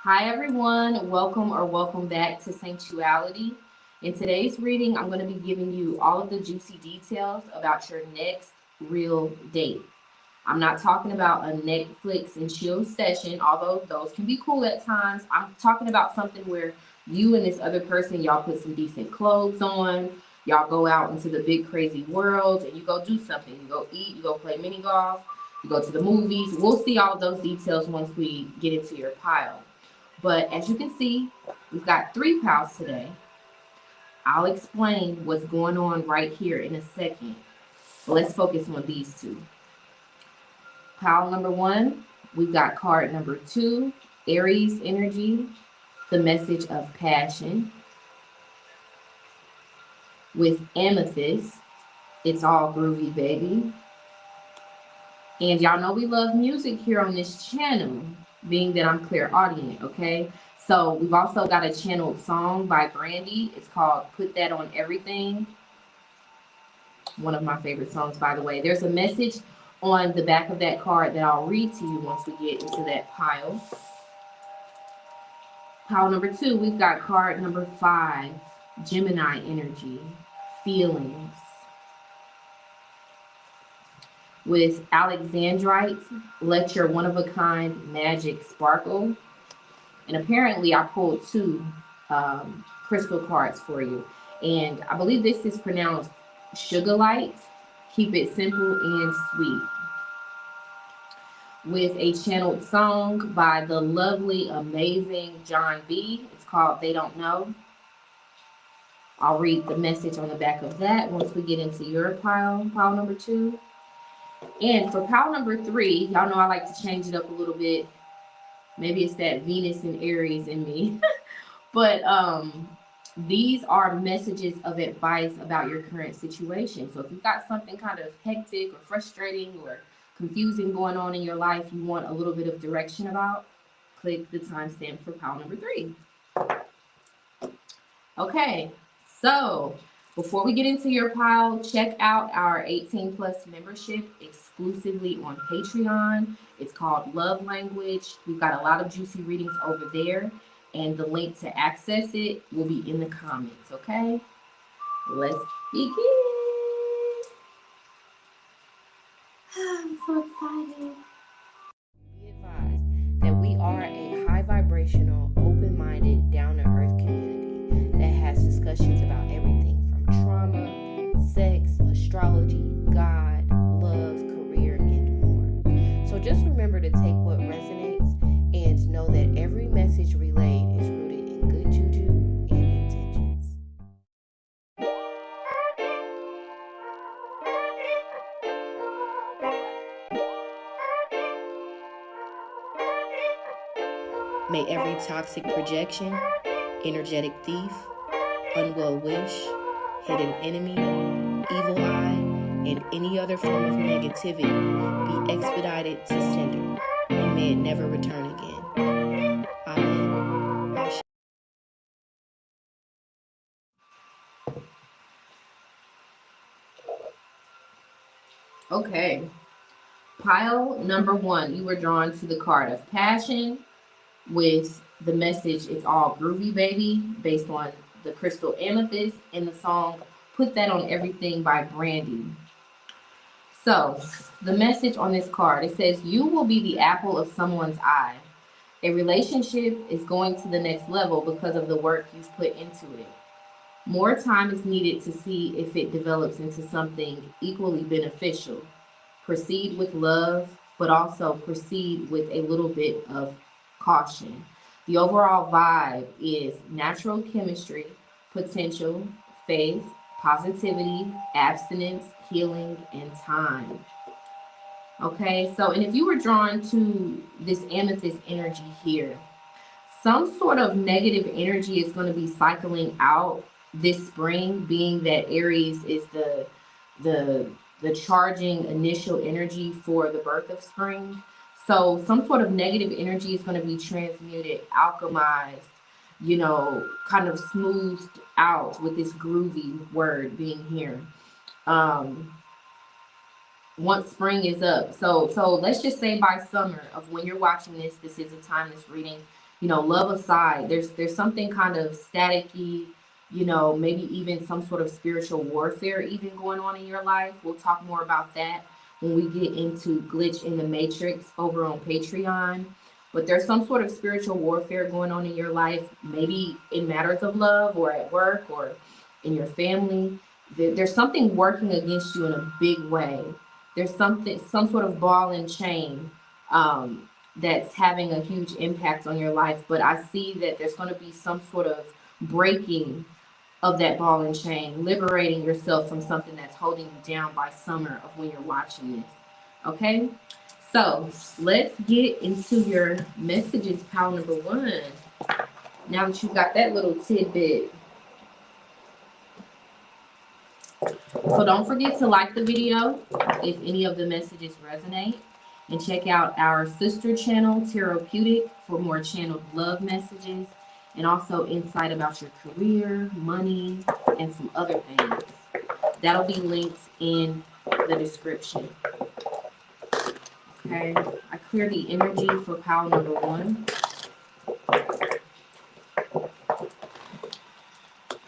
Hi, everyone. Welcome back to Saintuality. In today's reading, I'm going to be giving you all of the juicy details about your next real date. I'm not talking about a Netflix and chill session, although those can be cool at times. I'm talking about something where you and this other person, y'all put some decent clothes on, y'all go out into the big crazy world, and you go do something. You go eat, you go play mini golf, you go to the movies. We'll see all of those details once we get into your pile. But as you can see, we've got three piles today. I'll explain what's going on right here in a second. But let's focus on these two. Pile number one, we've got card number two, Aries energy, the message of passion. With amethyst, it's all groovy, baby. And y'all know we love music here on this channel, being that I'm clairaudient, okay? So we've also got a channeled song by Brandy. It's called Put That on Everything. One of my favorite songs, by the way. There's a message on the back of that card that I'll read to you once we get into that pile. Pile number two, we've got card number five, Gemini energy, feelings. With Alexandrite, let your one-of-a-kind magic sparkle. And apparently I pulled two crystal cards for you. And I believe this is pronounced sugar light. Keep it simple and sweet. With a channeled song by the lovely, amazing John B. It's called They Don't Know. I'll read the message on the back of that once we get into your pile number two. And for pile number three, y'all know I like to change it up a little bit. Maybe it's that Venus and Aries in me. But these are messages of advice about your current situation. So if you've got something kind of hectic or frustrating or confusing going on in your life you want a little bit of direction about, click the timestamp for pile number three. Okay, so before we get into your pile, check out our 18 plus membership exclusively on Patreon. It's called Love Language. We've got a lot of juicy readings over there, and the link to access it will be in the comments, okay? Let's begin. I'm so excited. Be advised that we are a high vibrational, open minded, down to earth community that has discussions about everything from trauma, sex, astrology, God, love, career, and more. So just remember to take what resonates and know that every message relayed is rooted in good juju and intentions. May every toxic projection, energetic thief, unwell wish, hidden enemy, evil eye, and any other form of negativity be expedited to sender, and may it never return again. Amen. Ashe. Okay, pile number one, you were drawn to the card of passion with the message, it's all groovy, baby, based on the crystal amethyst and the song Put That on Everything by Brandy. So, the message on this card, it says, you will be the apple of someone's eye. A relationship is going to the next level because of the work you've put into it. More time is needed to see if it develops into something equally beneficial. Proceed with love, but also proceed with a little bit of caution. The overall vibe is natural chemistry, potential, faith, positivity, abstinence, healing, and time. Okay, so and if you were drawn to this amethyst energy here, some sort of negative energy is going to be cycling out this spring, being that Aries is the the charging initial energy for the birth of spring. So some sort of negative energy is going to be transmuted, alchemized, kind of smoothed out with this groovy word being here. Um, Once spring is up. So let's just say by summer of when you're watching this, this is a time this reading love aside, there's something kind of staticky, maybe even some sort of spiritual warfare even going on in your life. We'll talk more about that when we get into Glitch in the Matrix over on Patreon. But there's some sort of spiritual warfare going on in your life, maybe in matters of love or at work or in your family. There's something working against you in a big way. There's some sort of ball and chain that's having a huge impact on your life. But I see that there's going to be some sort of breaking of that ball and chain, liberating yourself from something that's holding you down by summer of when you're watching this. Okay? So let's get into your messages, pile number one. Now that you've got that little tidbit. So don't forget to like the video if any of the messages resonate. And check out our sister channel, Therapeutic, for more channeled love messages. And also insight about your career, money, and some other things. That'll be linked in the description. Okay, I clear the energy for pile number one.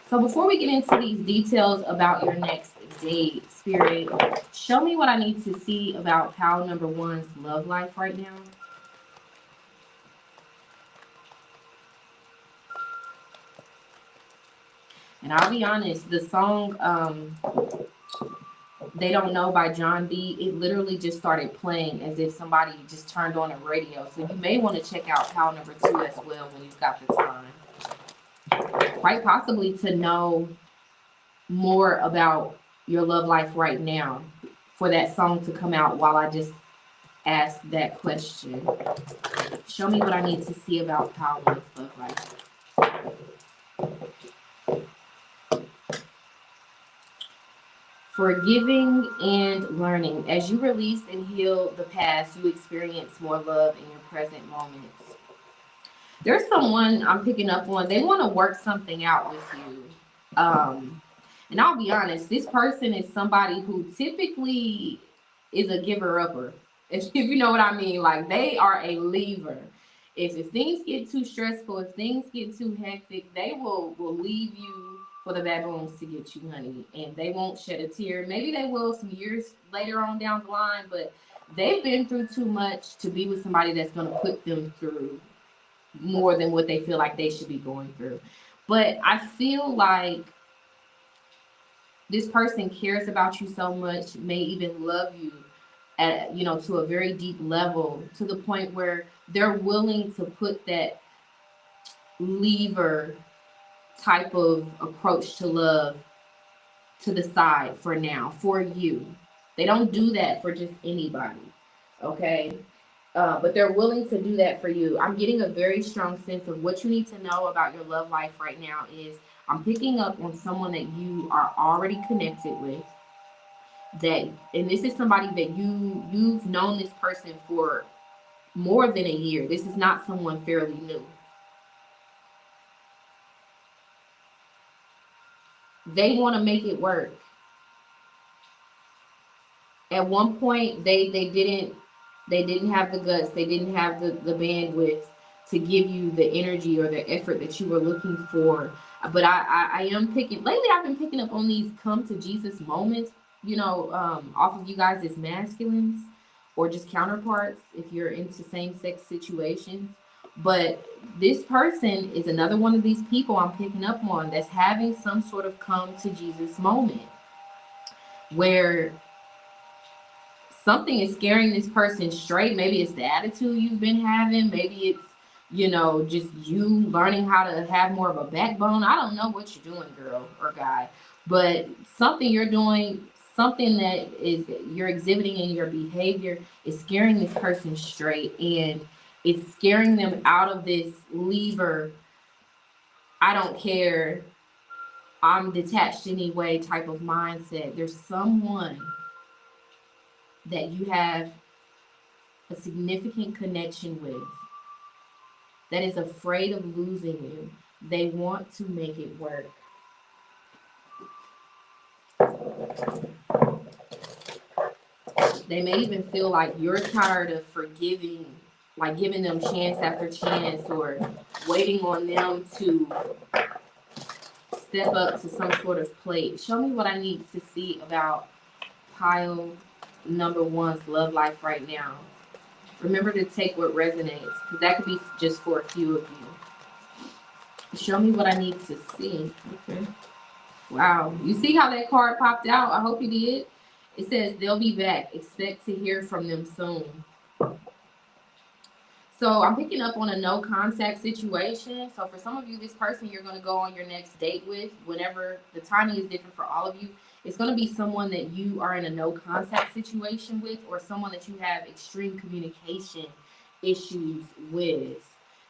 So before we get into these details about your next date, Spirit, show me what I need to see about pile number one's love life right now. And I'll be honest, the song They Don't Know by John B, it literally just started playing as if somebody just turned on a radio. So you may want to check out pile number two as well when you've got the time. Quite possibly to know more about your love life right now for that song to come out while I just ask that question. Show me what I need to see about pile one's love life. Forgiving and learning. As you release and heal the past, you experience more love in your present moments. There's someone I'm picking up on. They want to work something out with you. And I'll be honest, this person is somebody who typically is a giver-upper. If you know what I mean. Like, they are a leaver. If things get too stressful, if things get too hectic, they will leave you for the baboons to get you, honey. And they won't shed a tear. Maybe they will some years later on down the line, but they've been through too much to be with somebody that's going to put them through more than what they feel like they should be going through. But I feel like this person cares about you so much, may even love you at, to a very deep level, to the point where they're willing to put that lever type of approach to love to the side for now, for you. They don't do that for just anybody, okay? But they're willing to do that for you. I'm getting a very strong sense of what you need to know about your love life right now is I'm picking up on someone that you are already connected with. And this is somebody that you've known this person for more than a year. This is not someone fairly new. They want to make it work. At one point, they didn't have the guts. They didn't have the bandwidth to give you the energy or the effort that you were looking for. But I am picking, lately I've been picking up on these come to Jesus moments, off of you guys as masculines or just counterparts if you're into same-sex situations. But this person is another one of these people I'm picking up on that's having some sort of come to Jesus moment where something is scaring this person straight. Maybe it's the attitude you've been having. Maybe it's, just you learning how to have more of a backbone. I don't know what you're doing, girl or guy, but something you're doing, something that is you're exhibiting in your behavior is scaring this person straight, and it's scaring them out of this lever. I don't care, I'm detached anyway type of mindset. There's someone that you have a significant connection with that is afraid of losing you. They want to make it work. They may even feel like you're tired of forgiving like giving them chance after chance, or waiting on them to step up to some sort of plate. Show me what I need to see about pile number one's love life right now. Remember to take what resonates, because that could be just for a few of you. Show me what I need to see. Okay. Wow. You see how that card popped out? I hope you did. It says they'll be back. Expect to hear from them soon. So I'm picking up on a no contact situation. So for some of you, this person you're going to go on your next date with, whenever the timing is different for all of you, it's going to be someone that you are in a no contact situation with, or someone that you have extreme communication issues with.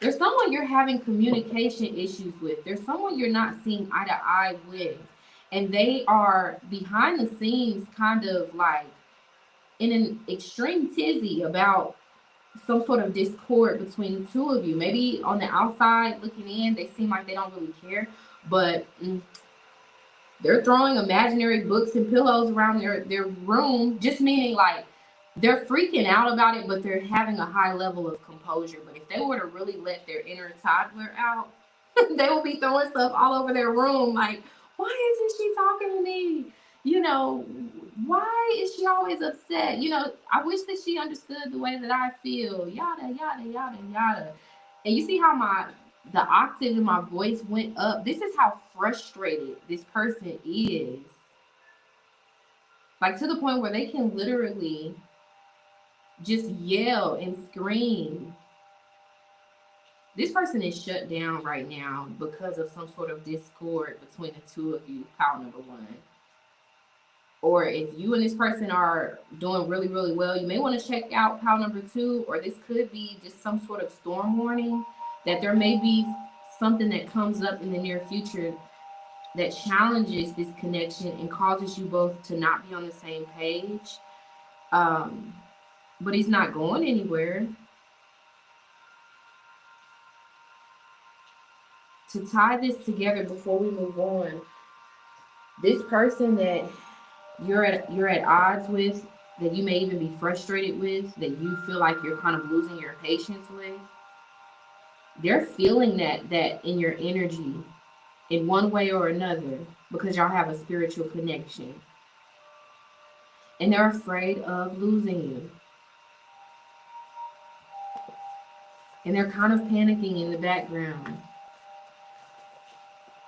There's someone you're having communication issues with. There's someone you're not seeing eye to eye with. And they are behind the scenes kind of like in an extreme tizzy about some sort of discord between the two of you. Maybe on the outside looking in, they seem like they don't really care, but they're throwing imaginary books and pillows around their room, just meaning like they're freaking out about it, but they're having a high level of composure. But if they were to really let their inner toddler out, they will be throwing stuff all over their room like, why isn't she talking to me? You know, why is she always upset? You know, I wish that she understood the way that I feel. Yada, yada, yada, yada. And you see how the octave in my voice went up? This is how frustrated this person is. Like, to the point where they can literally just yell and scream. This person is shut down right now because of some sort of discord between the two of you, pile number one. Or if you and this person are doing really, really well, you may want to check out pile number two, or this could be just some sort of storm warning that there may be something that comes up in the near future that challenges this connection and causes you both to not be on the same page. But he's not going anywhere. To tie this together before we move on, this person that you're at odds with, that you may even be frustrated with, that you feel like you're kind of losing your patience with, they're feeling that in your energy in one way or another, because y'all have a spiritual connection. And they're afraid of losing you. And they're kind of panicking in the background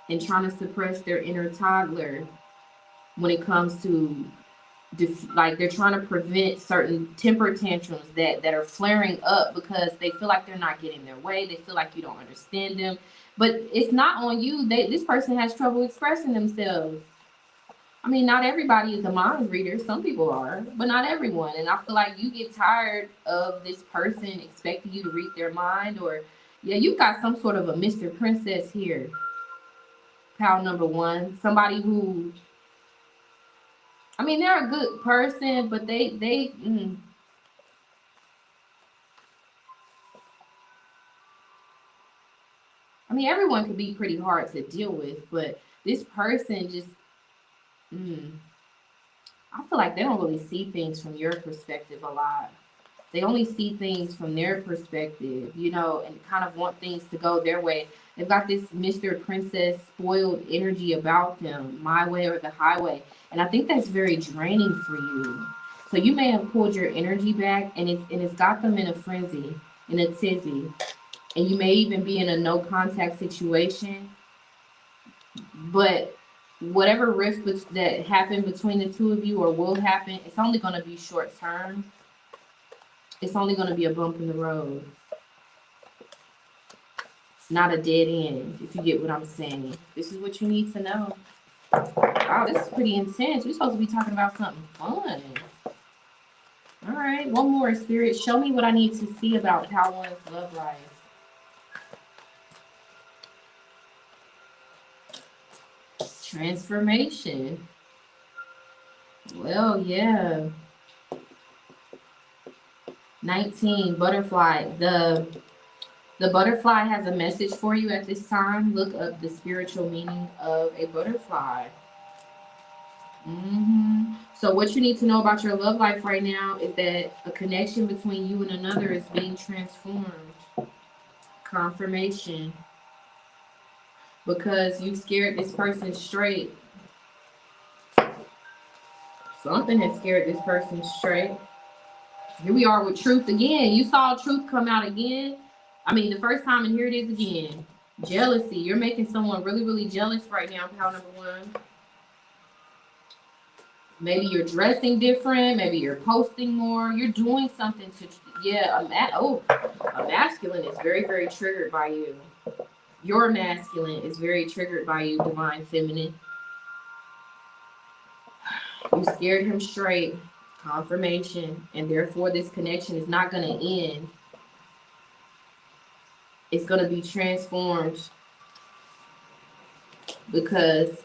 and trying to suppress their inner toddler when it comes to, like, they're trying to prevent certain temper tantrums that are flaring up because they feel like they're not getting their way. They feel like you don't understand them. But it's not on you. This person has trouble expressing themselves. I mean, not everybody is a mind reader. Some people are, but not everyone. And I feel like you get tired of this person expecting you to read their mind, or, yeah, you've got some sort of a Mr. Princess here. Pal number one, somebody who, I mean, they're a good person, but they I mean, everyone could be pretty hard to deal with, but this person just, I feel like they don't really see things from your perspective a lot. They only see things from their perspective, you know, and kind of want things to go their way. They've got this Mr. Princess spoiled energy about them, my way or the highway. And I think that's very draining for you. So you may have pulled your energy back, and it's got them in a frenzy, in a tizzy. And you may even be in a no contact situation. But whatever rift that happened between the two of you or will happen, it's only going to be short term. It's only going to be a bump in the road. It's not a dead end, if you get what I'm saying. This is what you need to know. Wow, this is pretty intense. We're supposed to be talking about something fun. All right, one more, Spirit. Show me what I need to see about Pal One's love life. Transformation. Well, yeah. 19, butterfly. The butterfly has a message for you at this time. Look up the spiritual meaning of a butterfly. So what you need to know about your love life right now is that a connection between you and another is being transformed. Confirmation. Because you scared this person straight. Something has scared this person straight. Here we are with truth again. You saw truth come out again. I mean, the first time, and here it is again. Jealousy. You're making someone really, really jealous right now, pile number one. Maybe you're dressing different. Maybe you're posting more. You're doing something to, yeah, a masculine is very, very triggered by you. Your masculine is very triggered by you, divine feminine. You scared him straight. Confirmation. And therefore, this connection is not going to end. It's going to be transformed because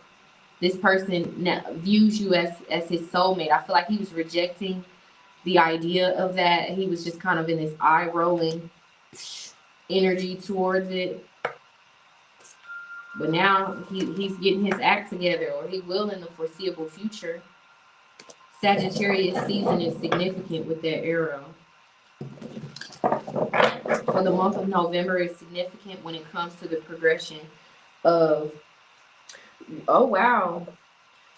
this person now views you as his soulmate. I feel like he was rejecting the idea of that. He was just kind of in this eye rolling energy towards it. But now he's getting his act together, or he will in the foreseeable future. Sagittarius season is significant with that arrow. For the month of November is significant when it comes to the progression of, oh wow.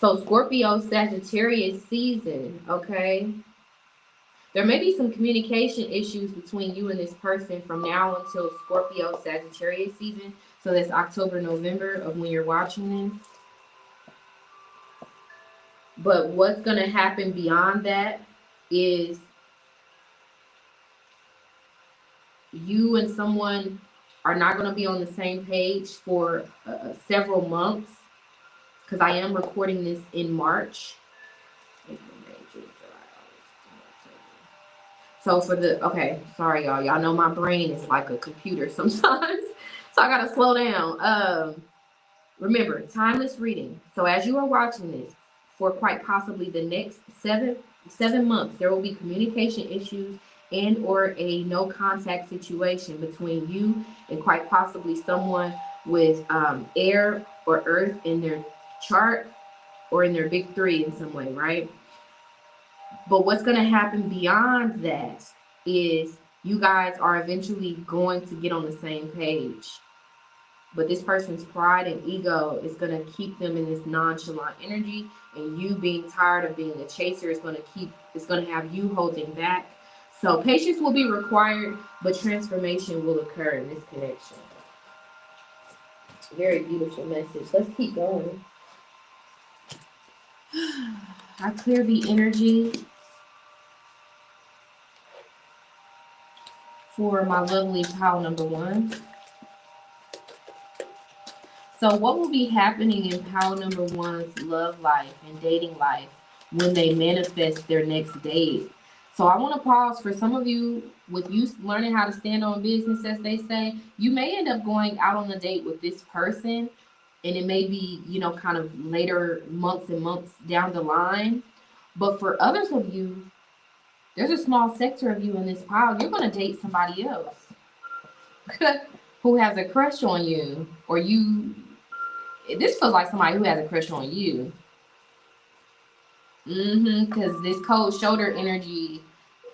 So Scorpio Sagittarius season, okay? There may be some communication issues between you and this person from now until Scorpio Sagittarius season. So that's October, November of when you're watching this. But what's going to happen beyond that is you and someone are not going to be on the same page for several months, because I am recording this in March. So for the, okay, sorry y'all. Y'all know my brain is like a computer sometimes. So I got to slow down. Remember, timeless reading. So as you are watching this, for quite possibly the next seven months, there will be communication issues and or a no contact situation between you and quite possibly someone with air or earth in their chart or in their big three in some way, right? But what's going to happen beyond that is you guys are eventually going to get on the same page. But this person's pride and ego is going to keep them in this nonchalant energy, and you being tired of being the chaser is going to have you holding back. So patience will be required, but transformation will occur in this connection. Very beautiful message. Let's keep going. I clear the energy for my lovely pile number one. So what will be happening in pile number one's love life and dating life when they manifest their next date? So I want to pause for some of you, with you learning how to stand on business, as they say, you may end up going out on a date with this person, and it may be, you know, kind of later months and months down the line. But for others of you, there's a small sector of you in this pile, you're going to date somebody else who has a crush on you, or you, this feels like somebody who has a crush on you. Because this cold shoulder energy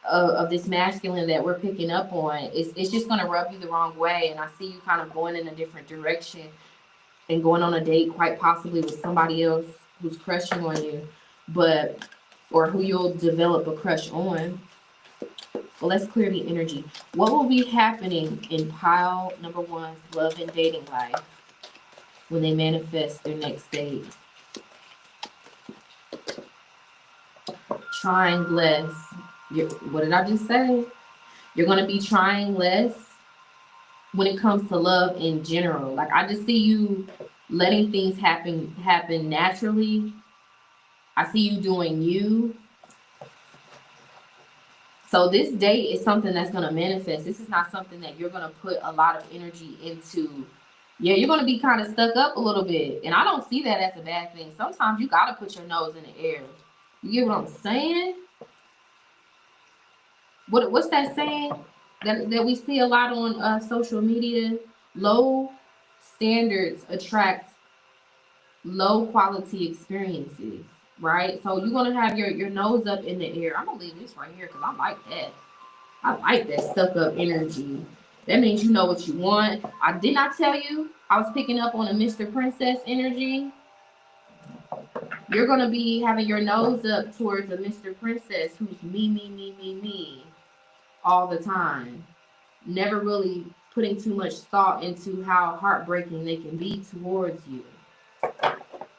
of this masculine that we're picking up on, it's just going to rub you the wrong way. And I see you kind of going in a different direction and going on a date, quite possibly with somebody else who's crushing on you, or who you'll develop a crush on. Well, let's clear the energy. What will be happening in pile number one's love and dating life when they manifest their next date? Trying less. What did I just say? You're going to be trying less when it comes to love in general. Like, I just see you letting things happen naturally. I see you doing you. So this date is something that's going to manifest. This is not something that you're going to put a lot of energy into. Yeah, you're going to be kind of stuck up a little bit. And I don't see that as a bad thing. Sometimes you got to put your nose in the air. You get what I'm saying? What's that saying that we see a lot on social media? Low standards attract low quality experiences. right? So you're gonna have your nose up in the air. I'm gonna leave this right here because I like that. I like that stuck up energy. That means you know what you want. I did not tell you I was picking up on a Mr. Princess energy. You're gonna be having your nose up towards a Mr. Princess who's me all the time. Never really putting too much thought into how heartbreaking they can be towards you.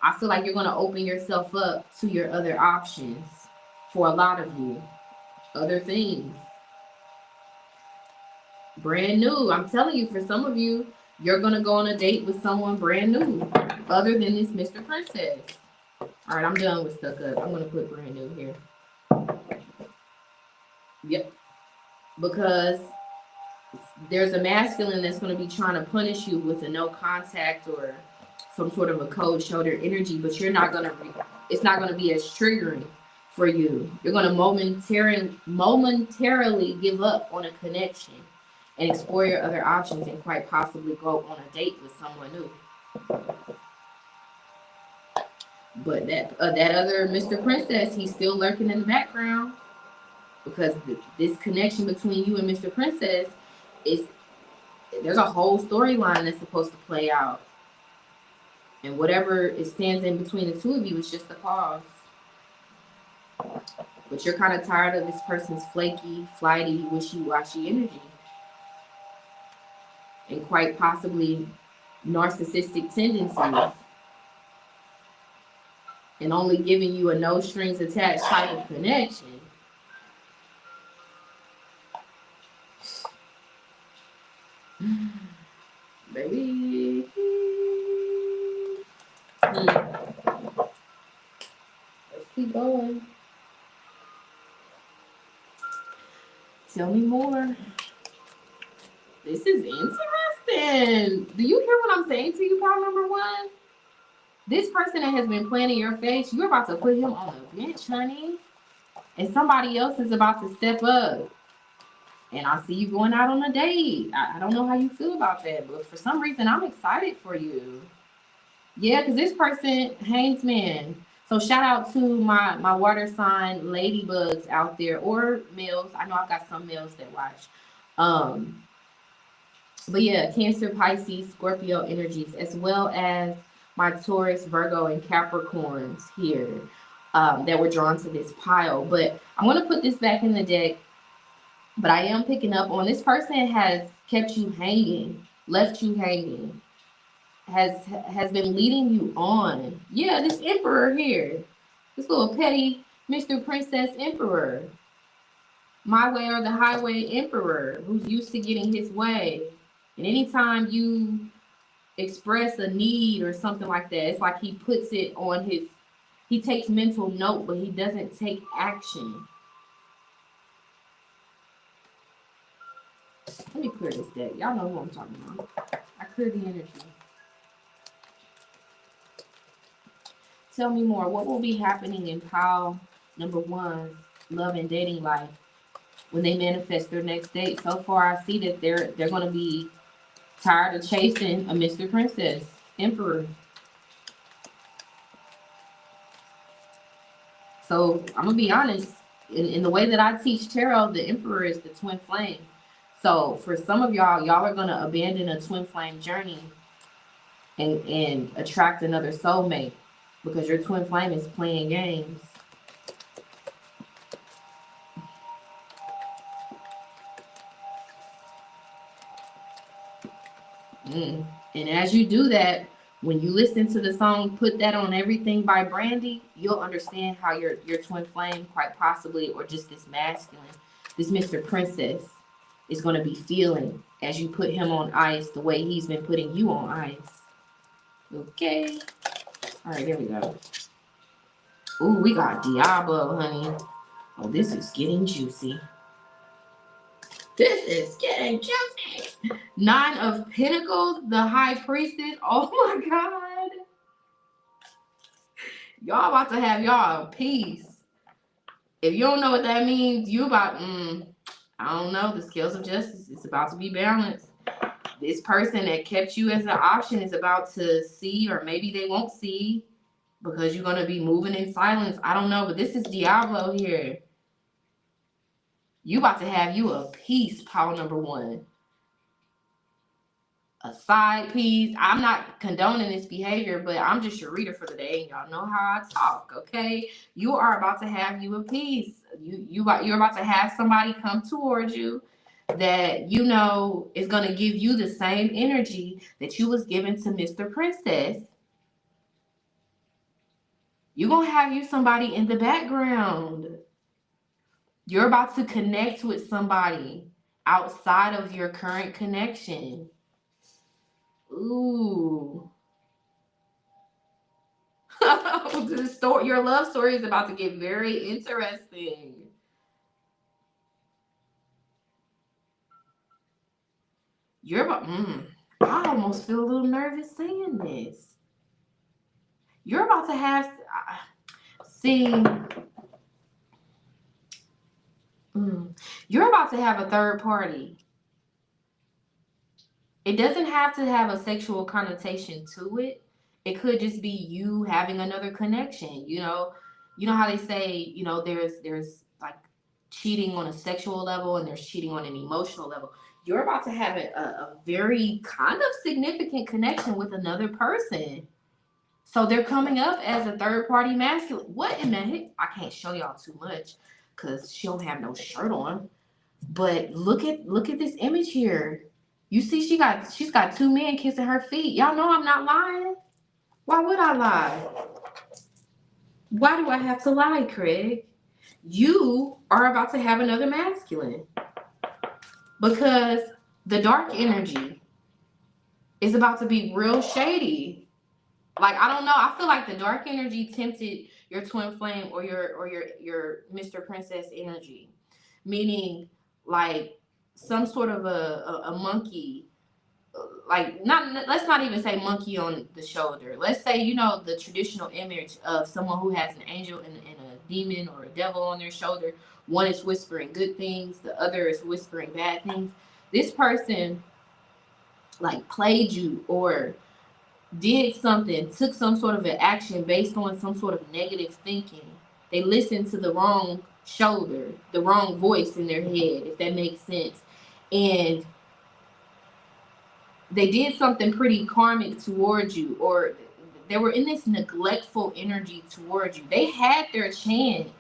I feel like you're gonna open yourself up to your other options for a lot of you. Other things. Brand new. I'm telling you, for some of you, you're gonna go on a date with someone brand new, other than this Mr. Princess. All right, I'm done with stuck up. I'm gonna put brand new here. Yep, because there's a masculine that's gonna be trying to punish you with a no contact or some sort of a cold shoulder energy, but you're not gonna. It's not gonna be as triggering for you. You're gonna momentarily give up on a connection and explore your other options and quite possibly go on a date with someone new. But that other Mr. Princess, he's still lurking in the background because this connection between you and Mr. Princess is there's a whole storyline that's supposed to play out, and whatever it stands in between the two of you is just a pause. But you're kind of tired of this person's flaky, flighty, wishy-washy energy, and quite possibly narcissistic tendencies, and only giving you a no strings attached type of connection. Baby. Let's keep going. Tell me more. This is interesting. Do you hear what I'm saying to you, pal number one? This person that has been playing in your face, you're about to put him on a bench, honey. And somebody else is about to step up. And I see you going out on a date. I don't know how you feel about that, but for some reason, I'm excited for you. Yeah, because this person, Haynes man. So shout out to my water sign ladybugs out there, or males. I know I've got some males that watch. But yeah, Cancer, Pisces, Scorpio energies, as well as my Taurus, Virgo, and Capricorns here that were drawn to this pile. But I'm going to put this back in the deck. But I am picking up on this person has kept you hanging, left you hanging, has been leading you on. Yeah, this Emperor here, this little petty Mr. Princess Emperor, my way or the highway Emperor, who's used to getting his way. And anytime you express a need or something like that, it's like he puts it on his, he takes mental note, but he doesn't take action. Let me clear this deck. Y'all know who I'm talking about. I clear the energy. Tell me more. What will be happening in pile number one's love and dating life when they manifest their next date? So far, I see that they're going to be tired of chasing a Mr. Princess Emperor. So I'm gonna be honest. In the way that I teach tarot, the Emperor is the twin flame. So for some of y'all are gonna abandon a twin flame journey and attract another soulmate because your twin flame is playing games. And as you do that, when you listen to the song Put That on Everything by Brandy, you'll understand how your twin flame, quite possibly, or just this masculine, this Mr. Princess, is going to be feeling as you put him on ice the way he's been putting you on ice. Okay. All right, there we go. Ooh, we got Diablo, honey. Oh, this is getting juicy. This is getting juicy. 9 of Pentacles, the High Priestess. Oh my God. Y'all about to have y'all a peace. If you don't know what that means, you about, I don't know, the scales of justice. It's about to be balanced. This person that kept you as an option is about to see, or maybe they won't see, because you're going to be moving in silence. I don't know, but this is Diablo here. You about to have you a piece, pile number one. A side piece. I'm not condoning this behavior, but I'm just your reader for the day, and y'all know how I talk, okay? You are about to have you a piece. You're about to have somebody come towards you that you know is going to give you the same energy that you was given to Mr. Princess. You're going to have you somebody in the background. You're about to connect with somebody outside of your current connection. Ooh. Your love story is about to get very interesting. You're about, I almost feel a little nervous saying this. You're about to have, see, you're about to have a third party. It doesn't have to have a sexual connotation to it. It could just be you having another connection. You know how they say, there's like cheating on a sexual level and there's cheating on an emotional level. You're about to have a very kind of significant connection with another person. So they're coming up as a third party masculine. What in the heck? I can't show y'all too much because she don't have no shirt on. But look at this image here. You see she's got two men kissing her feet. Y'all know I'm not lying. Why would I lie? Why do I have to lie, Craig? You are about to have another masculine. Because the dark energy is about to be real shady. Like, I don't know. I feel like the dark energy tempted your twin flame or your Mr. Princess energy. Meaning, like, some sort of a monkey, like, let's not even say monkey on the shoulder. Let's say, the traditional image of someone who has an angel and a demon or a devil on their shoulder. One is whispering good things, the other is whispering bad things. This person, like, played you or did something, took some sort of an action based on some sort of negative thinking. They listened to the wrong shoulder, the wrong voice in their head, if that makes sense. And they did something pretty karmic towards you, or they were in this neglectful energy towards you. They had their chance,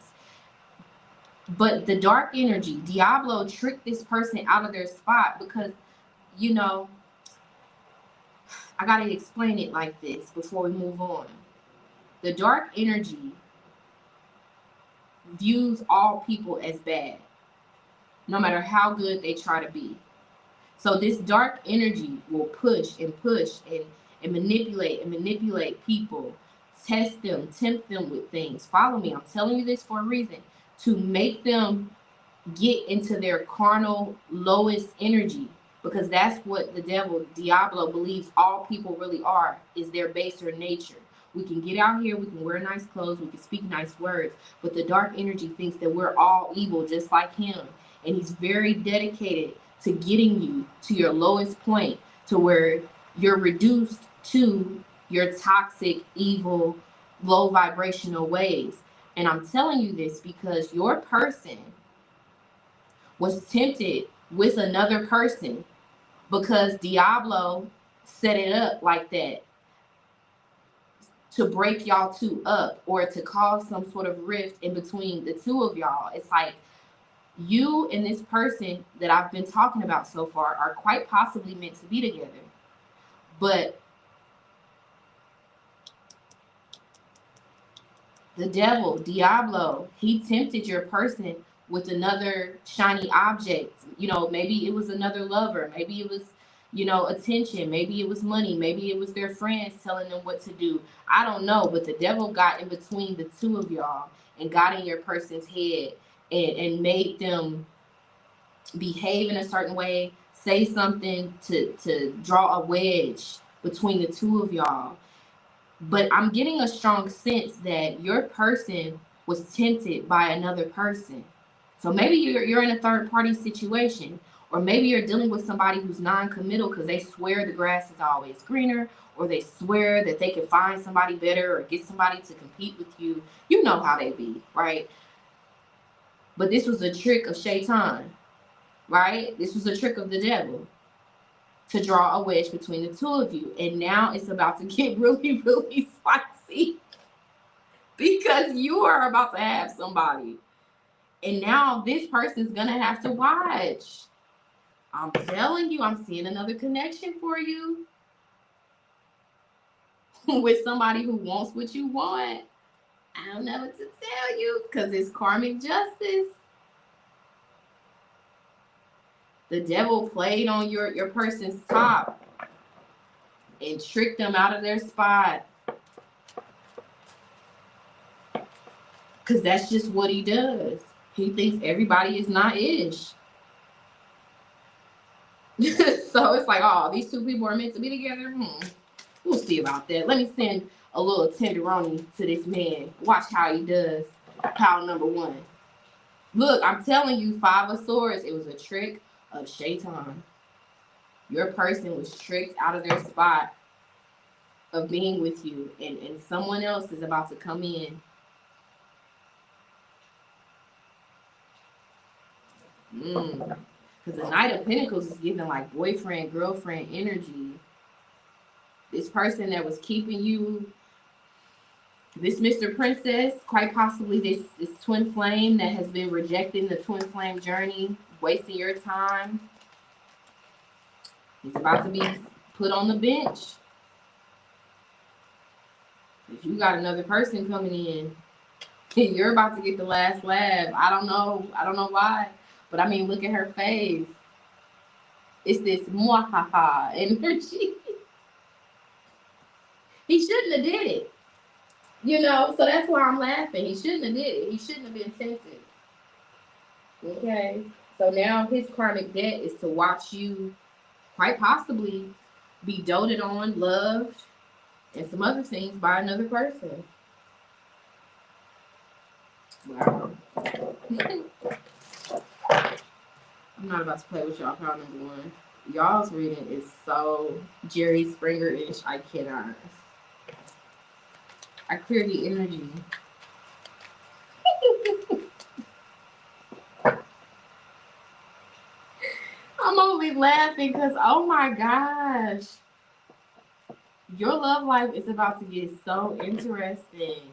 but the dark energy, Diablo, tricked this person out of their spot because, I gotta explain it like this before we move on. The dark energy views all people as bad, no matter how good they try to be. So this dark energy will push and manipulate people, test them, tempt them with things. Follow me. I'm telling you this for a reason. To make them get into their carnal lowest energy. Because that's what the devil, Diablo, believes all people really are, is their baser nature. We can get out here, we can wear nice clothes, we can speak nice words, but the dark energy thinks that we're all evil just like him. And he's very dedicated to getting you to your lowest point, to where you're reduced to your toxic, evil, low vibrational ways. And I'm telling you this because your person was tempted with another person because Diablo set it up like that to break y'all two up or to cause some sort of rift in between the two of y'all. It's like you and this person that I've been talking about so far are quite possibly meant to be together. But the devil, Diablo, he tempted your person with another shiny object. Maybe it was another lover. Maybe it was, attention. Maybe it was money. Maybe it was their friends telling them what to do. I don't know. But the devil got in between the two of y'all and got in your person's head and made them behave in a certain way, say something to draw a wedge between the two of y'all. But I'm getting a strong sense that your person was tempted by another person. So maybe you're in a third party situation, Or maybe you're dealing with somebody who's non-committal because they swear the grass is always greener, or they swear that they can find somebody better or get somebody to compete with you. You know how they be, right? But this was a trick of Shaitan, right? This was a trick of the devil to draw a wedge between the two of you. And now it's about to get really, really spicy because you are about to have somebody. And now this person's going to have to watch. I'm telling you, I'm seeing another connection for you with somebody who wants what you want. I don't know what to tell you because it's karmic justice. The devil played on your person's top and tricked them out of their spot. Because that's just what he does. He thinks everybody is not ish. So it's like, oh, these two people are meant to be together? We'll see about that. Let me send a little tenderoni to this man. Watch how he does. Pile number 1. Look, I'm telling you, 5 of Swords, it was a trick of Shaitan. Your person was tricked out of their spot of being with you, and someone else is about to come in. Because the Knight of Pentacles is giving like boyfriend, girlfriend energy. This person that was keeping you, this Mr. Princess, quite possibly this twin flame that has been rejecting the twin flame journey, wasting your time. He's about to be put on the bench. You got another person coming in. You're about to get the last laugh. I don't know why. But I mean, look at her face. It's this mwahaha energy. He shouldn't have did it. You know, so that's why I'm laughing. He shouldn't have did it. He shouldn't have been tempted. Okay. So now his karmic debt is to watch you quite possibly be doted on, loved, and some other things by another person. Wow. I'm not about to play with y'all. Pile number 1. Y'all's reading is so Jerry Springer-ish. I cannot. I clear the energy. I'm only laughing because, oh my gosh. Your love life is about to get so interesting.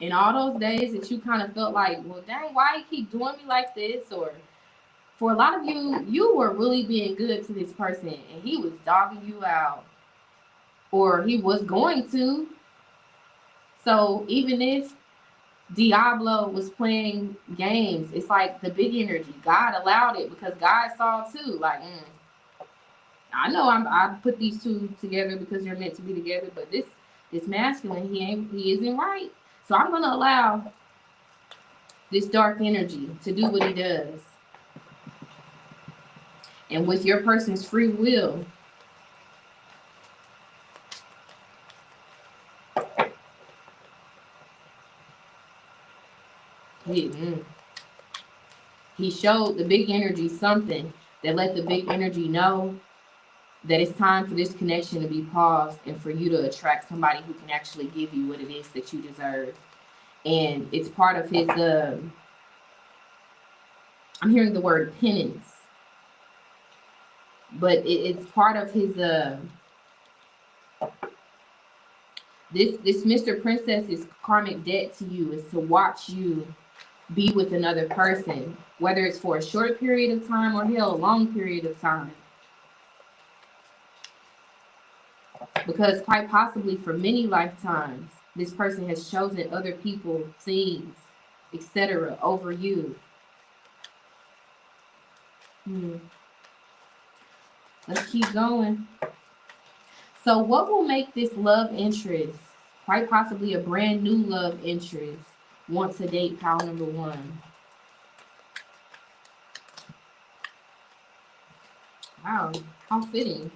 In all those days that you kind of felt like, well, dang, why you keep doing me like this? Or for a lot of you, you were really being good to this person and he was dogging you out. Or he was going to. So even if Diablo was playing games, it's like the big energy. God allowed it because God saw too. Like, I know I put these two together because they're meant to be together, but this masculine, he isn't right. So I'm gonna allow this dark energy to do what he does. And with your person's free will, he showed the big energy something that let the big energy know that it's time for this connection to be paused and for you to attract somebody who can actually give you what it is that you deserve. And it's part of his, I'm hearing the word penance, but it's part of his, this Mr. Princess's karmic debt to you is to watch you be with another person, whether it's for a short period of time or hell, a long period of time. Because quite possibly for many lifetimes, this person has chosen other people, things, etc. over you. Let's keep going. So what will make this love interest, quite possibly a brand new love interest, want to date pile number 1? Wow, how fitting.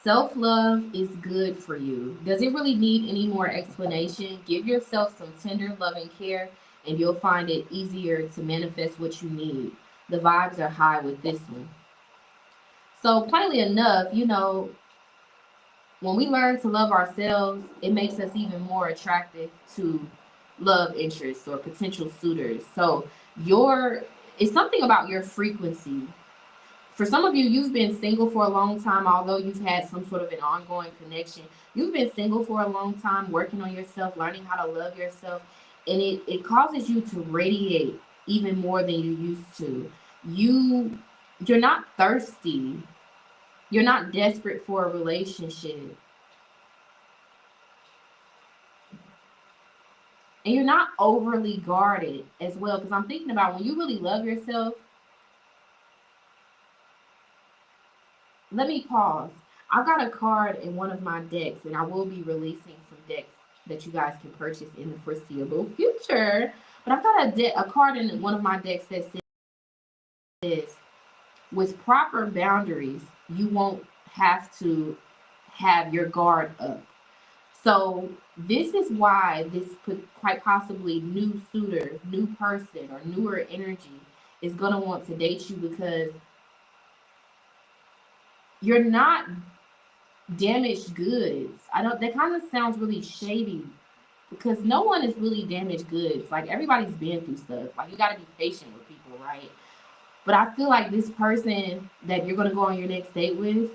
Self-love is good for you. Does it really need any more explanation? Give yourself some tender, loving care and you'll find it easier to manifest what you need. The vibes are high with this one. So plainly enough, you know, when we learn to love ourselves, it makes us even more attractive to love interests or potential suitors. So your it's something about your frequency. For some of you, you've been single for a long time, although you've had some sort of an ongoing connection. You've been single for a long time, working on yourself, learning how to love yourself, and it causes you to radiate even more than you used to. You you're not thirsty. You're not desperate for a relationship. And you're not overly guarded as well. Because I'm thinking about when you really love yourself, let me pause. I've got a card in one of my decks, and I will be releasing some decks that you guys can purchase in the foreseeable future. But I've got a card in one of my decks that says, with proper boundaries, you won't have to have your guard up. So this is why this could quite possibly new suitor, new person, or newer energy is going to want to date you because you're not damaged goods. I don't, that kind of sounds really shady because no one is really damaged goods. Like everybody's been through stuff. Like you got to be patient with people, right? But I feel like this person that you're going to go on your next date with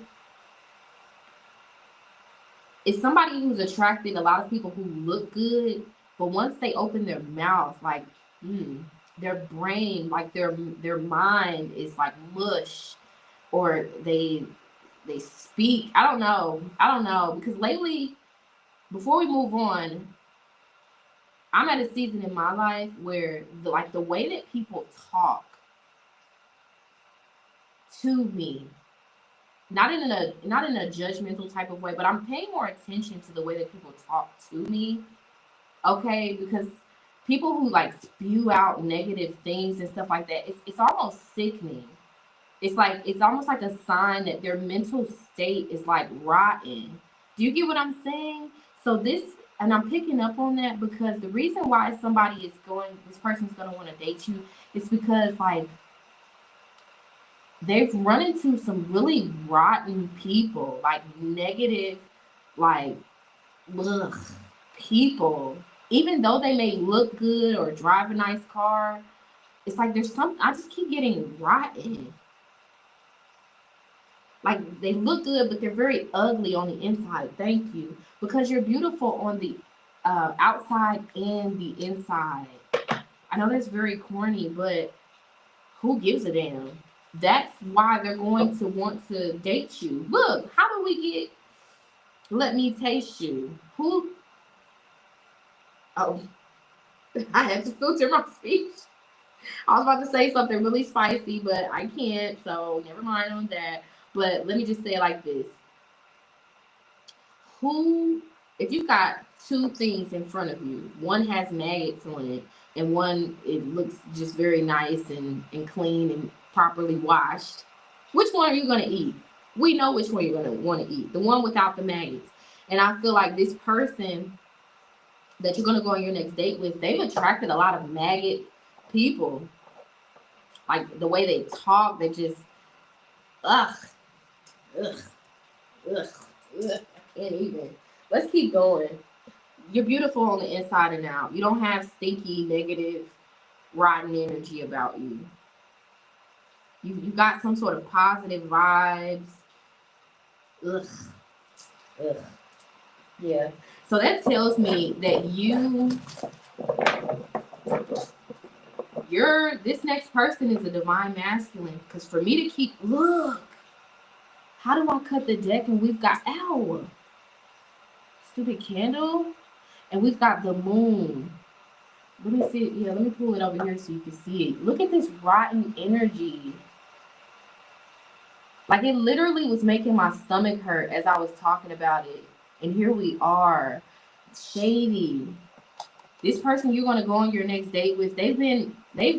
is somebody who's attracted a lot of people who look good, but once they open their mouth, like their brain, like their mind is like mush, or they speak. I don't know. I don't know because lately, before we move on, I'm at a season in my life where the way that people talk to me, not in a judgmental type of way, but I'm paying more attention to the way that people talk to me. Okay, because people who like spew out negative things and stuff like that, it's almost sickening. It's like it's almost like a sign that their mental state is like rotten. Do you get what I'm saying? So this, and I'm picking up on that because the reason why this person's going to want to date you is because like they've run into some really rotten people, like negative, like ugh, people. Even though they may look good or drive a nice car, it's like there's some. I just keep getting rotten. Like they look good, but they're very ugly on the inside. Thank you, because you're beautiful on the outside and the inside. I know that's very corny, but who gives a damn? That's why they're going to want to date you. Look, how do we get? Let me taste you. Who? Oh, I had to filter my speech. I was about to say something really spicy, but I can't, so never mind on that. But let me just say it like this. Who, if you've got two things in front of you, one has maggots on it, and one, it looks just very nice and clean and properly washed, which one are you going to eat? We know which one you're going to want to eat, the one without the maggots. And I feel like this person that you're going to go on your next date with, they've attracted a lot of maggot people. Like the way they talk, they just, ugh, ugh, ugh, ugh. I can't even. Let's keep going. You're beautiful on the inside and out. You don't have stinky, negative, rotten energy about you. You got some sort of positive vibes. Ugh, ugh. Yeah. So that tells me that this next person is a divine masculine. Because for me to keep, look, how do I cut the deck? And we've got, ow, stupid candle. And we've got the moon. Let me see. Yeah, let me pull it over here so you can see it. Look at this rotten energy. Like it literally was making my stomach hurt as I was talking about it. And here we are. Shady. This person you're going to go on your next date with, they've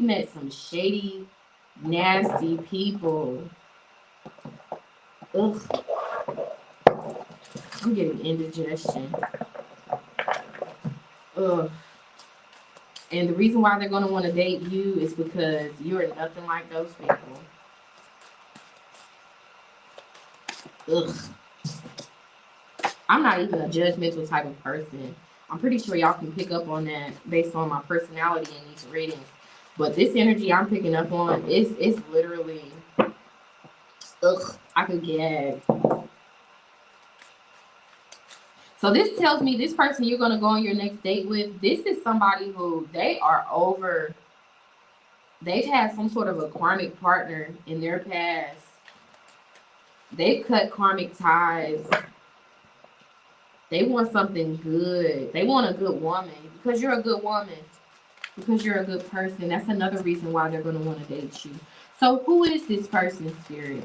met some shady, nasty people. Ugh. I'm getting indigestion. Ugh. And the reason why they're going to want to date you is because you're nothing like those people. Ugh. I'm not even a judgmental type of person. I'm pretty sure y'all can pick up on that based on my personality in these readings. But this energy I'm picking up on is literally, ugh, I could gag. So this tells me this person you're going to go on your next date with, this is somebody who they are over. They've had some sort of a karmic partner in their past. They've cut karmic ties. They want something good. They want a good woman because you're a good woman. Because you're a good person. That's another reason why they're going to want to date you. So who is this person, Spirit?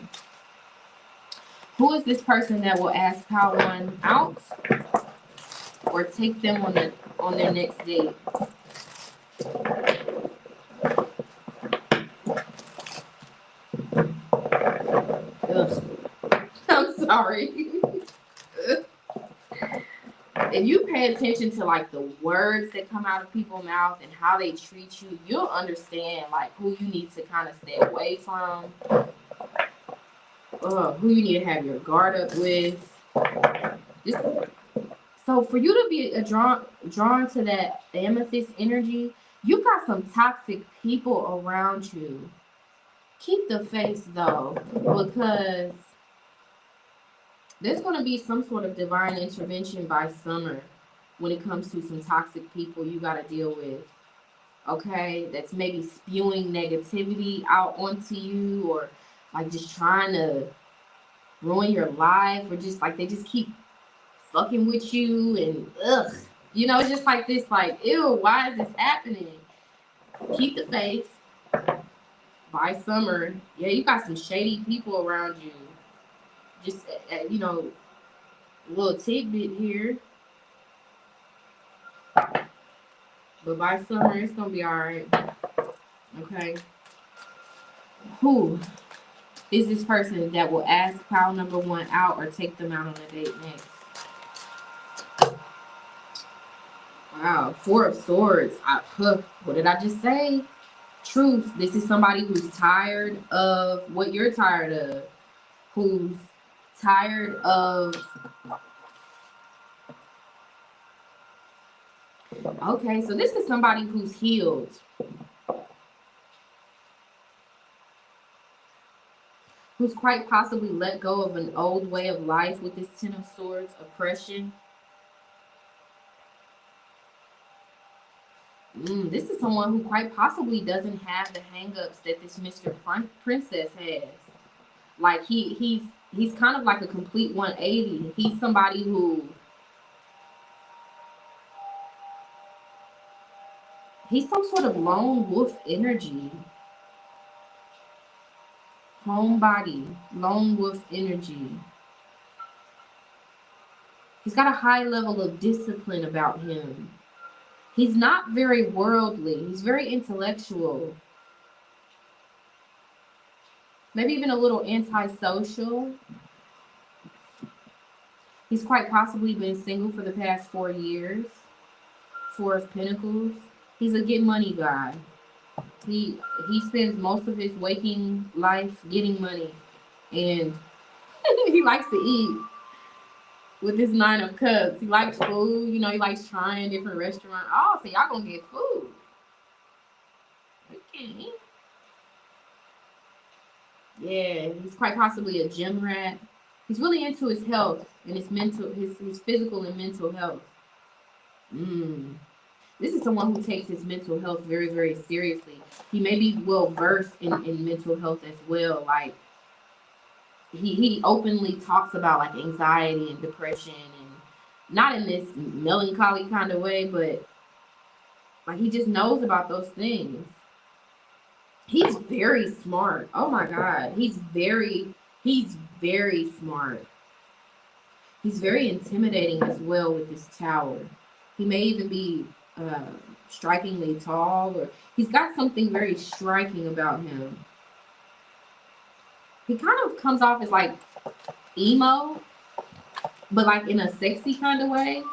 Who is this person that will ask Pile 1 out or take them on their next date? Ugh. I'm sorry. If you pay attention to like the words that come out of people's mouth and how they treat you, you'll understand like who you need to kind of stay away from, who you need to have your guard up with. So for you to be drawn to that amethyst energy, you got some toxic people around you. Keep the faith though, because there's going to be some sort of divine intervention by summer when it comes to some toxic people you got to deal with. Okay, that's maybe spewing negativity out onto you, or like just trying to ruin your life, or just like they just keep fucking with you and ugh. You know, it's just like this, like, ew, why is this happening? Keep the faith. By summer, yeah, you got some shady people around you. Just, you know, a little tidbit here. But by summer, it's going to be all right. Okay. Who is this person that will ask Pile number 1 out or take them out on a date next? Wow. 4 of Swords. What did I just say? Truth. This is somebody who's tired of what you're tired of. Who's tired of... Okay, so this is somebody who's healed. Who's quite possibly let go of an old way of life with this 10 of Swords, oppression. This is someone who quite possibly doesn't have the hang-ups that this Mr. Princess has. Like he's kind of like a complete 180. He's somebody who he's some sort of lone wolf energy. Homebody, lone wolf energy. He's got a high level of discipline about him. He's not very worldly. He's very intellectual. Maybe even a little antisocial. He's quite possibly been single for the past 4 years. 4 of Pentacles. He's a get money guy. He spends most of his waking life getting money. And he likes to eat with his 9 of Cups. He likes food. You know, he likes trying different restaurants. Oh, so y'all gonna get food. Okay. Yeah, he's quite possibly a gym rat. He's really into his health and his mental, his physical and mental health. This is someone who takes his mental health very, very seriously. He may be well versed in mental health as well. Like he openly talks about like anxiety and depression, and not in this melancholy kind of way, but like he just knows about those things. He's very smart. Oh my God. He's very smart. He's very intimidating as well with this tower. He may even be strikingly tall, or he's got something very striking about him. He kind of comes off as like emo, but like in a sexy kind of way.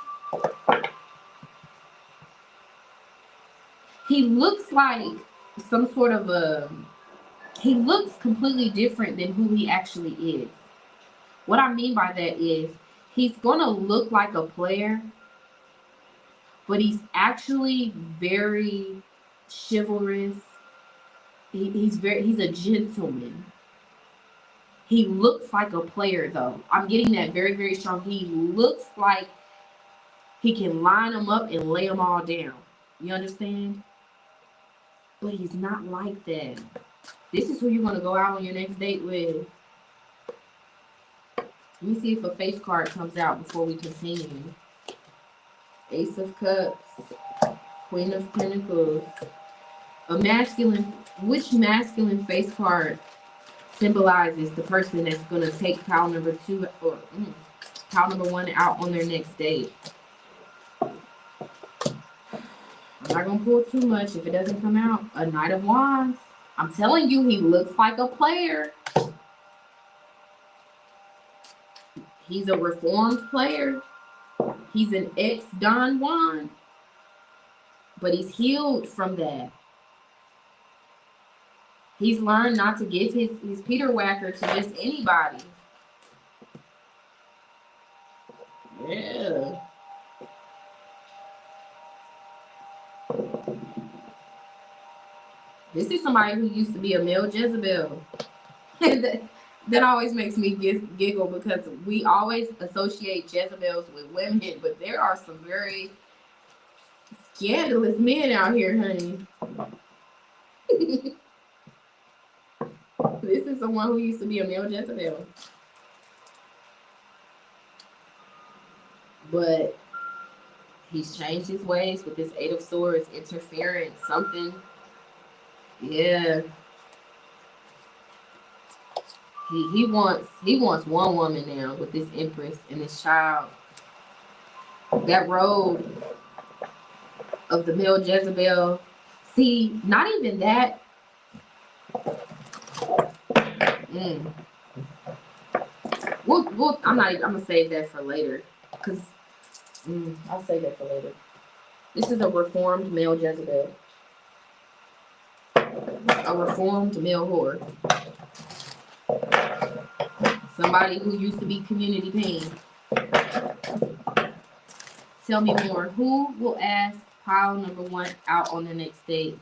He looks like some sort of he looks completely different than who he actually is. What I mean by that is he's going to look like a player, but he's actually very chivalrous. He's a gentleman. He looks like a player though. I'm getting that very, very strong. He looks like he can line them up and lay them all down. You understand? But he's not like that. This is who you're going to go out on your next date with. Let me see if a face card comes out before we continue. Ace of Cups, Queen of Pentacles. A masculine, which masculine face card symbolizes the person that's going to take pile number two or pile number one out on their next date? I'm not going to pull too much if it doesn't come out. A Knight of Wands. I'm telling you, he looks like a player. He's a reformed player. He's an ex-Don Juan. But he's healed from that. He's learned not to give his Peter Whacker to just anybody. Yeah. This is somebody who used to be a male Jezebel. That always makes me giggle because we always associate Jezebels with women, but there are some very scandalous men out here, honey. This is someone who used to be a male Jezebel. But he's changed his ways with this Eight of Swords, interference, something. Yeah. He wants one woman now with this Empress and this child. That road of the male Jezebel. See, not even that. I'm gonna save that for later. Cause I'll save that for later. This is a reformed male Jezebel. A reformed male whore. Somebody who used to be community pain. Tell me more. Who will ask pile number one out on the next date?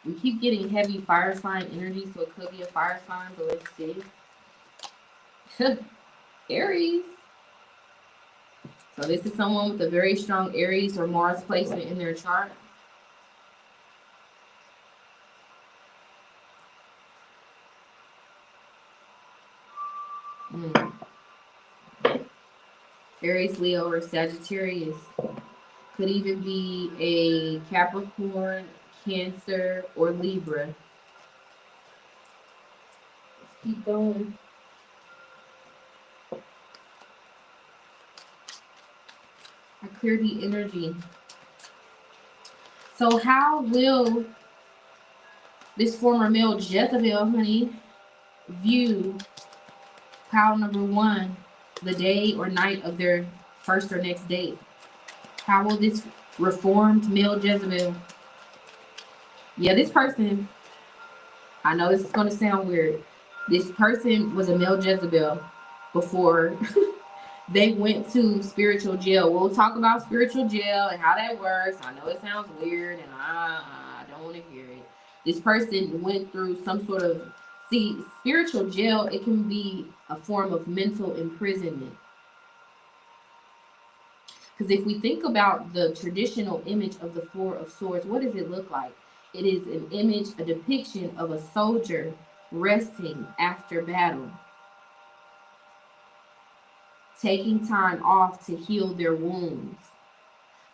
We keep getting heavy fire sign energy, so it could be a fire sign, but let's see. Aries. So this is someone with a very strong Aries or Mars placement in their chart. Aries, Leo, or Sagittarius. Could even be a Capricorn, Cancer, or Libra. Let's keep going. I clear the energy. So how will this former male Jezebel, honey, view pile number one the day or night of their first or next date? How will this reformed male Jezebel? Yeah, this person, I know this is going to sound weird. This person was a male Jezebel before they went to spiritual jail. We'll talk about spiritual jail and how that works. I know it sounds weird and I don't want to hear it. This person went through some sort of, see, spiritual jail, it can be a form of mental imprisonment. Because if we think about the traditional image of the Four of Swords, what does it look like? It is an image, a depiction of a soldier resting after battle, taking time off to heal their wounds.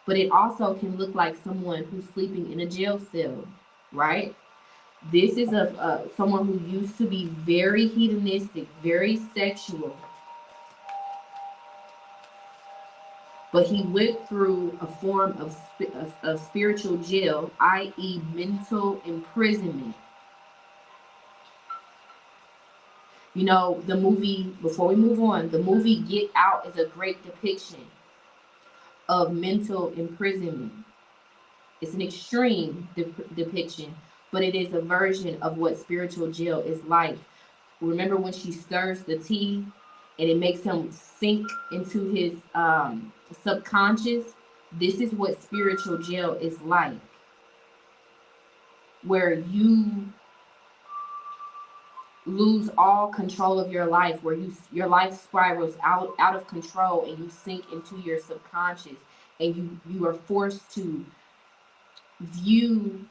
But it also can look like someone who's sleeping in a jail cell, right? This is someone who used to be very hedonistic, very sexual. But he went through a form of spiritual jail, i.e. mental imprisonment. You know, the movie, before we move on, the movie Get Out is a great depiction of mental imprisonment. It's an extreme depiction, but it is a version of what spiritual jail is like. Remember when she stirs the tea and it makes him sink into his subconscious? This is what spiritual jail is like, where you lose all control of your life, where your life spirals out of control and you sink into your subconscious, and you are forced to view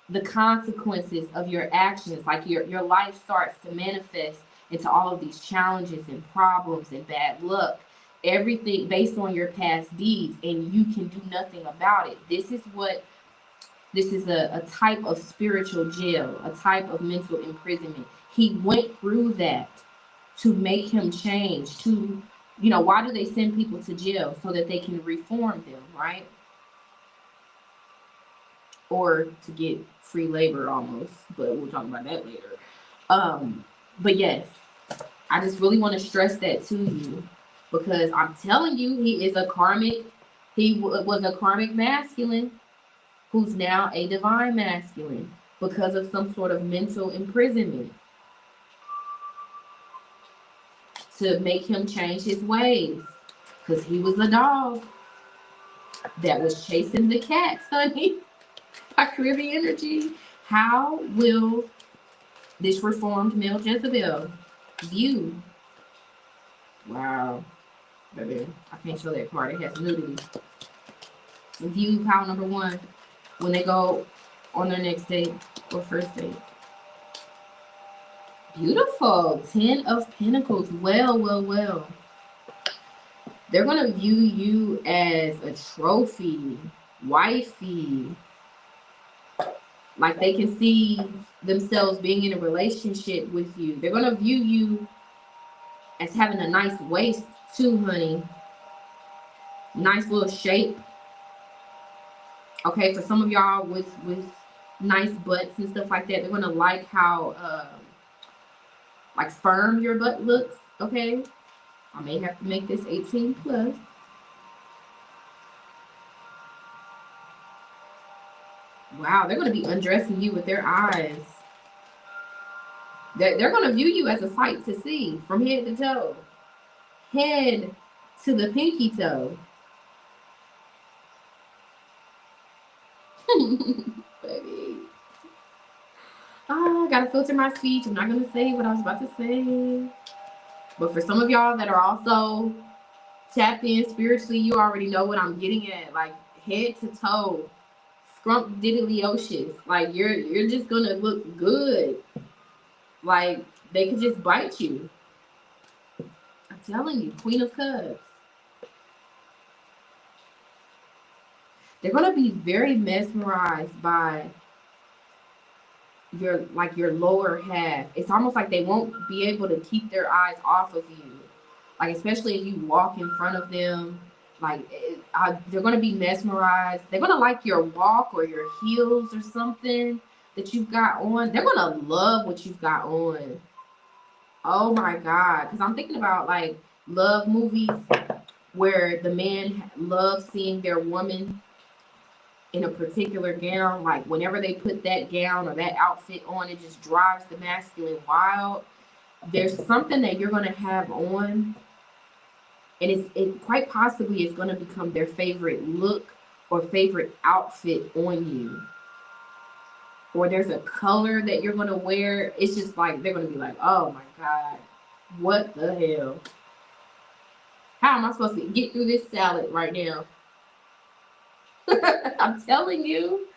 the consequences of your actions. Like your life starts to manifest into all of these challenges and problems and bad luck, everything based on your past deeds, and you can do nothing about it. This is a type of spiritual jail, a type of mental imprisonment. He went through that to make him change. To, why do they send people to jail? So that they can reform them, right? Or to get free labor almost, but we'll talk about that later. But yes, I just really want to stress that to you, because I'm telling you, he was a karmic masculine who's now a divine masculine because of some sort of mental imprisonment to make him change his ways, because he was a dog that was chasing the cats, honey. I clear the energy. How will this reformed male Jezebel view? Wow, baby, I can't show that part. It has nudity. View pile number one when they go on their next date or first date. Beautiful. 10 of Pentacles. Well. They're going to view you as a trophy, wifey. Like they can see themselves being in a relationship with you. They're going to view you as having a nice waist too, honey. Nice little shape. Okay, for some of y'all with nice butts and stuff like that, they're going to like how like firm your butt looks. Okay, I may have to make this 18 plus. Wow, they're going to be undressing you with their eyes. They're going to view you as a sight to see from head to toe. Head to the pinky toe. Baby. I gotta filter my speech. I'm not going to say what I was about to say. But for some of y'all that are also tapped in spiritually, you already know what I'm getting at. Like head to toe. Scrump diddlyocious. Like you're just gonna look good. Like they could just bite you. I'm telling you, Queen of Cups. They're gonna be very mesmerized by your lower half. It's almost like they won't be able to keep their eyes off of you. Like especially if you walk in front of them. Like they're gonna be mesmerized. They're gonna like your walk or your heels or something that you've got on. They're gonna love what you've got on. Oh my God. Because I'm thinking about like love movies where the man loves seeing their woman in a particular gown. Like whenever they put that gown or that outfit on, it just drives the masculine wild. There's something that you're going to have on, and it quite possibly is going to become their favorite look or favorite outfit on you. Or there's a color that you're going to wear. It's just like, they're going to be like, oh my God, what the hell? How am I supposed to get through this salad right now? I'm telling you.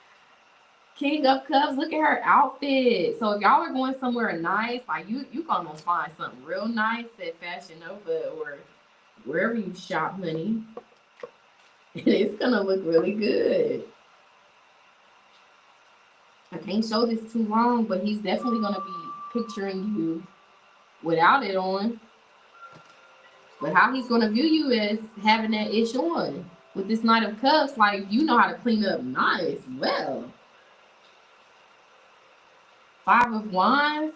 King of Cups, look at her outfit. So if y'all are going somewhere nice, like you gonna find something real nice at Fashion Nova or wherever you shop, honey. And it's gonna look really good. I can't show this too long, but he's definitely gonna be picturing you without it on. But how he's gonna view you is having that itch on. With this Knight of Cups, like you know how to clean up nice. Well. 5 of Wands.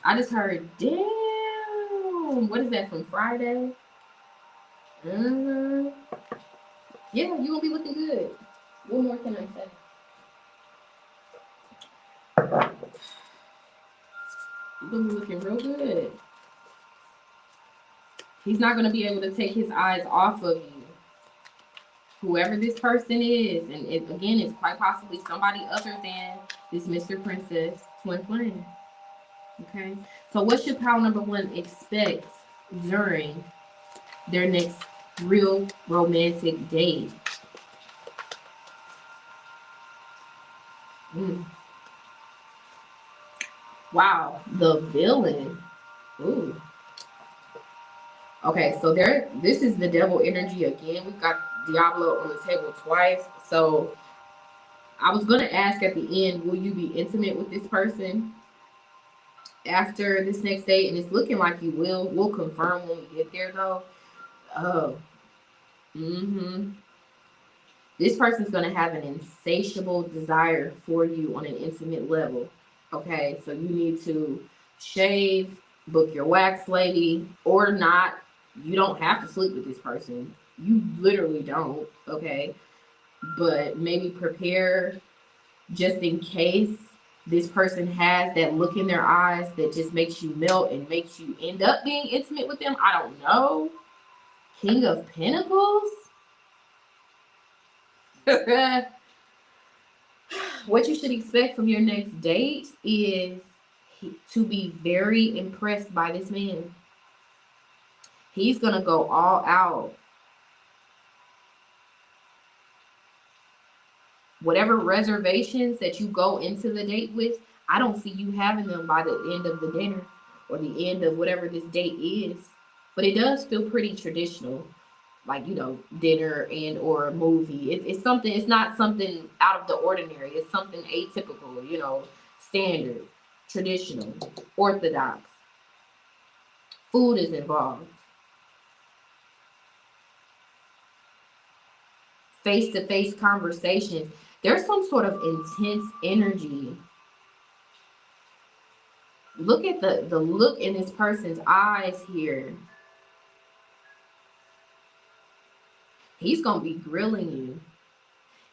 I just heard, damn. What is that from Friday? Yeah, you gonna be looking good. What more can I say? You're gonna be looking real good. He's not gonna be able to take his eyes off of you. Whoever this person is, and again, it's quite possibly somebody other than this Mr. Princess twin flame. Okay, so what should pile number one expect during their next real romantic date? Wow, the villain. Ooh. Okay, so this is the devil energy again. We've got Diablo on the table twice. So I was gonna ask at the end, will you be intimate with this person after this next date? And it's looking like you will. We'll confirm when we get there though. Oh. This person's gonna have an insatiable desire for you on an intimate level. Okay, so you need to shave, book your wax lady, or not. You don't have to sleep with this person. You literally don't, okay? But maybe prepare just in case this person has that look in their eyes that just makes you melt and makes you end up being intimate with them. I don't know. King of Pentacles? What you should expect from your next date is to be very impressed by this man. He's going to go all out. Whatever reservations that you go into the date with, I don't see you having them by the end of the dinner or the end of whatever this date is. But it does feel pretty traditional, like, you know, dinner and or a movie. It's something, it's not something out of the ordinary. It's something atypical, you know, standard, traditional, orthodox. Food is involved. Face-to-face conversations. There's some sort of intense energy. Look at the look in this person's eyes here. He's going to be grilling you.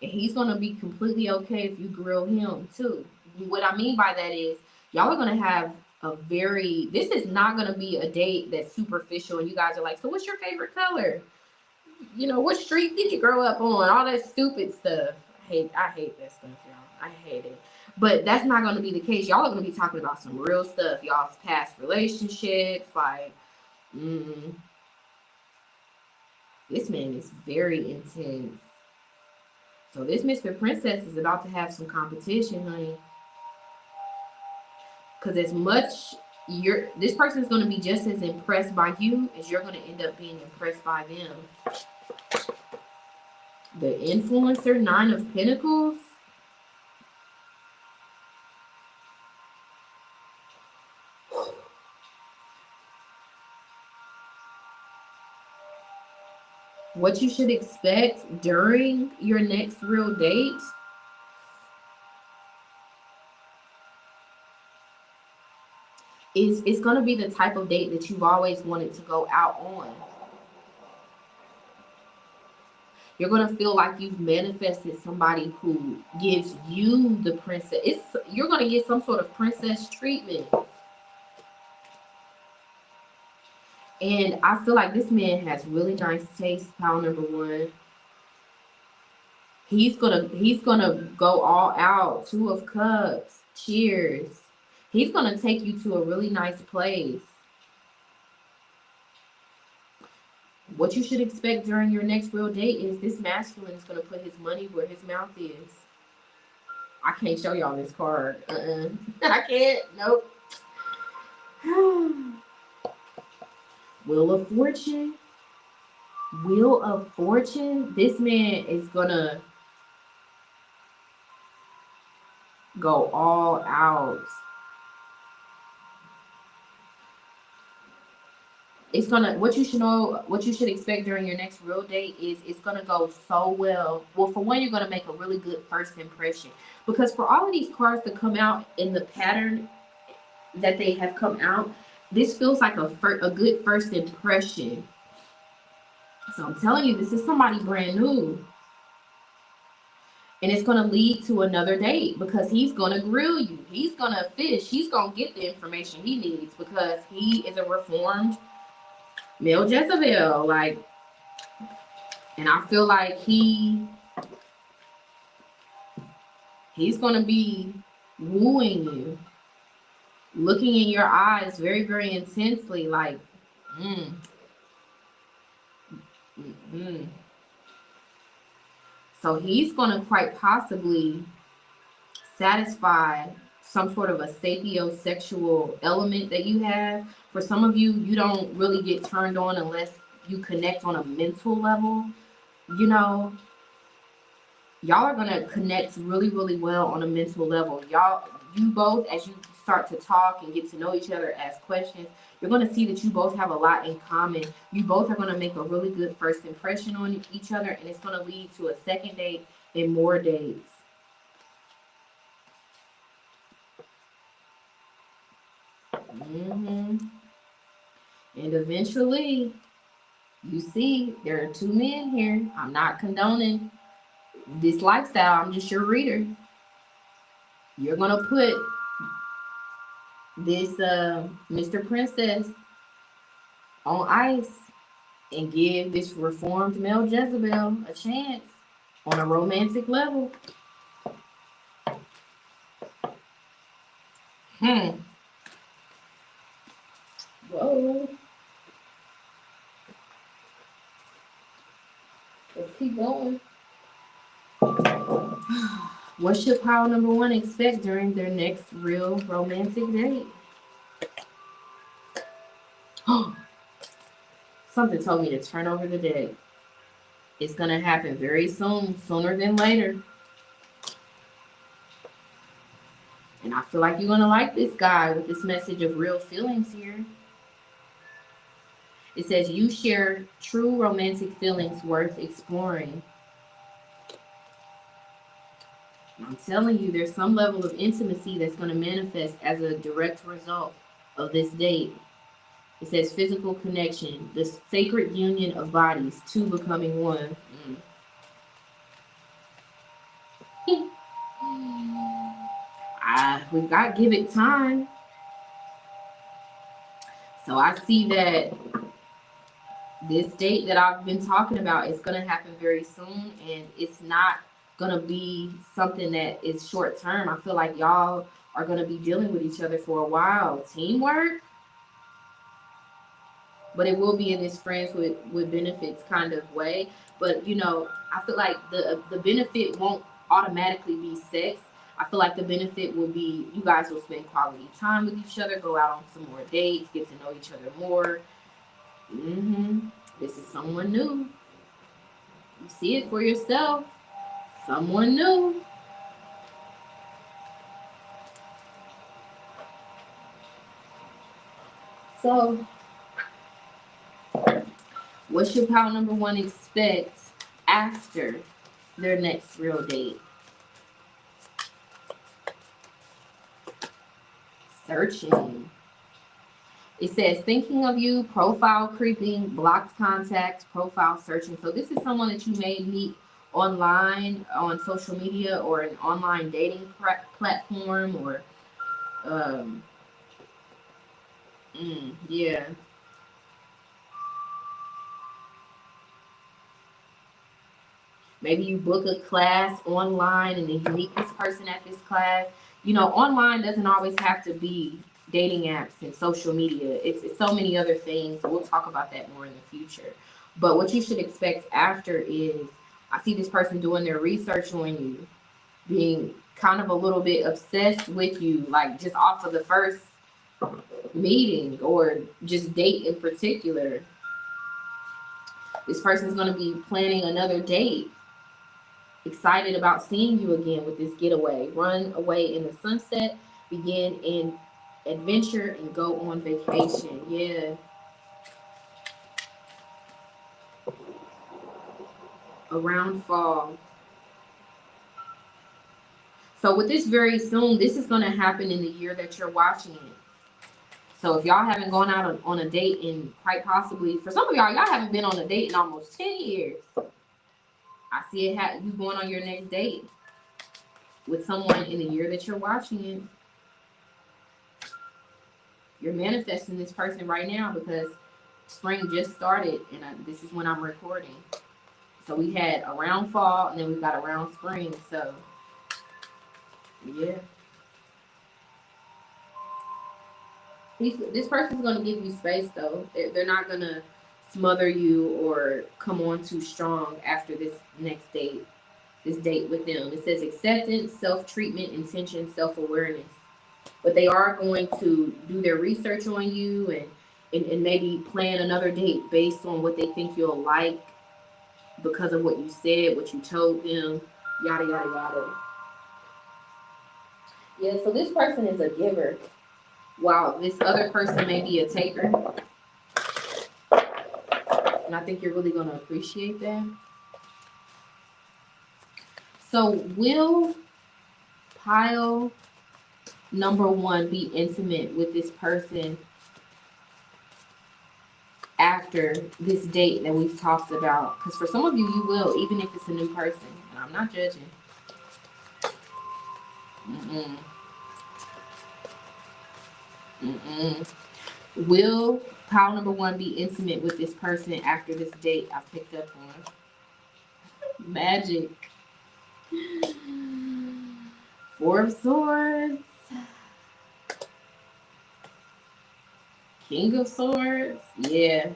And he's going to be completely okay if you grill him too. What I mean by that is y'all are going to have this is not going to be a date that's superficial and you guys are like, so what's your favorite color? You know, what street did you grow up on? All that stupid stuff. I hate that stuff, y'all. I hate it. But that's not going to be the case. Y'all are going to be talking about some real stuff. Y'all's past relationships. Like, this man is very intense. So this Mr. Princess is about to have some competition, honey. Because as much this person is going to be just as impressed by you as you're going to end up being impressed by them. The influencer, 9 of Pentacles. What you should expect during your next real date is it's going to be the type of date that you've always wanted to go out on. You're going to feel like you've manifested somebody who gives you the princess. You're going to get some sort of princess treatment. And I feel like this man has really nice taste, pile number one. He's gonna go all out. 2 of Cups. Cheers. He's gonna take you to a really nice place. What you should expect during your next real date is this masculine is gonna put his money where his mouth is. I can't show y'all this card. I can't. Nope. Wheel of Fortune. Wheel of Fortune. This man is gonna go all out. It's gonna, what you should expect during your next real date is it's gonna go so well. Well, for one, you're gonna make a really good first impression, because for all of these cards to come out in the pattern, that they have come out, this feels like a good first impression. So I'm telling you, this is somebody brand new. And it's going to lead to another date because he's going to grill you. He's going to fish. He's going to get the information he needs because he is a reformed male Jezebel. Like, and I feel like he's going to be wooing you, looking in your eyes very, very intensely, like, So he's going to quite possibly satisfy some sort of a sapiosexual element that you have. For some of you, you don't really get turned on unless you connect on a mental level. You know, y'all are going to connect really, really well on a mental level. You both, as you start to talk and get to know each other, ask questions, you're going to see that you both have a lot in common. You both are going to make a really good first impression on each other, and it's going to lead to a second date and more dates. And eventually, you see, there are two men here. I'm not condoning this lifestyle. I'm just your reader. You're going to put this Mr. Princess on ice and give this reformed male Jezebel a chance on a romantic level. Whoa. Let's keep going. What should pile number one expect during their next real romantic date? Something told me to turn over the deck. It's going to happen very soon, sooner than later. And I feel like you're going to like this guy with this message of real feelings here. It says you share true romantic feelings worth exploring. I'm telling you, there's some level of intimacy that's going to manifest as a direct result of this date. It says physical connection, the sacred union of bodies, two becoming one. We've got to give it time. So I see that this date that I've been talking about is going to happen very soon, and it's not going to be something that is short term. I feel like y'all are going to be dealing with each other for a while. Teamwork, but it will be in this friends with benefits kind of way. But you know, I feel like the benefit won't automatically be sex. I feel like the benefit will be you guys will spend quality time with each other, go out on some more dates, get to know each other more. This is someone new. You see it for yourself. Someone new. So, what should pile number one expect after their next real date? Searching. It says thinking of you, profile creeping, blocked contacts, profile searching. So this is someone that you may meet online on social media or an online dating platform or yeah. Maybe you book a class online and then you meet this person at this class. You know, online doesn't always have to be dating apps and social media. It's so many other things. We'll talk about that more in the future. But what you should expect after is I see this person doing their research on you, being kind of a little bit obsessed with you, like just off of the first meeting or just date in particular. This person's going to be planning another date, excited about seeing you again with this getaway. Run away in the sunset, begin in adventure, and go on vacation. Yeah. Around fall. So with this very soon, this is going to happen in the year that you're watching it. So if y'all haven't gone out on a date in quite possibly, for some of y'all haven't been on a date in almost 10 years. I see it you going on your next date with someone in the year that you're watching it. You're manifesting this person right now because spring just started, and this is when I'm recording. So we had around fall, and then we got around spring. So yeah, this person's gonna give you space though. They're not gonna smother you or come on too strong after this next date. This date with them. It says acceptance, self-treatment, intention, self-awareness. But they are going to do their research on you and maybe plan another date based on what they think you'll like because of what you said, what you told them, yada, yada, yada. Yeah, so this person is a giver, while this other person may be a taker. And I think you're really going to appreciate that. So will pile number one be intimate with this person after this date that we've talked about? Because for some of you, you will, even if it's a new person. And I'm not judging. Will pile number one be intimate with this person after this date I picked up on? Magic. Four of Swords. King of Swords. Yeah.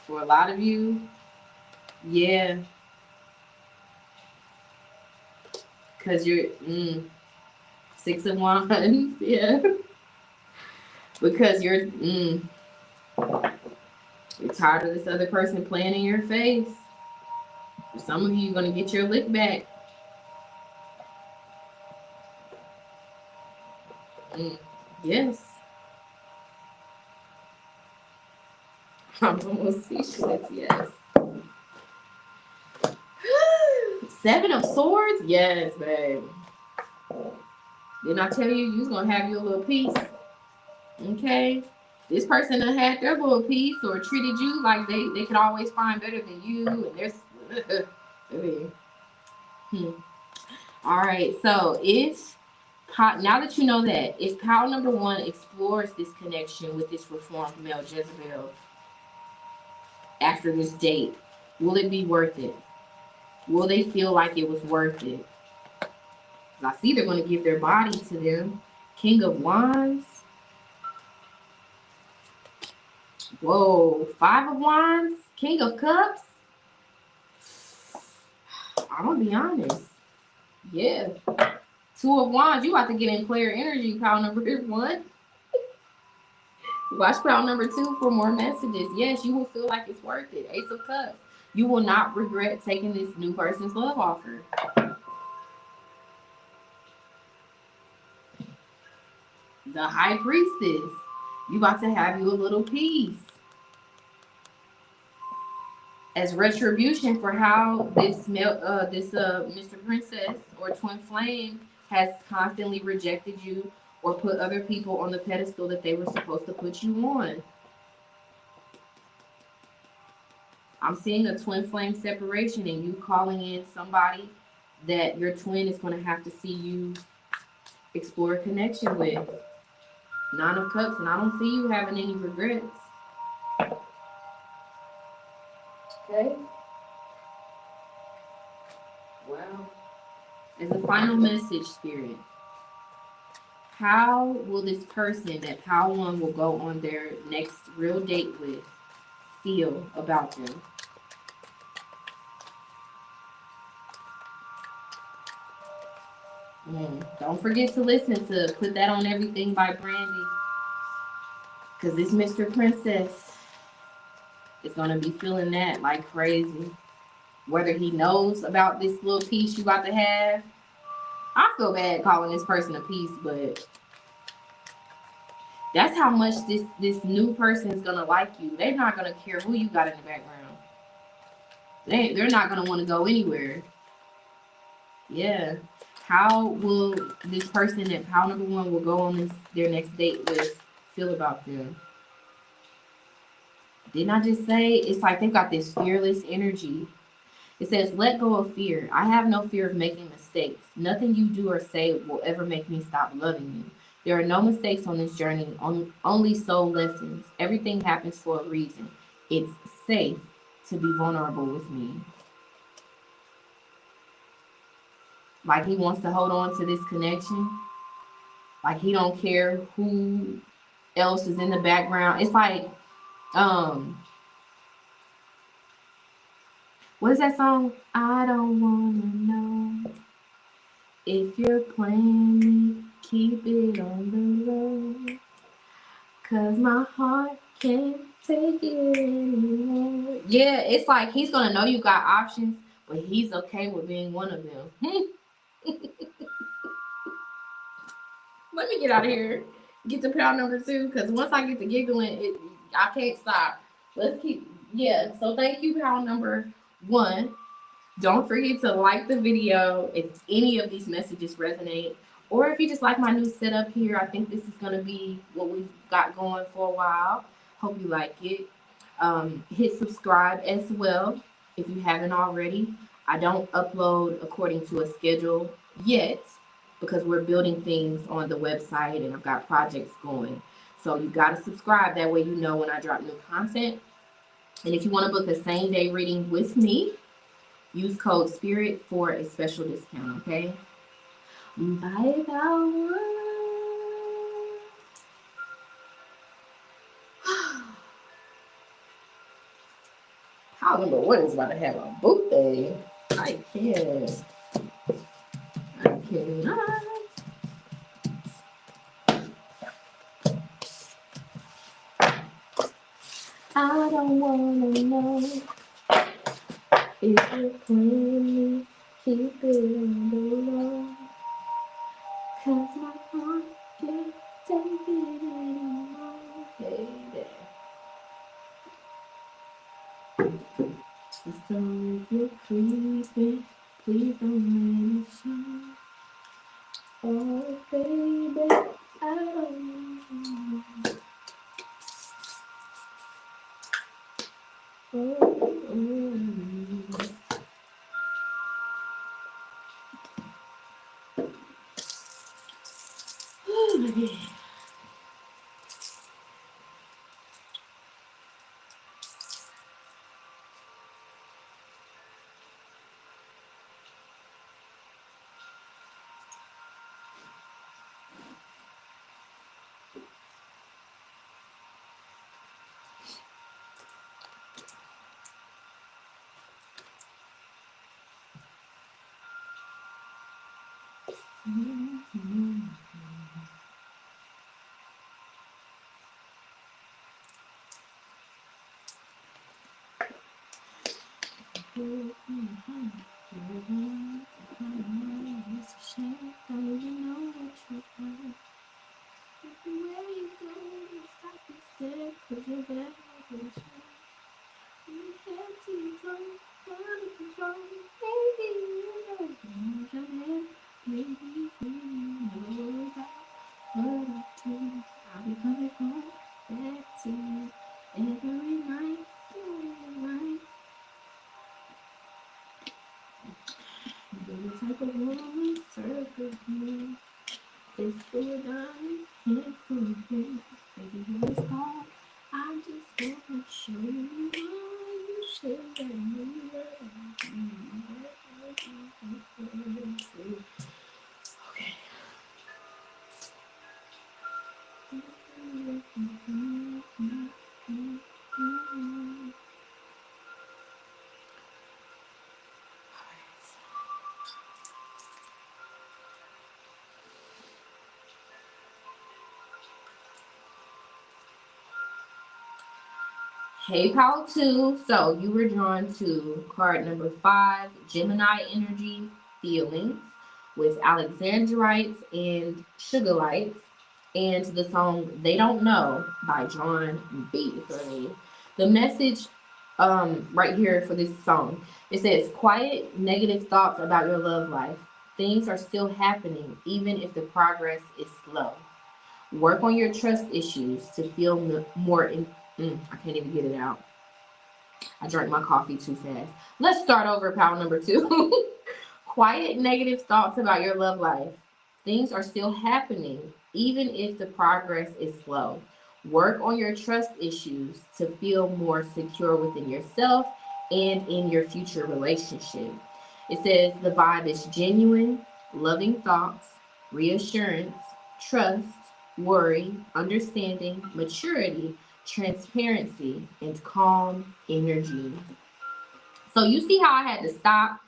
For a lot of you, yeah. Because you're Six of Wands. Yeah. Because you're tired of this other person playing in your face. For some of you, you're going to get your lick back. Yes. I'm almost speechless. Yes. Seven of Swords. Yes, babe. Didn't I tell you was going to have your little piece? Okay. This person done had their little piece or treated you like they could always find better than you. And there's... All right. So if... Now that you know that, if pile number one explores this connection with this reformed male Jezebel after this date, will it be worth it? Will they feel like it was worth it? I see they're going to give their body to them. King of Wands. Whoa. Five of Wands. King of Cups. I'm going to be honest. Yeah. Two of Wands. You about to get in player energy, pile number one. Watch pile number two for more messages. Yes, you will feel like it's worth it. Ace of Cups. You will not regret taking this new person's love offer. The High Priestess. You about to have you a little piece. As retribution for how this Mr. Princess or Twin Flame has constantly rejected you or put other people on the pedestal that they were supposed to put you on. I'm seeing a twin flame separation and you calling in somebody that your twin is going to have to see you explore a connection with. Nine of Cups, and I don't see you having any regrets. Okay. Wow. As a final message, Spirit, how will this person that pile one will go on their next real date with feel about them? Don't forget to listen to Put That on Everything by Brandy. Because this Mr. Princess is going to be feeling that like crazy. Whether he knows about this little piece you about to have. I feel bad calling this person a piece, but that's how much this new person is going to like you. They're not going to care who you got in the background. They're not going to want to go anywhere. Yeah. How will this person that pile number one will go on their next date with feel about them. Didn't I just say it's like they've got this fearless energy? It says, let go of fear. I have no fear of making mistakes. Nothing you do or say will ever make me stop loving you. There are no mistakes on this journey, only soul lessons. Everything happens for a reason. It's safe to be vulnerable with me. Like he wants to hold on to this connection. Like he don't care who else is in the background. It's like, what is that song? I don't wanna know if you're playing me. Keep it on the low, 'cause my heart can't take it anymore. Yeah, it's like he's gonna know you got options, but he's okay with being one of them. Let me get out of here. Get to pound number 2, because once I get to giggling, I can't stop. Let's keep, yeah. So thank you, pound number 1. Don't forget to like the video if any of these messages resonate, or if you just like my new setup here. I think this is going to be what we've got going for a while. Hope you like it. Hit subscribe as well if you haven't already. I don't upload according to a schedule yet because we're building things on the website and I've got projects going. So you got to subscribe. That way you know when I drop new content. And if you want to book a same day reading with me, use code SPIRIT for a special discount, okay? Bye, bye. Pile number 1 is about to have a birthday. I can't. I cannot. I don't wanna know if you're playing me. Keep it on the low, 'cause my heart can't take it anymore, baby. So if you're creeping, please don't let it show. Oh, baby, I don't know. It's a shame, I don't even know what you want. Where you go, you stop instead, 'cause you're bad at the show. You can't see it all, out of control. Maybe you know your head, maybe you know about what I do. I'll be coming home back to you every night, right? You're the type of woman, circle me. It's for diamonds, can't prove it. Baby, you're a star. I just wanna show you how you should let me love you. Okay. Hey, Power 2. So you were drawn to card number 5, Gemini Energy Feelings, with Alexandrites and Sugarites, and the song They Don't Know by John B. Honey. The message right here for this song, it says, quiet negative thoughts about your love life. Things are still happening, even if the progress is slow. Work on your trust issues to feel more I can't even get it out. I drank my coffee too fast. Let's start over, pile number 2. Quiet negative thoughts about your love life. Things are still happening, even if the progress is slow. Work on your trust issues to feel more secure within yourself and in your future relationship. It says the vibe is genuine, loving thoughts, reassurance, trust, worry, understanding, maturity, transparency, and calm energy. So you see how I had to stop,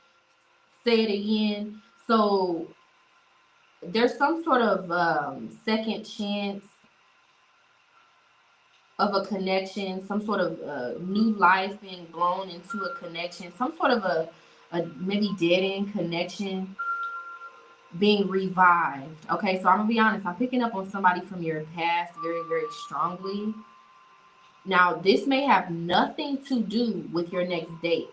say it again. So there's some sort of second chance of a connection, some sort of new life being blown into a connection, some sort of a maybe dead end connection being revived. Okay, so I'm gonna be honest, I'm picking up on somebody from your past very, very strongly. Now, this may have nothing to do with your next date,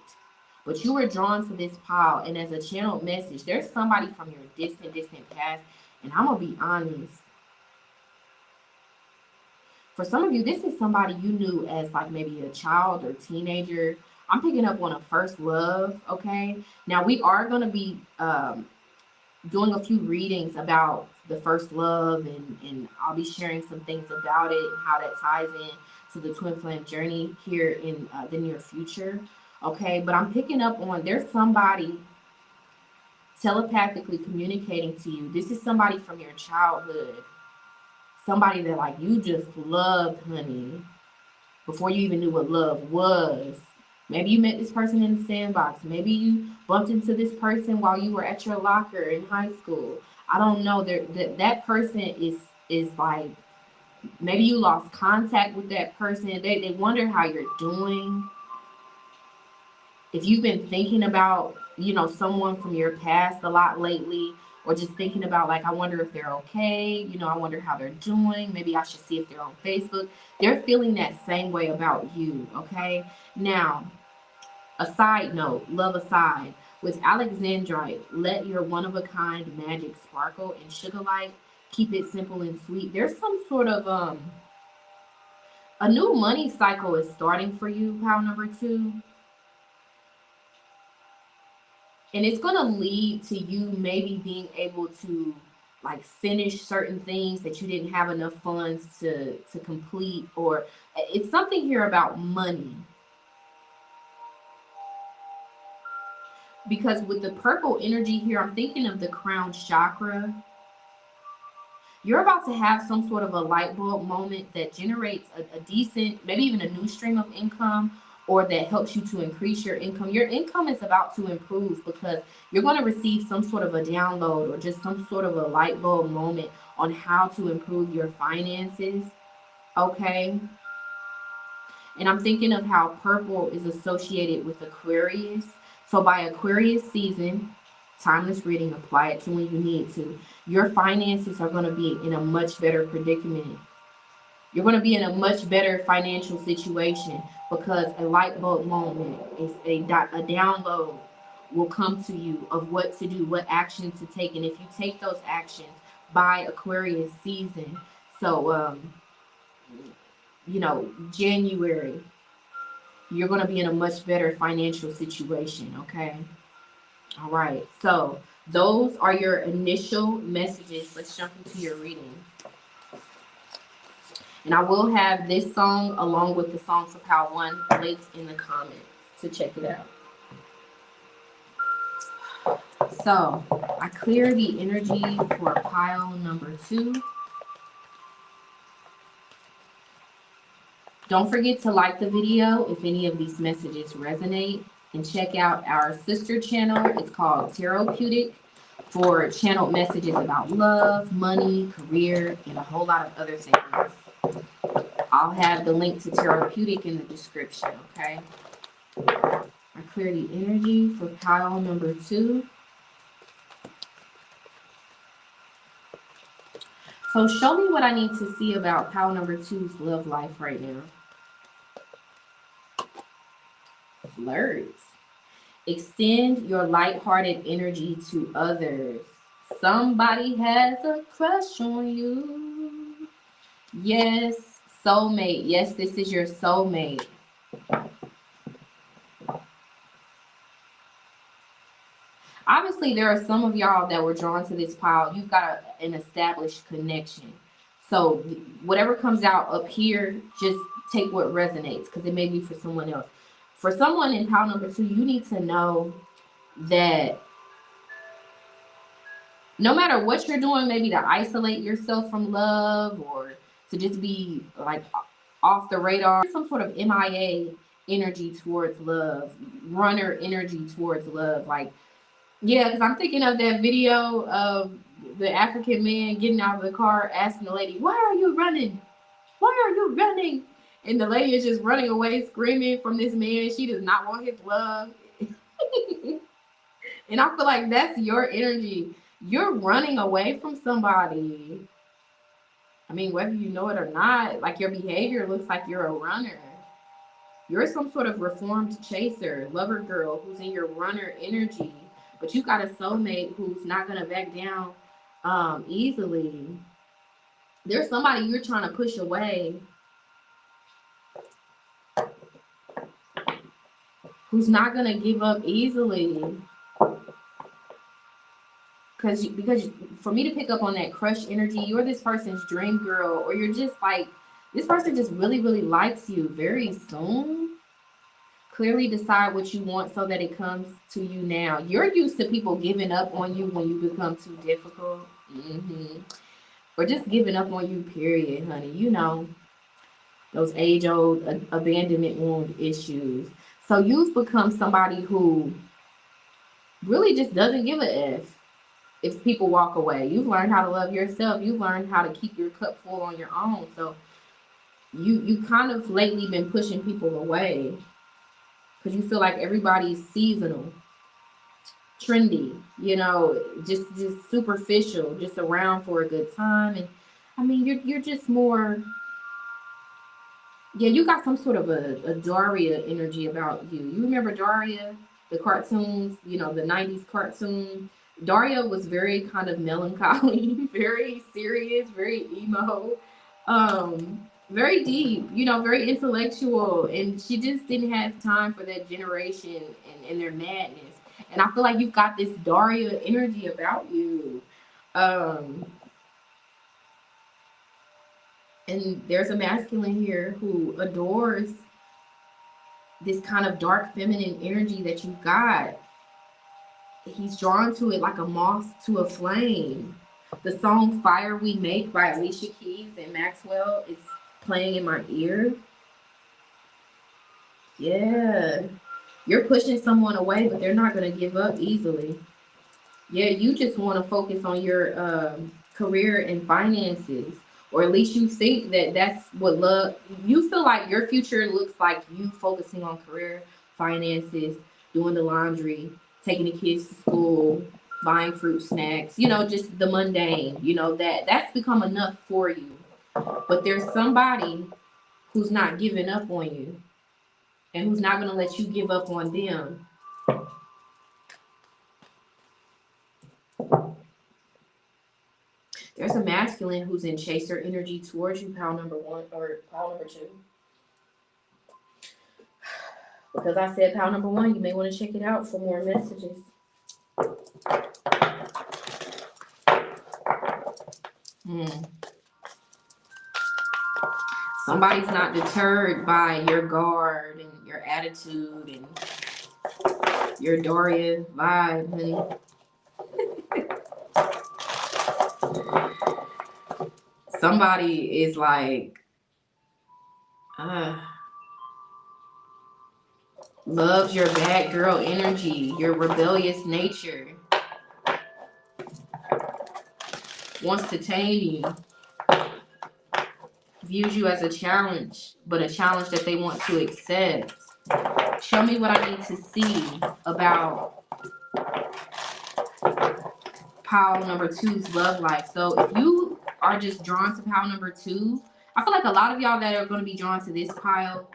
but you were drawn to this pile, and as a channeled message, there's somebody from your distant, distant past, and I'm gonna be honest. For some of you, this is somebody you knew as like maybe a child or teenager. I'm picking up on a first love, okay? Now, we are gonna be doing a few readings about the first love, and I'll be sharing some things about it and how that ties in to the twin flame journey here in the near future. Okay, but I'm picking up on there's somebody telepathically communicating to you. This is somebody from your childhood, somebody that like you just loved, honey, before you even knew what love was. Maybe you met this person in the sandbox. Maybe you bumped into this person while you were at your locker in high school. I don't know. That person is like, maybe you lost contact with that person. They wonder how you're doing. If you've been thinking about, someone from your past a lot lately, or just thinking about like, I wonder if they're okay, I wonder how they're doing. Maybe I should see if they're on Facebook. They're feeling that same way about you, okay? Now, a side note, love aside, with Alexandrite, let your one-of-a-kind magic sparkle and sugar light. Keep it simple and sweet. There's some sort of a new money cycle is starting for you, pile number 2. And it's going to lead to you maybe being able to like finish certain things that you didn't have enough funds to complete, or it's something here about money. Because with the purple energy here, I'm thinking of the crown chakra. You're about to have some sort of a light bulb moment that generates a decent, maybe even a new stream of income, or that helps you to increase your income. Your income is about to improve because you're going to receive some sort of a download or just some sort of a light bulb moment on how to improve your finances. Okay. And I'm thinking of how purple is associated with Aquarius. So by Aquarius season, timeless reading, apply it to when you need to. Your finances are going to be in a much better predicament. You're going to be in a much better financial situation because a light bulb moment is a download will come to you of what to do, what action to take. And if you take those actions by Aquarius season, so, January, you're going to be in a much better financial situation, okay? All right, so those are your initial messages. Let's jump into your reading. And I will have this song along with the songs of Pile 1 linked in the comments to check it out. So I clear the energy for pile number 2. Don't forget to like the video if any of these messages resonate, and check out our sister channel. It's called Therapeutic, for channeled messages about love, money, career, and a whole lot of other things. I'll have the link to Therapeutic in the description, okay? I clear the energy for pile number 2. So show me what I need to see about pile number 2's love life right now. Flirts. Extend your lighthearted energy to others. Somebody has a crush on you. Yes, soulmate. Yes, this is your soulmate. Obviously, there are some of y'all that were drawn to this pile. You've got an established connection. So whatever comes out up here, just take what resonates because it may be for someone else. For someone in pile number 2, you need to know that no matter what you're doing, maybe to isolate yourself from love or to just be like off the radar, some sort of MIA energy towards love, runner energy towards love. Like, yeah, because I'm thinking of that video of the African man getting out of the car asking the lady, "Why are you running? Why are you running?" And the lady is just running away, screaming from this man. She does not want his love. And I feel like that's your energy. You're running away from somebody. I mean, whether you know it or not, like your behavior looks like you're a runner. You're some sort of reformed chaser, lover girl who's in your runner energy, but you got a soulmate who's not gonna back down easily. There's somebody you're trying to push away who's not gonna give up easily. Because for me to pick up on that crush energy, you're this person's dream girl, or you're just like this person just really, really likes you very soon. Clearly decide what you want so that it comes to you now. You're used to people giving up on you when you become too difficult. Or just giving up on you, period, honey. You know, those age-old abandonment wound issues. So you've become somebody who really just doesn't give a F if people walk away. You've learned how to love yourself. You've learned how to keep your cup full on your own. So you kind of lately been pushing people away because you feel like everybody's seasonal, trendy, you know, just superficial, just around for a good time. And I mean, you're just more, yeah, you got some sort of a Daria energy about you. You remember Daria, the cartoons, you know, the 90s cartoon? Daria was very kind of melancholy, very serious, very emo, very deep, you know, very intellectual. And she just didn't have time for that generation and their madness. And I feel like you've got this Daria energy about you. Um, and there's a masculine here who adores this kind of dark feminine energy that you got. He's drawn to it like a moth to a flame. The song Fire We Make by Alicia Keys and Maxwell is playing in my ear. Yeah. You're pushing someone away, but they're not going to give up easily. Yeah, you just want to focus on your career and finances, or at least you think that that's what love. You feel like your future looks like you focusing on career, finances, doing the laundry, taking the kids to school, buying fruit snacks. You know, just the mundane. You know that's become enough for you. But there's somebody who's not giving up on you, and who's not going to let you give up on them. There's a masculine who's in chaser energy towards you, pile number 1 or pile number 2. Because I said pile number 1, you may want to check it out for more messages. Somebody's not deterred by your guard and your attitude and your Doria vibe, honey. Somebody is like, loves your bad girl energy, your rebellious nature, wants to tame you, views you as a challenge, but a challenge that they want to accept. Show me what I need to see about pile number 2's love life. So if you are just drawn to pile number 2, I feel like a lot of y'all that are going to be drawn to this pile,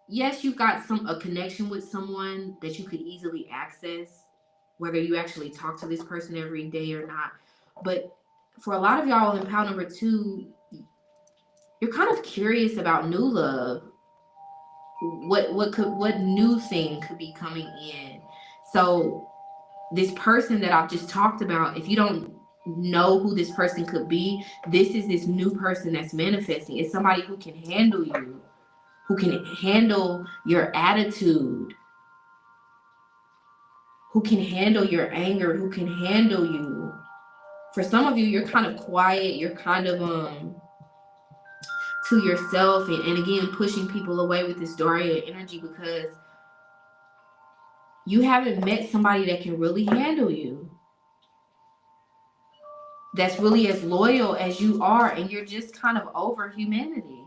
yes, you've got a connection with someone that you could easily access, whether you actually talk to this person every day or not. But for a lot of y'all in pile number 2, you're kind of curious about new love. What new thing could be coming in? So this person that I've just talked about, if you don't know who this person could be, this is this new person that's manifesting. It's somebody who can handle you, who can handle your attitude, who can handle your anger, who can handle you. For some of you, you're kind of quiet, you're kind of to yourself, and again pushing people away with this Daria energy because you haven't met somebody that can really handle you, that's really as loyal as you are, and you're just kind of over humanity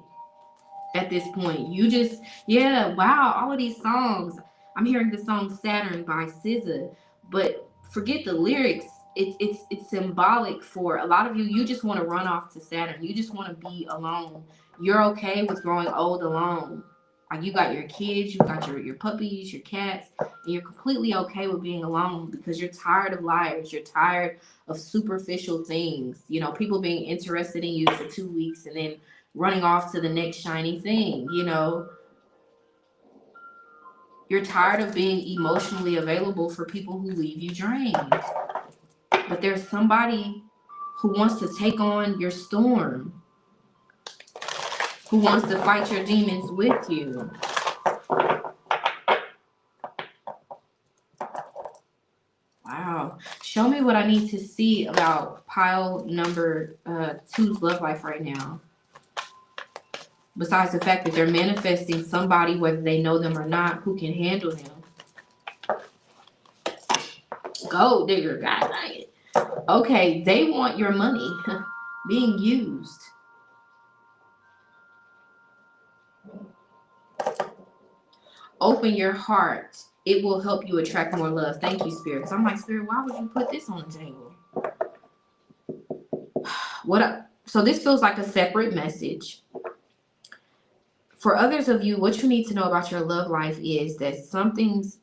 at this point. You just, yeah, wow, all of these songs. I'm hearing the song Saturn by SZA, but forget the lyrics. It's symbolic for a lot of you. You just want to run off to Saturn. You just want to be alone. You're okay with growing old alone. Like, you got your kids, you got your puppies, your cats, and you're completely okay with being alone because you're tired of liars. You're tired of superficial things. You know, people being interested in you for 2 weeks and then running off to the next shiny thing. You know, you're tired of being emotionally available for people who leave you drained. But there's somebody who wants to take on your storm, who wants to fight your demons with you. Wow. Show me what I need to see about pile number 2's love life right now. Besides the fact that they're manifesting somebody, whether they know them or not, who can handle them. Gold digger, God dang it. Okay, they want your money being used. Open your heart. It will help you attract more love. Thank you, Spirit. Because I'm like, Spirit, why would you put this on the table? So this feels like a separate message. For others of you, what you need to know about your love life is that something's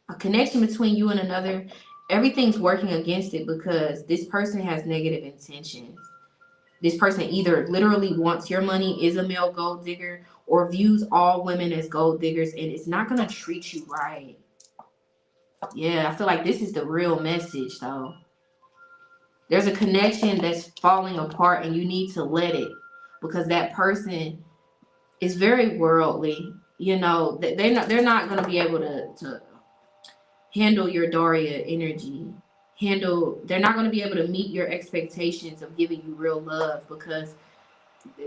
a connection between you and another. Everything's working against it because this person has negative intentions. This person either literally wants your money, is a male gold digger, or views all women as gold diggers, and it's not going to treat you right. Yeah, I feel like this is the real message, though. There's a connection that's falling apart, and you need to let it, because that person is very worldly. You know, they're not going to be able to handle your Daria energy. They're not going to be able to meet your expectations of giving you real love because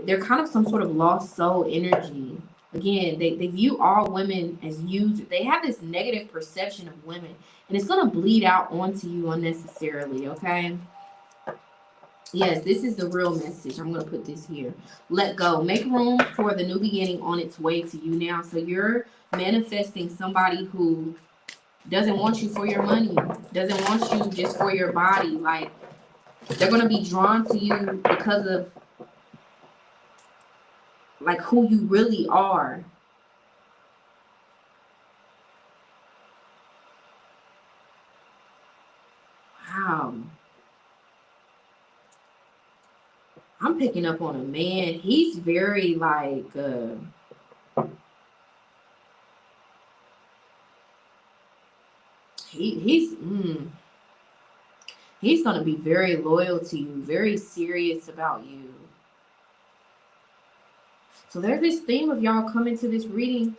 they're kind of some sort of lost soul energy. Again, they view all women as users. They have this negative perception of women, and it's going to bleed out onto you unnecessarily, okay? Yes, this is the real message. I'm going to put this here. Let go. Make room for the new beginning on its way to you now. So you're manifesting somebody who doesn't want you for your money, doesn't want you just for your body. Like, they're going to be drawn to you because of like who you really are. Wow. I'm picking up on a man. He's very like he's gonna be very loyal to you, very serious about you. So there's this theme of y'all coming to these readings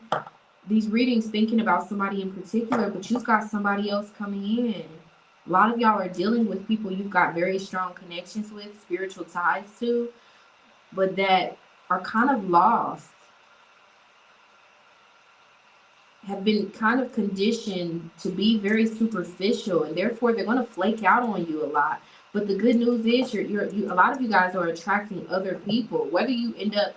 thinking about somebody in particular, but you've got somebody else coming in. A lot of y'all are dealing with people you've got very strong connections with, spiritual ties to, but that are kind of lost, have been kind of conditioned to be very superficial, and therefore they're going to flake out on you a lot. But the good news is a lot of you guys are attracting other people, whether you end up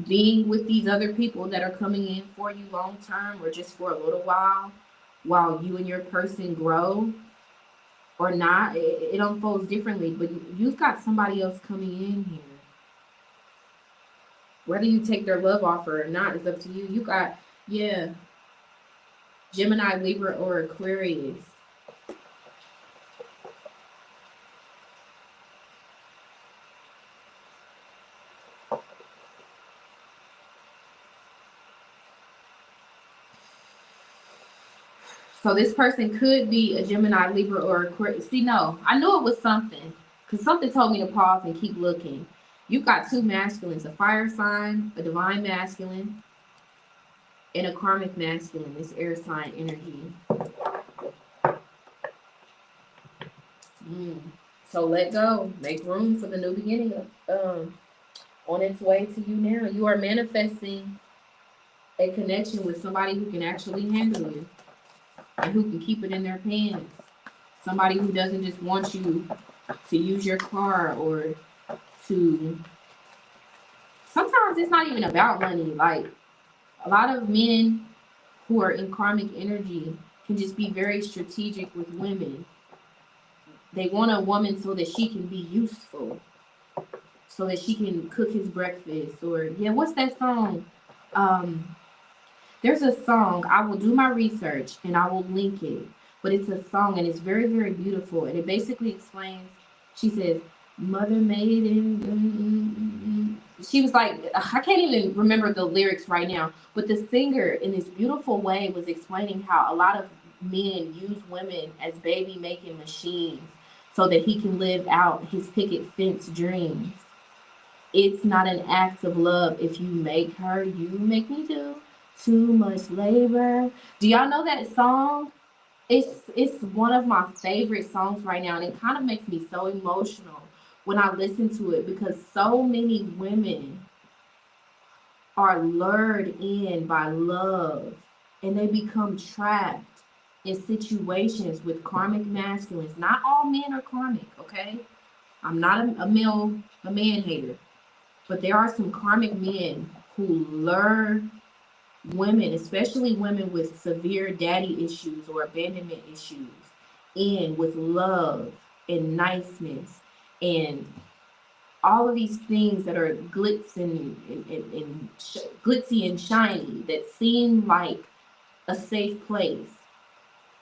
being with these other people that are coming in for you long term or just for a little while you and your person grow or not. It unfolds differently, but you've got somebody else coming in here. Whether you take their love offer or not is up to you. You got, yeah, Gemini, Libra, or Aquarius. So this person could be a Gemini, Libra, or Aquarius. See, no, I knew it was something because something told me to pause and keep looking. You've got two masculines, a fire sign, a divine masculine, and a karmic masculine, this air sign energy. So let go. Make room for the new beginning on its way to you now. You are manifesting a connection with somebody who can actually handle you and who can keep it in their pants. Somebody who doesn't just want you to use your car or to... Sometimes it's not even about money. Like, a lot of men who are in karmic energy can just be very strategic with women. They want a woman so that she can be useful, so that she can cook his breakfast. Or, yeah, what's that song? There's a song, I will do my research and I will link it. But it's a song and it's very, very beautiful. And it basically explains, she says, Mother Maiden. She was like, I can't even remember the lyrics right now. But the singer, in this beautiful way, was explaining how a lot of men use women as baby making machines so that he can live out his picket fence dreams. It's not an act of love if you make her, you make me do too much labor. Do y'all know that song? It's one of my favorite songs right now, and it kind of makes me so emotional when I listen to it because so many women are lured in by love and they become trapped in situations with karmic masculines. Not all men are karmic, okay? I'm not a man hater, but there are some karmic men who lure women, especially women with severe daddy issues or abandonment issues, in with love and niceness and all of these things that are glitz and glitzy and shiny that seem like a safe place.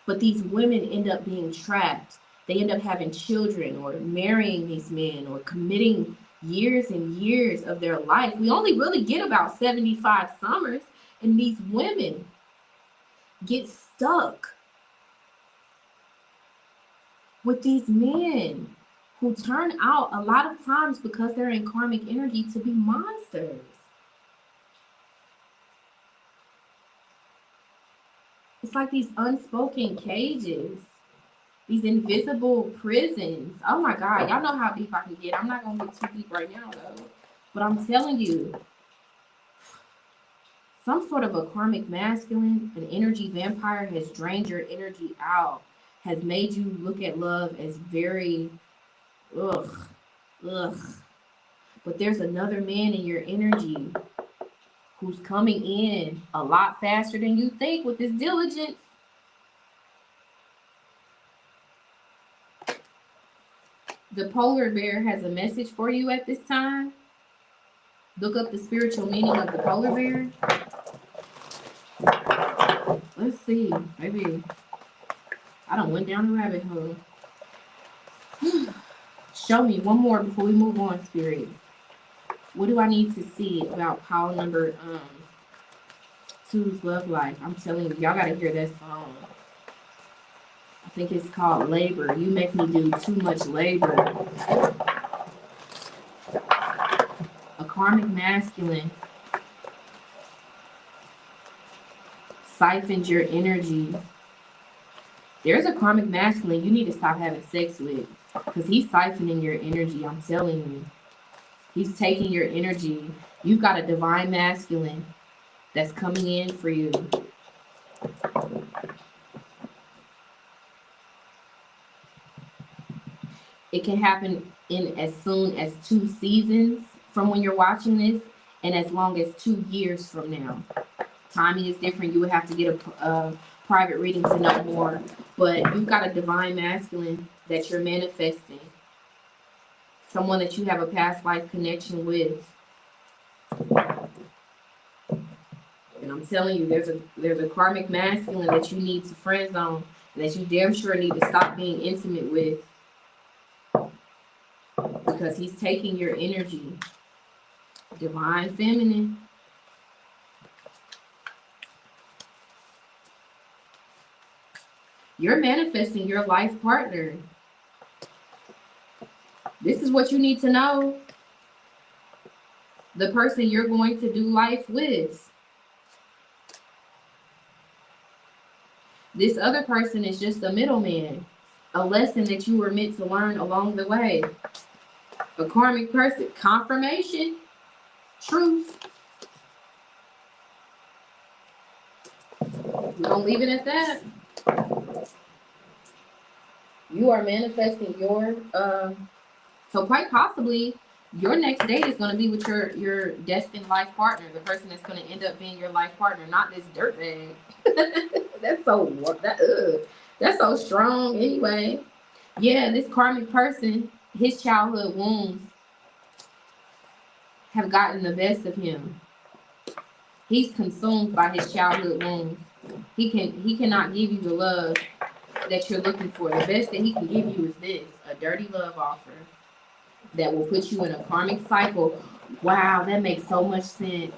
But these women end up being trapped. They end up having children or marrying these men or committing years and years of their life. We only really get about 75 summers, and these women get stuck with these men who turn out a lot of times, because they're in karmic energy, to be monsters. It's like these unspoken cages, these invisible prisons. Oh my God, y'all know how deep I can get. I'm not gonna get too deep right now though, but I'm telling you, some sort of a karmic masculine, an energy vampire, has drained your energy out, has made you look at love as very ugh. But there's another man in your energy who's coming in a lot faster than you think with this diligence. The polar bear has a message for you at this time. Look up the spiritual meaning of the polar bear. Let's see. Maybe I done went down the rabbit hole. Show me one more before we move on, Spirit. What do I need to see about pile number 2's love life? I'm telling you, y'all gotta hear that song. I think it's called Labor. You make me do too much labor. A karmic masculine siphons your energy. There's a karmic masculine you need to stop having sex with, because he's siphoning your energy. I'm telling you. He's taking your energy. You've got a divine masculine that's coming in for you. It can happen in as soon as 2 seasons from when you're watching this, and as long as 2 years from now. Timing is different. You would have to get a private reading to know more. But you've got a divine masculine that you're manifesting. Someone that you have a past life connection with. And I'm telling you, there's a karmic masculine that you need to friend zone, that you damn sure need to stop being intimate with, because he's taking your energy. Divine feminine. You're manifesting your life partner. This is what you need to know. The person you're going to do life with. This other person is just a middleman. A lesson that you were meant to learn along the way. A karmic person. Confirmation. Truth. We're going to leave it at that. You are manifesting your, so quite possibly, your next date is going to be with your destined life partner, the person that's going to end up being your life partner, not this dirtbag. That's so strong. Anyway, yeah, this karmic person, his childhood wounds have gotten the best of him. He's consumed by his childhood wounds. He cannot give you the love that you're looking for. The best that he can give you is this, a dirty love offer that will put you in a karmic cycle. Wow, that makes so much sense.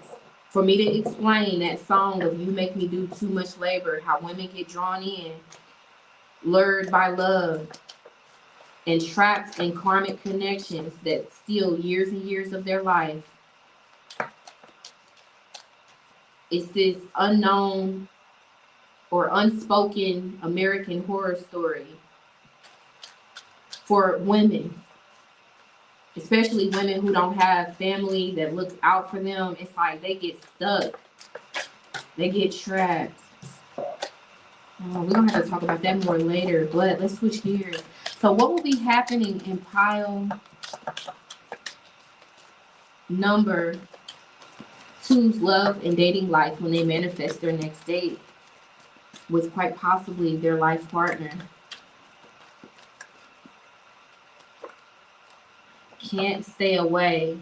For me to explain that song of you make me do too much labor, how women get drawn in, lured by love, and trapped in karmic connections that steal years and years of their life. It's this unknown or unspoken American horror story for women, especially women who don't have family that look out for them. It's like they get stuck. They get trapped. We're going to have to talk about that more later, but let's switch gears. So what will be happening in pile number 2's love and dating life when they manifest their next date with quite possibly their life partner? Can't stay away.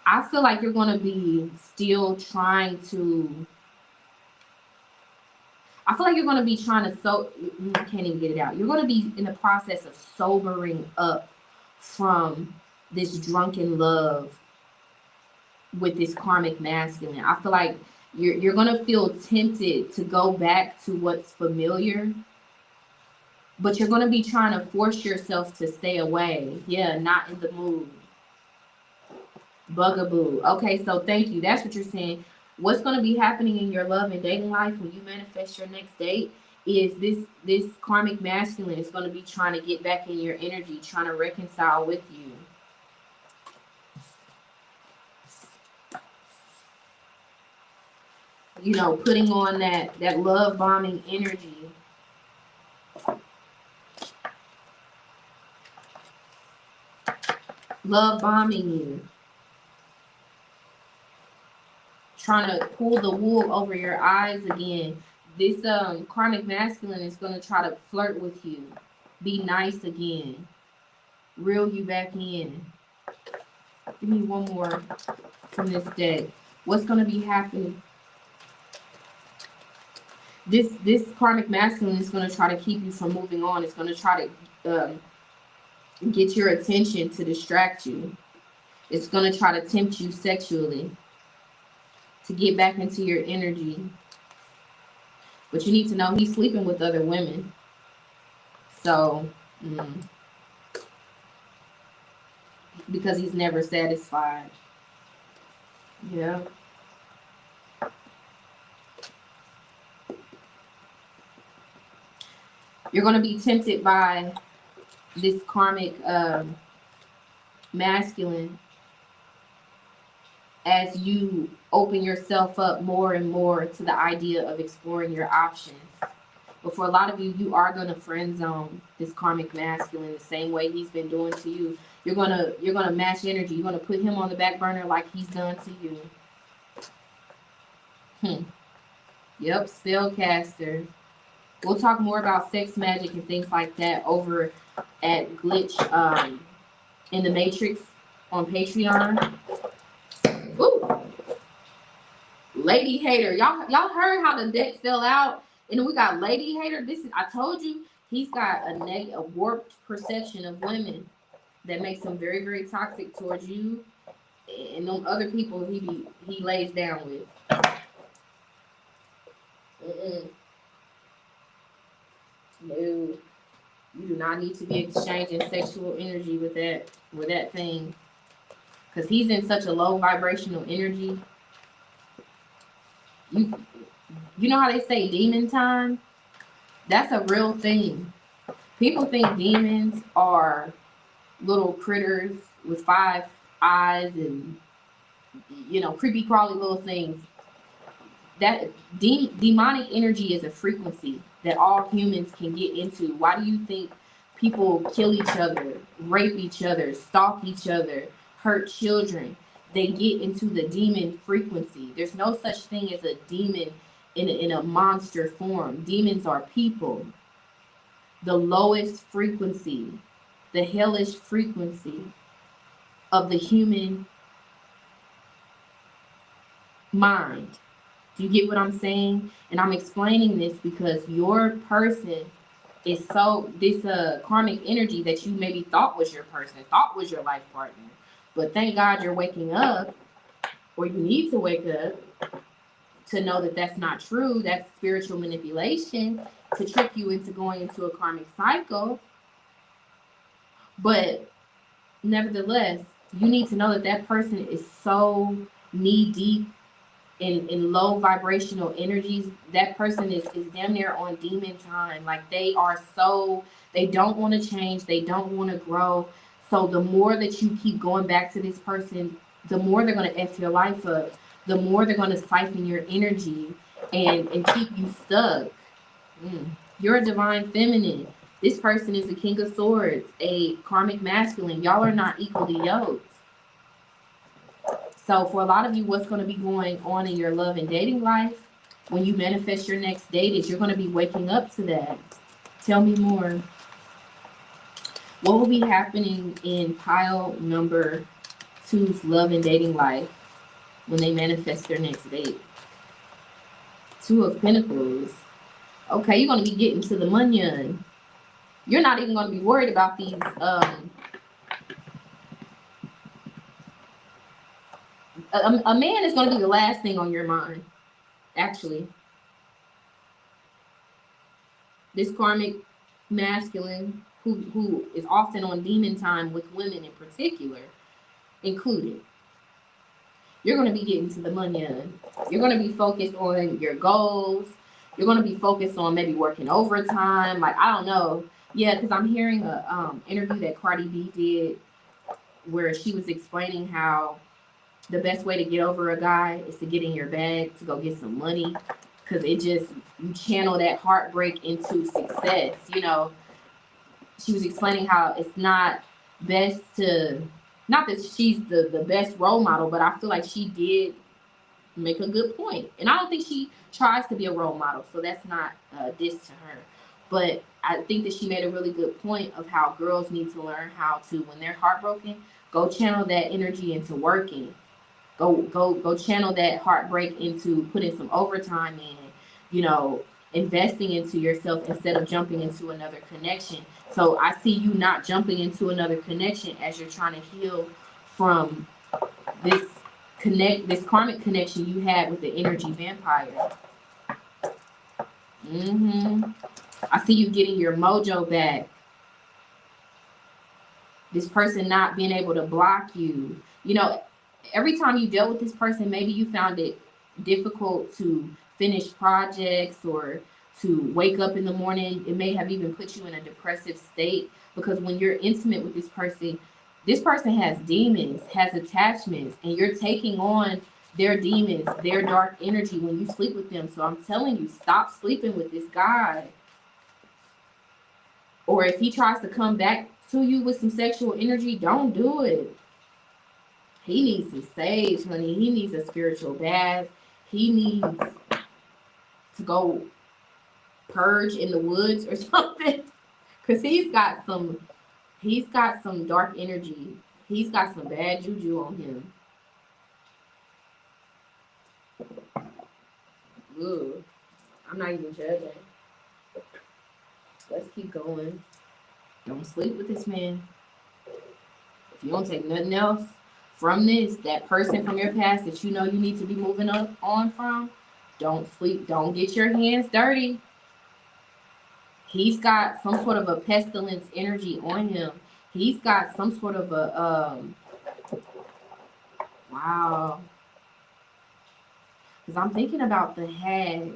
I feel like you're going to be still trying to, I feel like you're going to be trying to, I can't even get it out. You're going to be in the process of sobering up from this drunken love with this karmic masculine. I feel like you're going to feel tempted to go back to what's familiar, but you're going to be trying to force yourself to stay away. Yeah, not in the mood. Bugaboo. Okay, so thank you. That's what you're saying. What's going to be happening in your love and dating life when you manifest your next date is this karmic masculine is going to be trying to get back in your energy, trying to reconcile with you. You know, putting on that love bombing energy. Love bombing you. Trying to pull the wool over your eyes again. This karmic masculine is going to try to flirt with you. Be nice again. Reel you back in. Give me one more from this deck. What's going to be happening? This karmic masculine is going to try to keep you from moving on. It's going to try to get your attention to distract you. It's going to try to tempt you sexually to get back into your energy. But you need to know he's sleeping with other women. So, because he's never satisfied. Yeah. You're going to be tempted by this karmic masculine as you open yourself up more and more to the idea of exploring your options. But for a lot of you, you are going to friend zone this karmic masculine the same way he's been doing to you. You're gonna match energy. You're gonna put him on the back burner like he's done to you. Yep, spellcaster. We'll talk more about sex magic and things like that over at Glitch in the Matrix on Patreon. Ooh. Lady Hater. Y'all heard how the deck fell out? And then we got Lady Hater. I told you, he's got a warped perception of women that makes him very, very toxic towards you and them other people he lays down with. Mm-mm. No, you do not need to be exchanging sexual energy with that thing, because he's in such a low vibrational energy. You know how they say demon time? That's a real thing. People think demons are little critters with 5 eyes and creepy crawly little things. That demonic energy is a frequency that all humans can get into. Why do you think people kill each other, rape each other, stalk each other, hurt children? They get into the demon frequency. There's no such thing as a demon in a monster form. Demons are people. The lowest frequency, the hellish frequency of the human mind. Do you get what I'm saying? And I'm explaining this because your person is this karmic energy that you maybe thought was your person, thought was your life partner. But thank God you're waking up, or you need to wake up to know that that's not true. That's spiritual manipulation to trick you into going into a karmic cycle. But nevertheless, you need to know that that person is so knee deep in low vibrational energies. That person is damn near on demon time. Like they don't want to change, they don't want to grow. So the more that you keep going back to this person, the more they're going to F your life up, the more they're going to siphon your energy and keep you stuck. You're a divine feminine. This person is a king of swords, a karmic masculine. Y'all are not equally yoked. So for a lot of you, what's going to be going on in your love and dating life when you manifest your next date is you're going to be waking up to that. Tell me more. What will be happening in pile number 2's love and dating life when they manifest their next date? 2 of Pentacles. Okay, you're going to be getting to the money. You're not even going to be worried about these a man is going to be the last thing on your mind, actually. This karmic masculine who is often on demon time with women in particular, included. You're going to be getting to the money. You're going to be focused on your goals. You're going to be focused on maybe working overtime. Like, I don't know. Yeah, because I'm hearing a interview that Cardi B did where she was explaining how the best way to get over a guy is to get in your bag, to go get some money, because you channel that heartbreak into success. She was explaining how it's not best to, not that she's the best role model, but I feel like she did make a good point. And I don't think she tries to be a role model, so that's not a diss to her. But I think that she made a really good point of how girls need to learn how to, when they're heartbroken, go channel that energy into working. Go channel that heartbreak into putting some overtime in, investing into yourself instead of jumping into another connection. So I see you not jumping into another connection as you're trying to heal from this karmic connection you had with the energy vampire. I see you getting your mojo back. This person not being able to block you. Every time you dealt with this person, maybe you found it difficult to finish projects or to wake up in the morning. It may have even put you in a depressive state, because when you're intimate with this person has demons, has attachments, and you're taking on their demons, their dark energy when you sleep with them. So I'm telling you, stop sleeping with this guy. Or if he tries to come back to you with some sexual energy, don't do it. He needs some sage, honey. He needs a spiritual bath. He needs to go purge in the woods or something. Because he's got some dark energy. He's got some bad juju on him. Ugh. I'm not even judging. Let's keep going. Don't sleep with this man. If you don't take nothing else from this, that person from your past that you need to be moving on from, Don't sleep. Don't get your hands dirty. He's got some sort of a pestilence energy on him. He's got some sort of a wow. Because I'm thinking about the hag.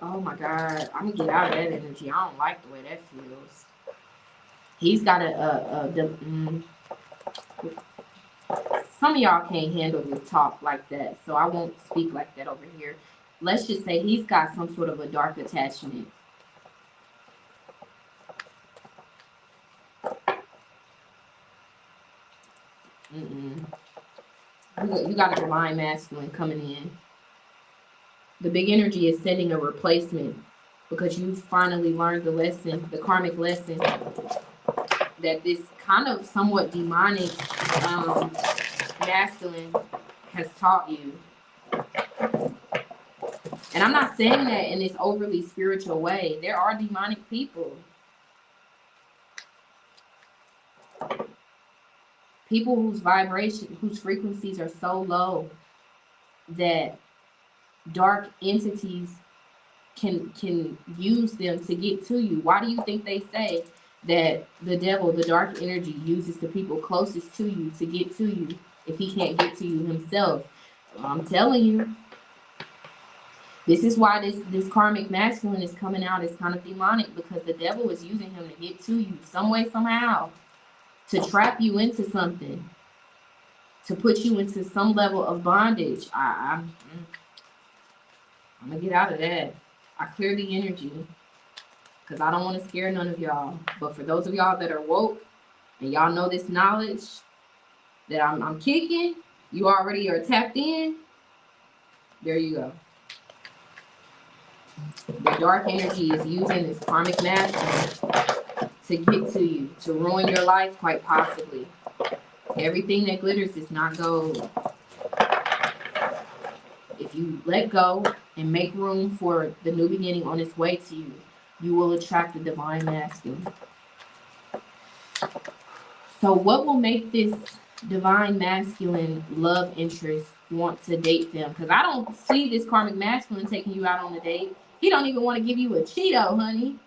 Oh my God. I'm gonna get out of that energy. I don't like the way that feels. He's got some of y'all can't handle the talk like that, so I won't speak like that over here. Let's just say he's got some sort of a dark attachment. You got a divine masculine coming in. The big energy is sending a replacement because you finally learned the lesson, the karmic lesson, that this kind of somewhat demonic masculine has taught you. And I'm not saying that in this overly spiritual way. There are demonic people. People whose vibration, whose frequencies are so low that dark entities can use them to get to you. Why do you think they say that the devil, the dark energy, uses the people closest to you to get to you if he can't get to you himself? I'm telling you. This is why this karmic masculine is coming out as kind of demonic, because the devil is using him to get to you some way, somehow, to trap you into something, to put you into some level of bondage. I'm gonna get out of that. I clear the energy because I don't want to scare none of y'all. But for those of y'all that are woke and y'all know this knowledge that I'm kicking, you already are tapped in. There you go. The dark energy is using this karmic master to get to you, to ruin your life, quite possibly. Everything that glitters is not gold. If you let go and make room for the new beginning on its way to you, you will attract the divine masculine. So what will make this divine masculine love interest want to date them? Because I don't see this karmic masculine taking you out on a date. He don't even want to give you a Cheeto, honey,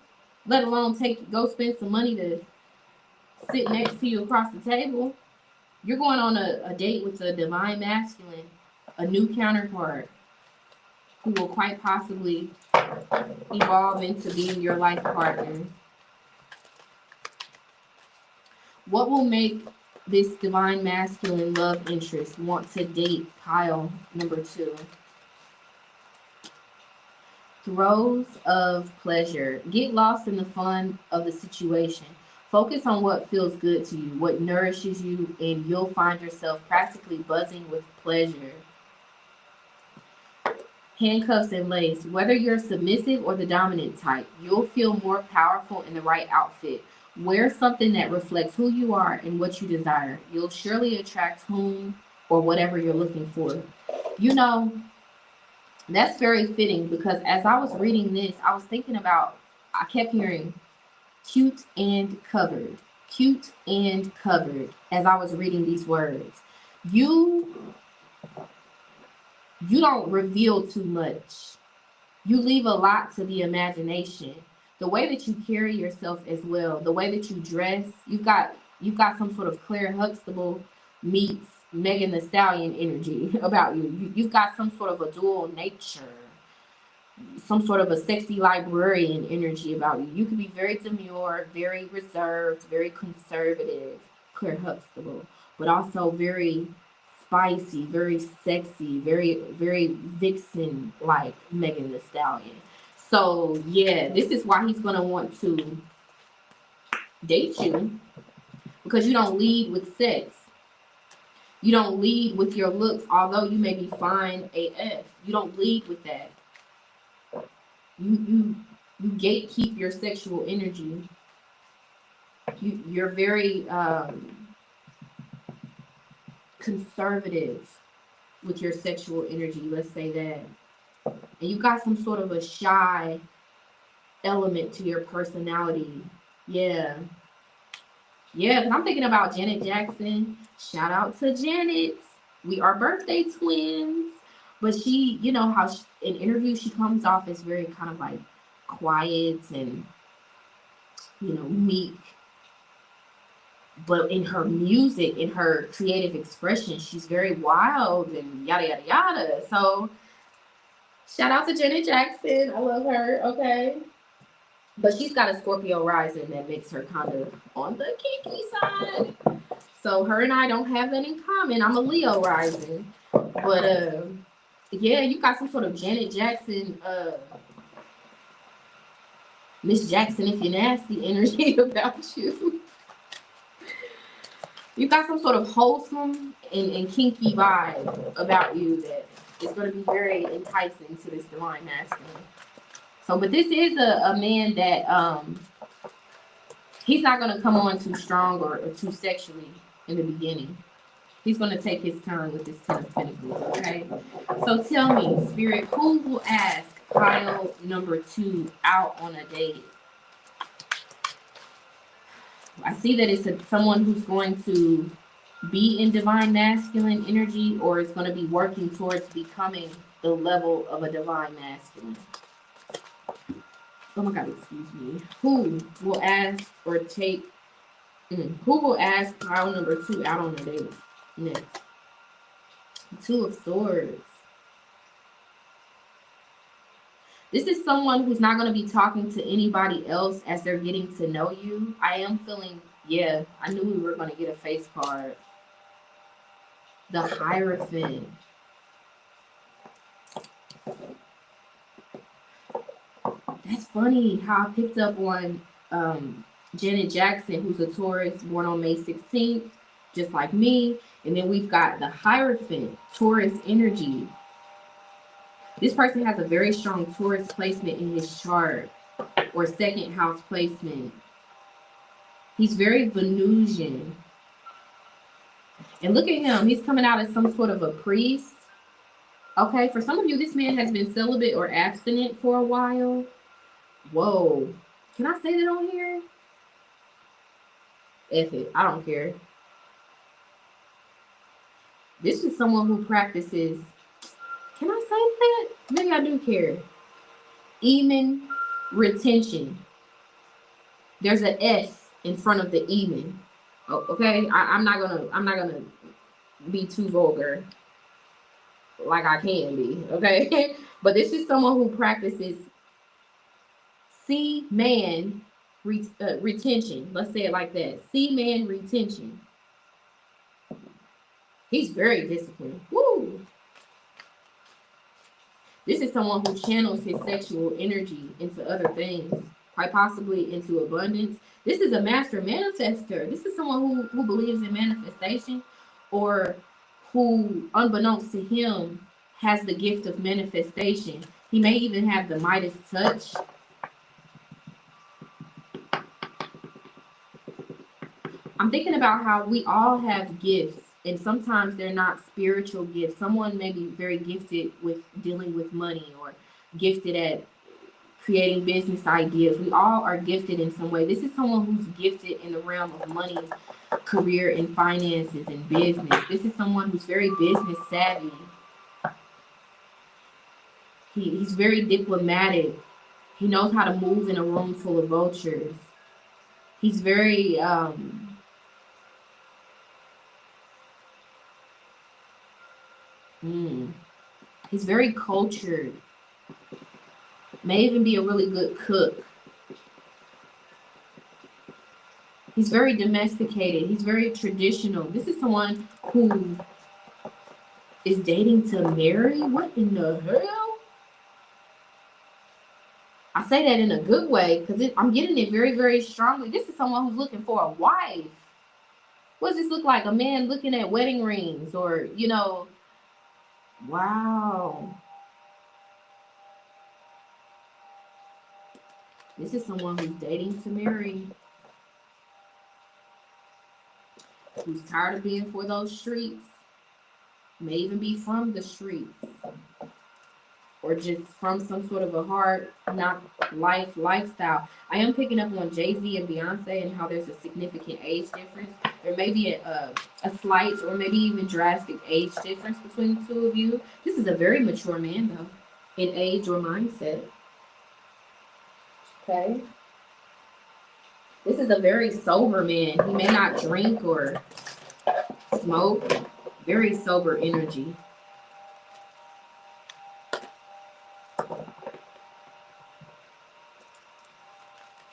let alone go spend some money to sit next to you across the table. You're going on a date with a divine masculine, a new counterpart, who will quite possibly evolve into being your life partner. What will make this divine masculine love interest want to date pile number 2? Throes of pleasure. Get lost in the fun of the situation. Focus on what feels good to you, what nourishes you, and you'll find yourself practically buzzing with pleasure. Handcuffs and lace. Whether you're submissive or the dominant type, you'll feel more powerful in the right outfit. Wear something that reflects who you are and what you desire. You'll surely attract whom or whatever you're looking for. You know, that's very fitting, because as I was reading this, I was thinking about, I kept hearing cute and covered, cute and covered, as I was reading these words. You don't reveal too much. You leave a lot to the imagination. The way that you carry yourself as well, the way that you dress, you've got some sort of Claire Huxtable meets Megan Thee Stallion energy about you. You've got some sort of a dual nature, some sort of a sexy librarian energy about you. You can be very demure, very reserved, very conservative, Claire Huxtable, but also very spicy, very sexy, very, very vixen like Megan Thee Stallion. So yeah, this is why he's gonna want to date you, because you don't lead with sex. You don't lead with your looks, although you may be fine AF. You don't lead with that. You gatekeep your sexual energy. You're very conservative with your sexual energy, let's say that. And you got some sort of a shy element to your personality. Yeah. Yeah, because I'm thinking about Janet Jackson. Shout out to Janet. We are birthday twins. But she, you know how in interviews she comes off as very kind of like quiet and, you know, meek. But in her music, in her creative expression, she's very wild and yada, yada, yada. So shout out to Janet Jackson. I love her. Okay. But she's got a Scorpio rising that makes her kind of on the kinky side. So her and I don't have that in common. I'm a Leo rising. But yeah, you got some sort of Janet Jackson, Miss Jackson if you're nasty energy about you. You got some sort of wholesome and kinky vibe about you that is going to be very enticing to this divine masculine. So, but this is a man that he's not going to come on too strong or too sexually in the beginning. He's going to take his turn with this 10 of Pentacles, okay? So tell me, Spirit, who will ask pile number 2 out on a date? I see that it's someone who's going to be in divine masculine energy or is going to be working towards becoming the level of a divine masculine. Oh my God, excuse me. Who will ask or take, who will ask pile number 2 out on a date next? 2 of Swords. This is someone who's not going to be talking to anybody else as they're getting to know you. I am feeling, yeah, I knew we were going to get a face card. The Hierophant. That's funny how I picked up on Janet Jackson, who's a Taurus, born on May 16th, just like me. And then we've got the Hierophant, Taurus energy. This person has a very strong Taurus placement in his chart, or second house placement. He's very Venusian. And look at him. He's coming out as some sort of a priest. Okay, for some of you, this man has been celibate or abstinent for a while. Whoa. Can I say that on here? F it. I don't care. This is someone who practices, can I say that? Maybe I do care. Emin retention. There's an S in front of the Emin. Oh, okay, I'm not gonna be too vulgar like I can be, okay? But this is someone who practices C-man retention. Let's say it like that. C-man retention. He's very disciplined. Woo! This is someone who channels his sexual energy into other things, quite possibly into abundance. This is a master manifester. This is someone who believes in manifestation, or who, unbeknownst to him, has the gift of manifestation. He may even have the Midas touch. I'm thinking about how we all have gifts, and sometimes they're not spiritual gifts. Someone may be very gifted with dealing with money, or gifted at creating business ideas. We all are gifted in some way. This is someone who's gifted in the realm of money, career, and finances, and business. This is someone who's very business savvy. He's very diplomatic. He knows how to move in a room full of vultures. He's very he's very cultured. May even be a really good cook. He's very domesticated. He's very traditional. This is someone who is dating to marry. What in the hell? I say that in a good way because I'm getting it very, very strongly. This is someone who's looking for a wife. What does this look like? A man looking at wedding rings, or, you know, wow. This is someone who's dating to marry, who's tired of being for those streets, may even be from the streets, or just from some sort of a hard knock lifestyle. I am picking up on Jay-Z and Beyonce and how there's a significant age difference. There may be a slight or maybe even drastic age difference between the two of you. This is a very mature man, though, in age or mindset. Okay. This is a very sober man. He may not drink or smoke. Very sober energy.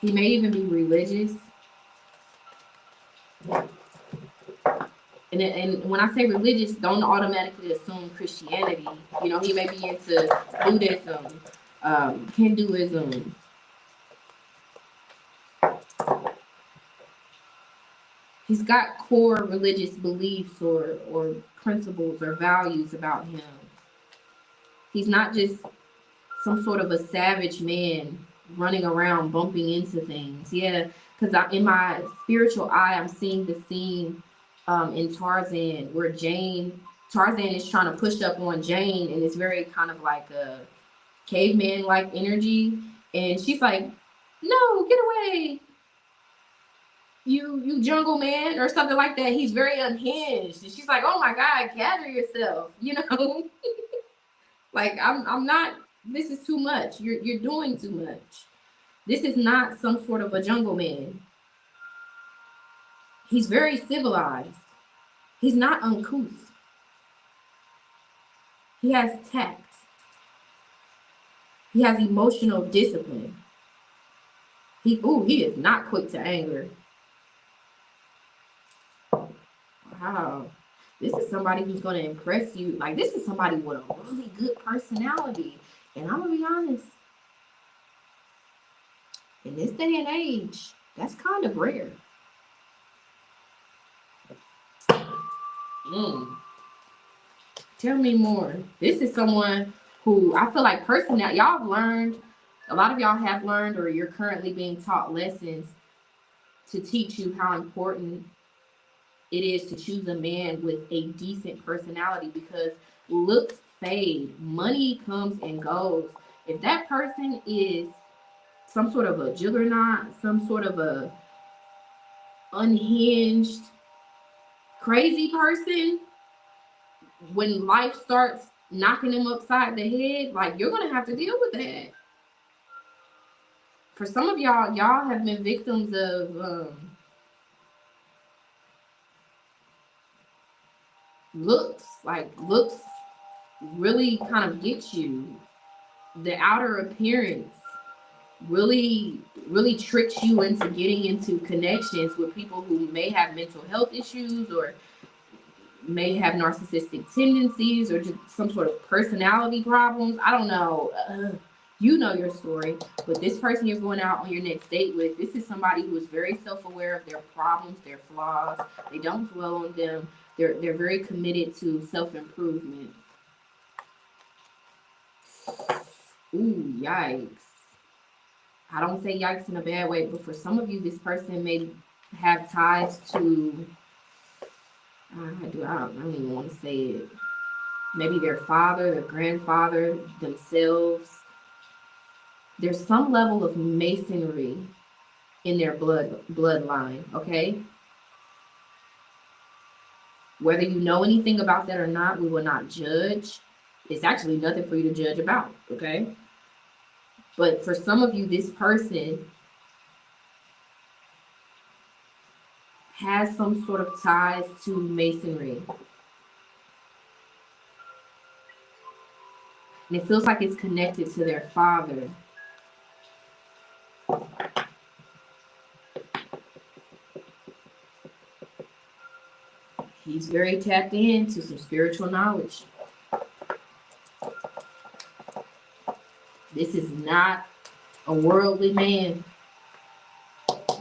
He may even be religious. And when I say religious, don't automatically assume Christianity. You know, he may be into Buddhism, Hinduism. He's got core religious beliefs or principles or values about him. He's not just some sort of a savage man running around bumping into things. Yeah, because in my spiritual eye, I'm seeing the scene in Tarzan where Tarzan is trying to push up on Jane, and it's very kind of like a caveman-like energy. And she's like, no, get away. You jungle man, or something like that. He's very unhinged. And she's like, oh my God, gather yourself, you know? Like, I'm not, this is too much. You're doing too much. This is not some sort of a jungle man. He's very civilized. He's not uncouth. He has tact. He has emotional discipline. He is not quick to anger. Wow. This is somebody who's going to impress you. Like, this is somebody with a really good personality. And I'm going to be honest. In this day and age, that's kind of rare. Tell me more. This is someone who I feel like personality, y'all have learned, a lot of y'all have learned, or you're currently being taught lessons to teach you how important it is to choose a man with a decent personality, because looks fade, money comes and goes. If that person is some sort of a juggernaut, some sort of a unhinged, crazy person, when life starts knocking them upside the head, like, you're gonna have to deal with that. For some of y'all have been victims of looks really kind of get you. The outer appearance really tricks you into getting into connections with people who may have mental health issues or may have narcissistic tendencies or just some sort of personality problems. I don't know. You know your story, but this person you're going out on your next date with, this is somebody who is very self-aware of their problems, their flaws. They don't dwell on them. They're very committed to self-improvement. Ooh, yikes. I don't say yikes in a bad way, but for some of you, this person may have ties to, I don't even want to say it. Maybe their father, their grandfather, themselves. There's some level of masonry in their bloodline, okay? Whether you know anything about that or not, we will not judge. It's actually nothing for you to judge about, okay? But for some of you, this person has some sort of ties to masonry. And it feels like it's connected to their father. He's very tapped into some spiritual knowledge. This is not a worldly man.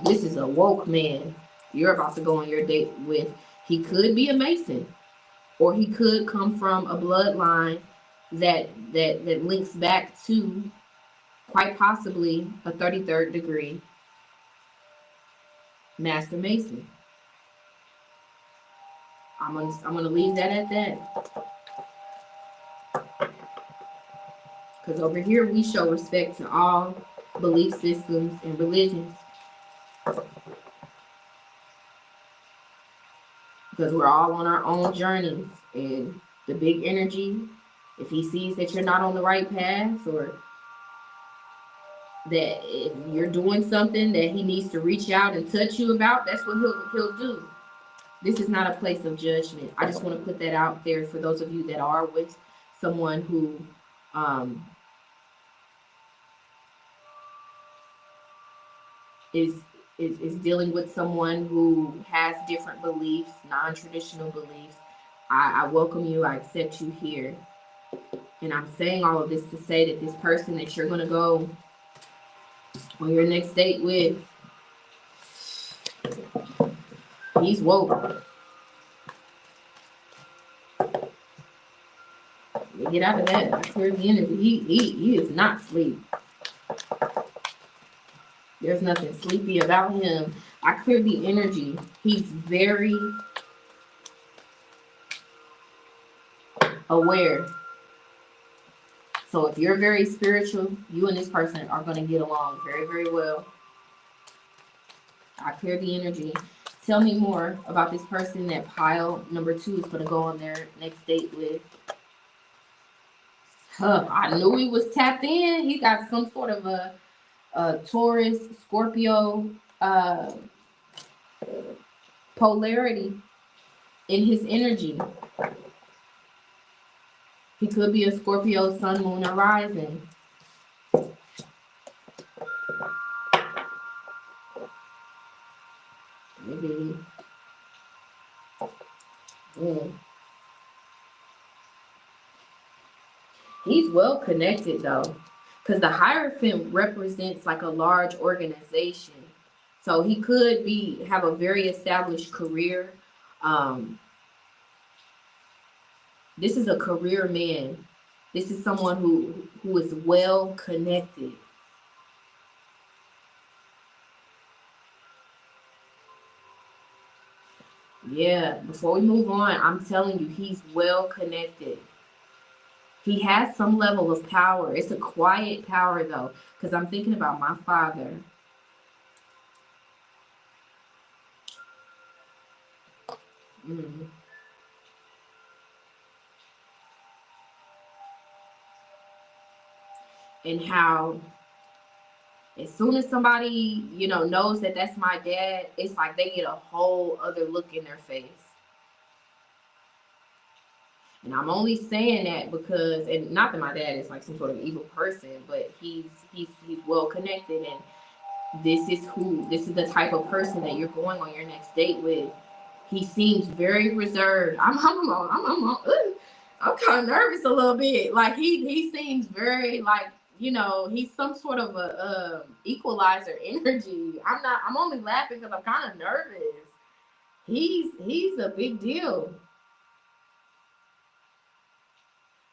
This is a woke man you're about to go on your date with. He could be a Mason, or he could come from a bloodline that links back to quite possibly a 33rd degree Master Mason. I'm gonna leave that at that. Because over here, we show respect to all belief systems and religions. Because we're all on our own journeys. And the big energy, if he sees that you're not on the right path, or that if you're doing something that he needs to reach out and touch you about, that's what he'll do. This is not a place of judgment. I just want to put that out there for those of you that are with someone who is dealing with someone who has different beliefs, non-traditional beliefs. I welcome you. I accept you here. And I'm saying all of this to say that this person that you're going to go on your next date with, he's woke. Get out of that. I clear the energy. He is not asleep. There's nothing sleepy about him. I clear the energy. He's very aware. So if you're very spiritual, you and this person are going to get along very, very well. I clear the energy. Tell me more about this person that pile number 2 is going to go on their next date with. I knew he was tapped in. He got some sort of a Taurus, Scorpio polarity in his energy. He could be a Scorpio sun, moon, or rising. Maybe. He's well connected though, because the Hierophant represents like a large organization. So he could have a very established career. This is a career man. This is someone who is well connected. Yeah, before we move on, I'm telling you, he's well connected. He has some level of power. It's a quiet power though, because I'm thinking about my father. And how as soon as somebody, knows that that's my dad, it's like they get a whole other look in their face. And I'm only saying that because, and not that my dad is like some sort of evil person, but he's well connected, and this is the type of person that you're going on your next date with. He seems very reserved. I'm kind of nervous a little bit. Like he seems very like, he's some sort of a equalizer energy. I'm only laughing because I'm kind of nervous. He's a big deal.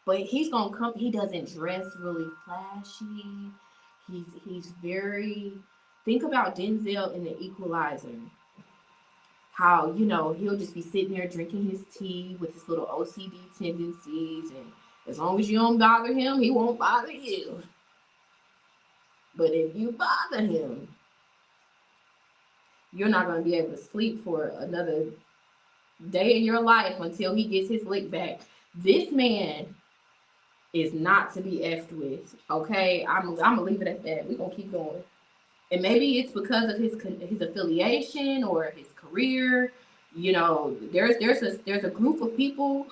But he's gonna come. He doesn't dress really flashy. He's very. Think about Denzel in The Equalizer. How he'll just be sitting there drinking his tea with his little OCD tendencies, and as long as you don't bother him, he won't bother you. But if you bother him, you're not gonna be able to sleep for another day in your life until he gets his lick back. This man is not to be effed with. Okay, I'm gonna leave it at that. We're gonna keep going. And maybe it's because of his affiliation or his career. There's a group of people.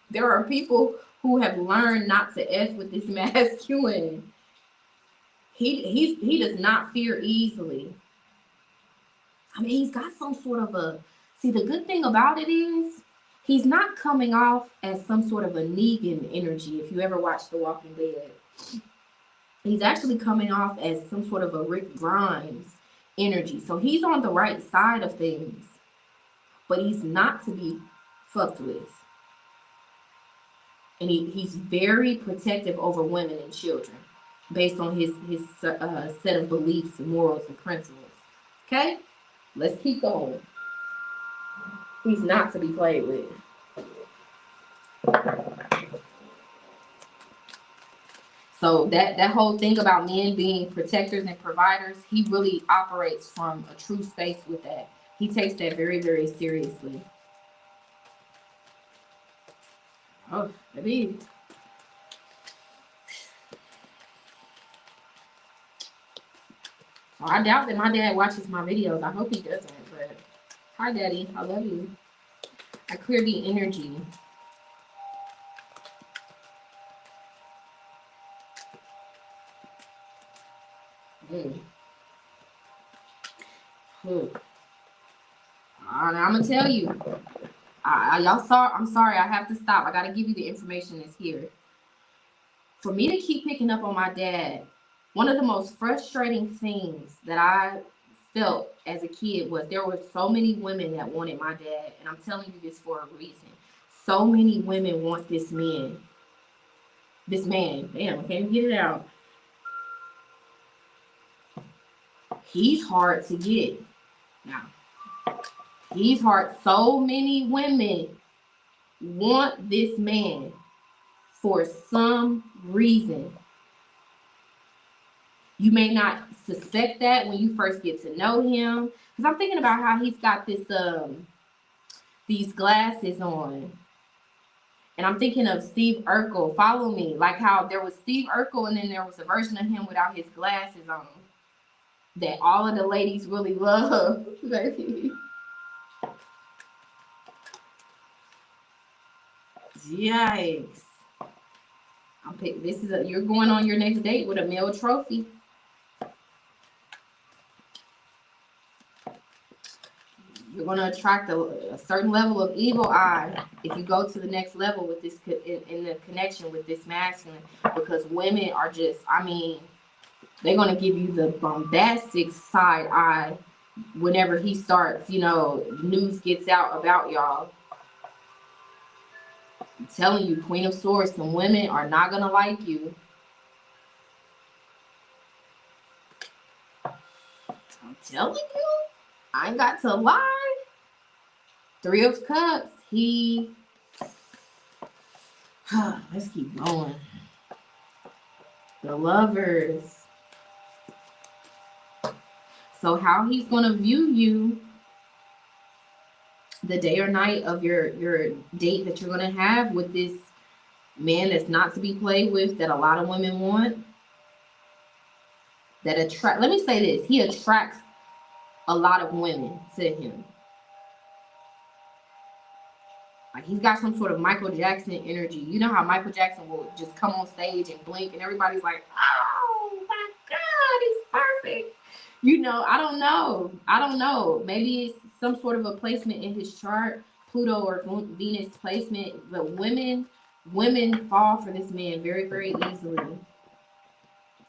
There are people who have learned not to f with this masculine. He does not fear easily. I mean, he's got some sort of a. See, the good thing about it is he's not coming off as some sort of a Negan energy. If you ever watched The Walking Dead, he's actually coming off as some sort of a Rick Grimes energy. So he's on the right side of things, but he's not to be fucked with. And he's very protective over women and children based on his set of beliefs and morals and principles. Okay, let's keep going. He's not to be played with. So So that whole thing about men being protectors and providers, he really operates from a true space with that. He takes that very, very seriously. Oh, baby. I doubt that my dad watches my videos. I hope he doesn't, but hi, Daddy. I love you. I clear the energy. I'm gonna tell you. Y'all saw. I'm sorry. I have to stop. I gotta give you the information that's here. For me to keep picking up on my dad, one of the most frustrating things that I felt as a kid was there were so many women that wanted my dad, and I'm telling you this for a reason. So many women want this man. This man. Damn, I can't even get it out. He's hard to get. Now, he's hard. So many women want this man for some reason. You may not suspect that when you first get to know him, because I'm thinking about how he's got this these glasses on, and I'm thinking of Steve Urkel. Follow me, like how there was Steve Urkel, and then there was a version of him without his glasses on that all of the ladies really love. Yikes! You're going on your next date with a male trophy. You're going to attract a certain level of evil eye if you go to the next level with this in the connection with this masculine, because women are just, I mean, they're going to give you the bombastic side eye whenever he starts, news gets out about y'all. I'm telling you, Queen of Swords, some women are not going to like you. I'm telling you, I ain't got to lie. Three of Cups, let's keep going. The Lovers. So how he's going to view you the day or night of your date that you're going to have with this man that's not to be played with, that a lot of women want, let me say this, he attracts a lot of women to him. Like, he's got some sort of Michael Jackson energy. You know how Michael Jackson will just come on stage and blink and everybody's like, oh my God, he's perfect. I don't know. Maybe it's some sort of a placement in his chart, Pluto or Venus placement, but women fall for this man very, very easily.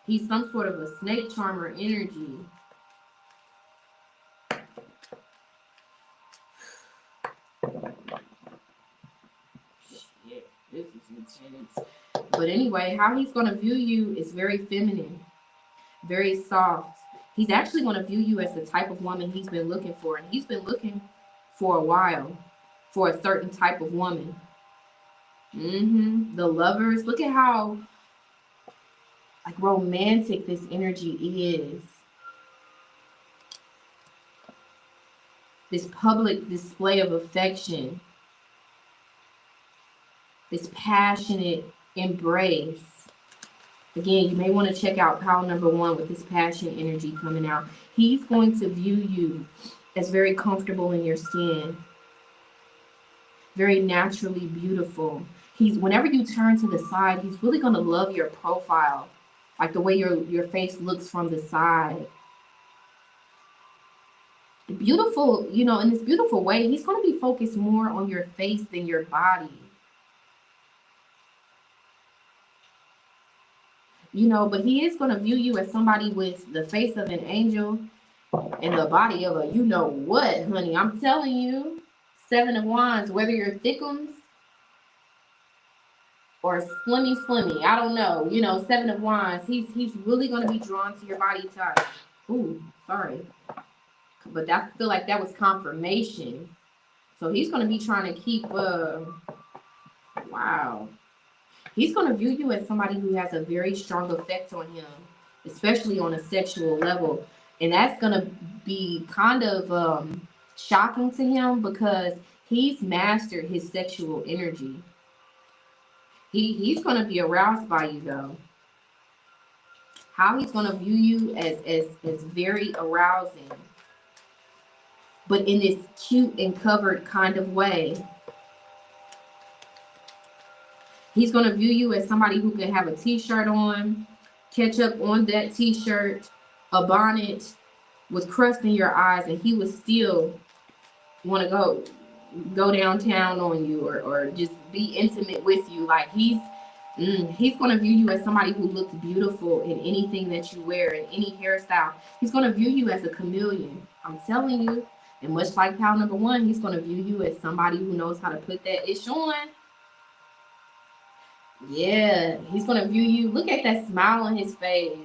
He's some sort of a snake charmer energy. This is intense. But anyway, how he's going to view you is very feminine, very soft. He's actually going to view you as the type of woman he's been looking for. And he's been looking for a while for a certain type of woman. The Lovers. Look at how like romantic this energy is. This public display of affection. This passionate embrace. Again, you may want to check out pile number 1 with this passion energy coming out. He's going to view you as very comfortable in your skin, very naturally beautiful. Whenever you turn to the side, he's really going to love your profile, like the way your face looks from the side. Beautiful, in this beautiful way, he's going to be focused more on your face than your body. But he is going to view you as somebody with the face of an angel and the body of a what, honey. I'm telling you. 7 of Wands, whether you're thickums or slimmy. I don't know. 7 of Wands, he's really going to be drawn to your body type. Ooh, sorry. But I feel like that was confirmation. So he's going to be trying to keep, wow. He's going to view you as somebody who has a very strong effect on him, especially on a sexual level. And that's going to be kind of shocking to him because he's mastered his sexual energy. He's going to be aroused by you, though. How he's going to view you as very arousing, but in this cute and covered kind of way. He's going to view you as somebody who can have a t-shirt on, ketchup on that t-shirt, a bonnet with crust in your eyes, and he would still want to go downtown on you or just be intimate with you. Like he's going to view you as somebody who looks beautiful in anything that you wear, in any hairstyle. He's going to view you as a chameleon. I'm telling you. And much like pile number one, he's going to view you as somebody who knows how to put that ish on. Yeah, he's going to view you. Look at that smile on his face.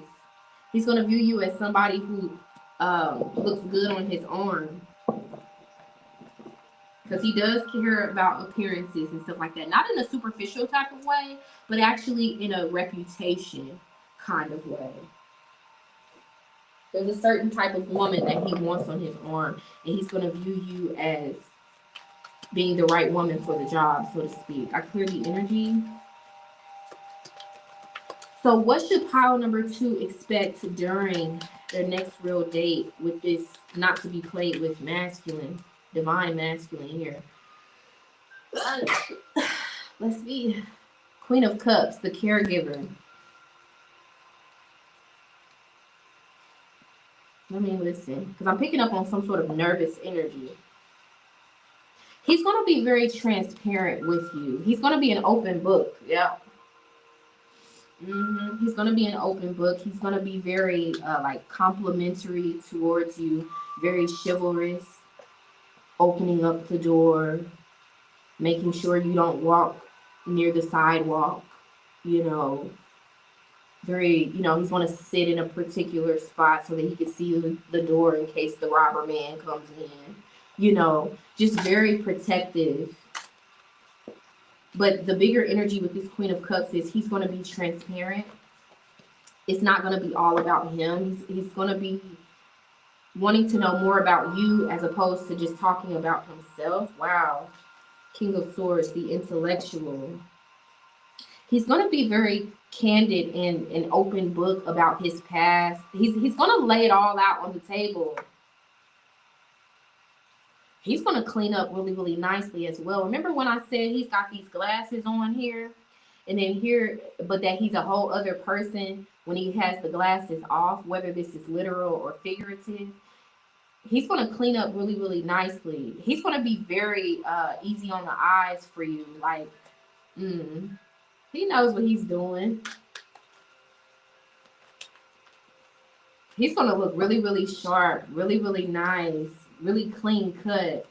He's going to view you as somebody who looks good on his arm. Because he does care about appearances and stuff like that. Not in a superficial type of way, but actually in a reputation kind of way. There's a certain type of woman that he wants on his arm, and he's going to view you as being the right woman for the job, so to speak. I clear the energy. So what should pile number two expect during their next real date with this not to be played with masculine, divine masculine here? Let's see. Queen of Cups, the caregiver. Let me listen, because I'm picking up on some sort of nervous energy. He's going to be very transparent with you. He's going to be an open book. Yeah. He's going to be an open book. He's going to be very like complimentary towards you, very chivalrous, opening up the door, making sure you don't walk near the sidewalk, you know, very, you know, he's going to sit in a particular spot so that he can see the door in case the robber man comes in, you know, just very protective. But the bigger energy with this Queen of Cups is he's going to be transparent. It's not going to be all about him. He's going to be wanting to know more about you as opposed to just talking about himself. Wow. King of Swords, the intellectual. He's going to be very candid and an open book about his past. He's going to lay it all out on the table. He's going to clean up really, really nicely as well. Remember when I said he's got these glasses on here? And then here, but that he's a whole other person when he has the glasses off, whether this is literal or figurative. He's going to clean up really, really nicely. He's going to be very easy on the eyes for you. Like, he knows what he's doing. He's going to look really, really sharp, really, really nice, really clean cut.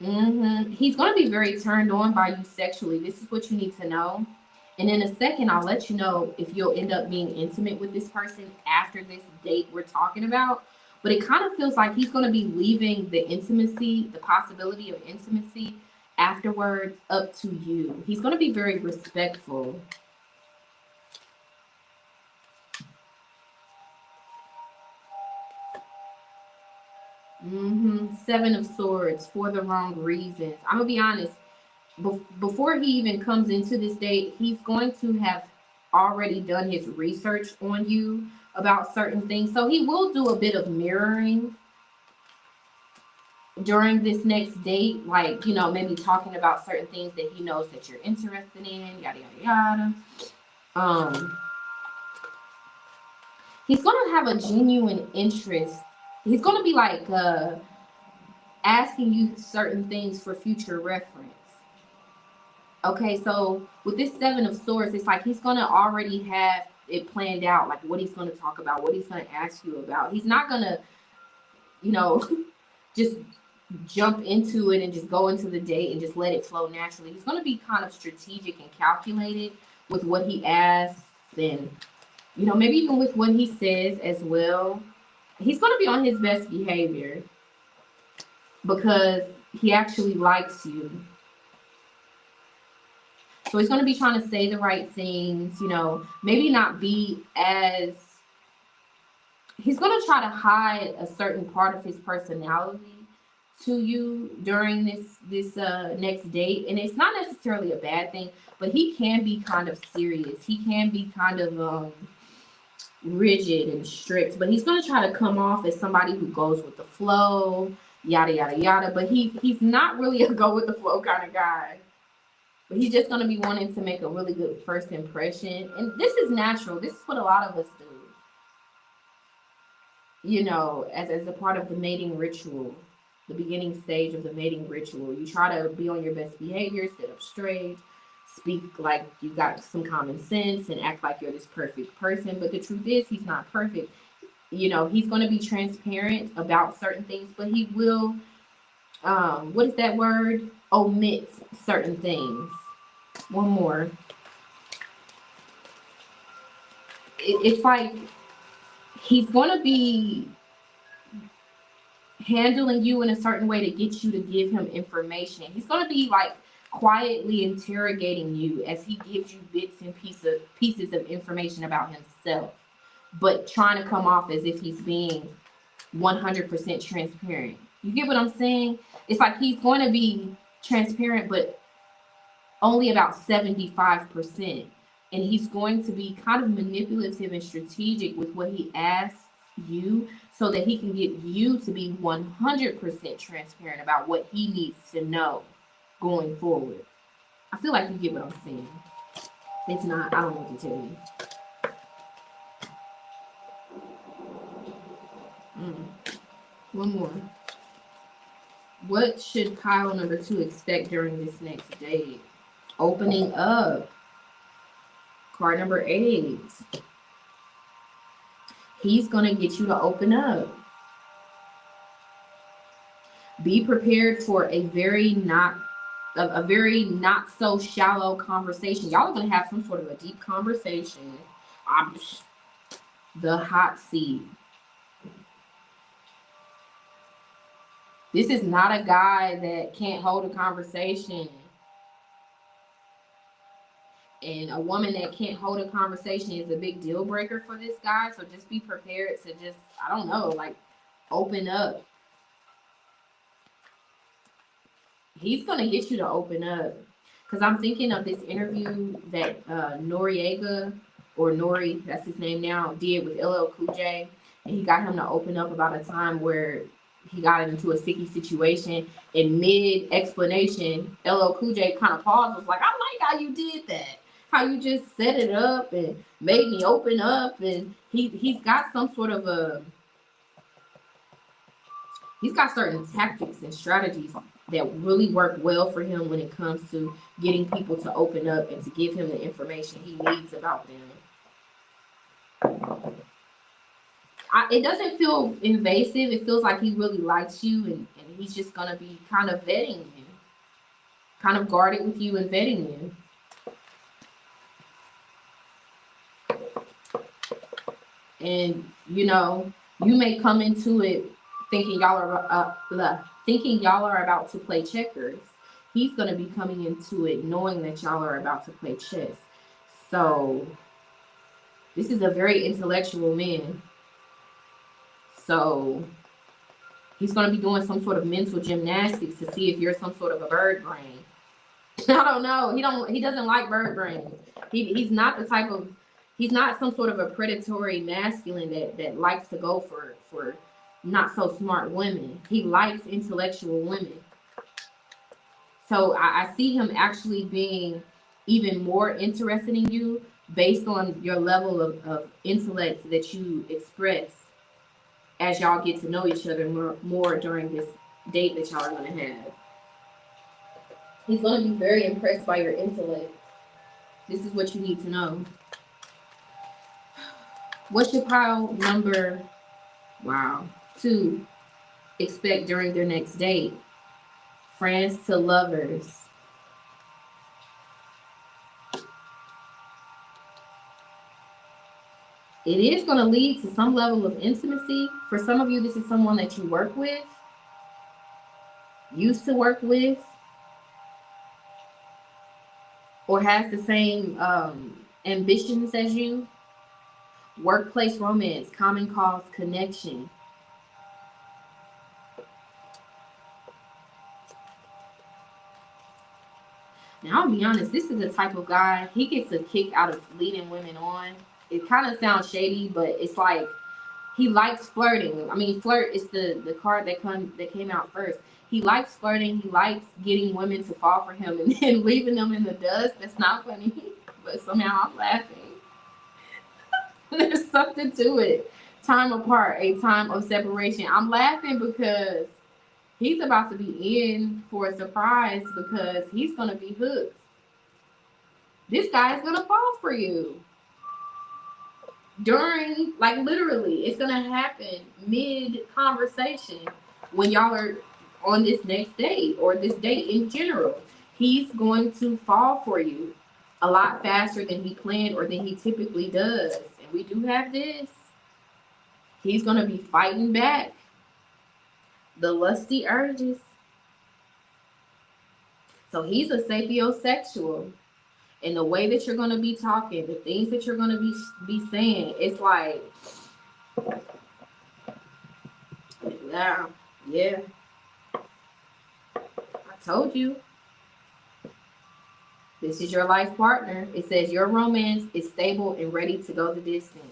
He's going to be very turned on by you sexually. This is what you need to know. And in a second, I'll let you know if you'll end up being intimate with this person after this date we're talking about. But it kind of feels like he's going to be leaving the intimacy, the possibility of intimacy afterwards up to you. He's going to be very respectful. Seven of Swords for the wrong reasons. I'm gonna be honest. Before he even comes into this date, he's going to have already done his research on you about certain things. So he will do a bit of mirroring during this next date, like, you know, maybe talking about certain things that he knows that you're interested in, yada yada yada. He's gonna have a genuine interest. He's going to be like asking you certain things for future reference. Okay, so with this Seven of Swords, it's like he's going to already have it planned out, like what he's going to talk about, what he's going to ask you about. He's not going to, you know, just jump into it and just go into the date and just let it flow naturally. He's going to be kind of strategic and calculated with what he asks and, you know, maybe even with what he says as well. He's going to be on his best behavior because he actually likes you. So he's going to be trying to say the right things, you know, maybe not be as, he's going to try to hide a certain part of his personality to you during this next date. And it's not necessarily a bad thing, but he can be kind of serious. He can be kind of rigid and strict, but he's going to try to come off as somebody who goes with the flow, yada yada yada. But he's not really a go with the flow kind of guy. But he's just going to be wanting to make a really good first impression. And this is natural. This is what a lot of us do, you know, as a part of the mating ritual, the beginning stage of the mating ritual. You try to be on your best behavior, sit up straight, speak like you got some common sense, and act like you're this perfect person. But the truth is, he's not perfect. You know, he's going to be transparent about certain things, but he will, what is that word? Omit certain things. One more. It's like he's going to be handling you in a certain way to get you to give him information. He's going to be like quietly interrogating you as he gives you bits and pieces of information about himself, but trying to come off as if he's being 100% transparent. You get what I'm saying? It's like he's going to be transparent, but only about 75%. And he's going to be kind of manipulative and strategic with what he asks you so that he can get you to be 100% transparent about what he needs to know going forward. I feel like you get what I'm saying. It's not, I don't know what to tell you. One more. What should pile number 2 expect during this next date? Opening up. Card number 8. He's going to get you to open up. Be prepared for a very not so shallow conversation. Y'all are going to have some sort of a deep conversation. The hot seat. This is not a guy that can't hold a conversation. And a woman that can't hold a conversation is a big deal breaker for this guy. So just be prepared to just, I don't know, like open up. He's going to get you to open up. Because I'm thinking of this interview that Noriega, or Nori, that's his name now, did with LL Cool J. And he got him to open up about a time where he got into a sticky situation. In mid-explanation, LL Cool J kind of paused, was like, I like how you did that. How you just set it up and made me open up. And he's got some sort of he's got certain tactics and strategies that really work well for him when it comes to getting people to open up and to give him the information he needs about them. It doesn't feel invasive. It feels like he really likes you, and he's just going to be kind of vetting you, kind of guarded with you and vetting you. And, you know, you may come into it thinking y'all are about to play checkers. He's going to be coming into it knowing that y'all are about to play chess. So this is a very intellectual man. So he's going to be doing some sort of mental gymnastics to see if you're some sort of a bird brain. I don't know. He doesn't like bird brains. He's not the type of, he's not some sort of a predatory masculine that likes to go for not so smart women. He likes intellectual women. So I see him actually being even more interested in you based on your level of intellect that you express as y'all get to know each other more during this date that y'all are going to have. He's going to be very impressed by your intellect. This is what you need to know. What should pile number 2 expect during their next date? Friends to lovers. It is going to lead to some level of intimacy. For some of you, this is someone that you work with, used to work with, or has the same ambitions as you. Workplace romance, common cause, connection. Now, I'll be honest, this is the type of guy, he gets a kick out of leading women on. It kind of sounds shady, but it's like he likes flirting. I mean, flirt is the card that came out first. He likes flirting. He likes getting women to fall for him and then leaving them in the dust. That's not funny, but somehow I'm laughing. There's something to it. Time apart, a time of separation. I'm laughing because he's about to be in for a surprise because he's going to be hooked. This guy is going to fall for you. During, like literally, it's going to happen mid-conversation when y'all are on this next date or this date in general. He's going to fall for you a lot faster than he planned or than he typically does. And we do have this. He's going to be fighting back the lusty urges. So he's a sapiosexual. And the way that you're going to be talking, the things that you're going to be saying, it's like, yeah, I told you. This is your life partner. It says your romance is stable and ready to go the distance.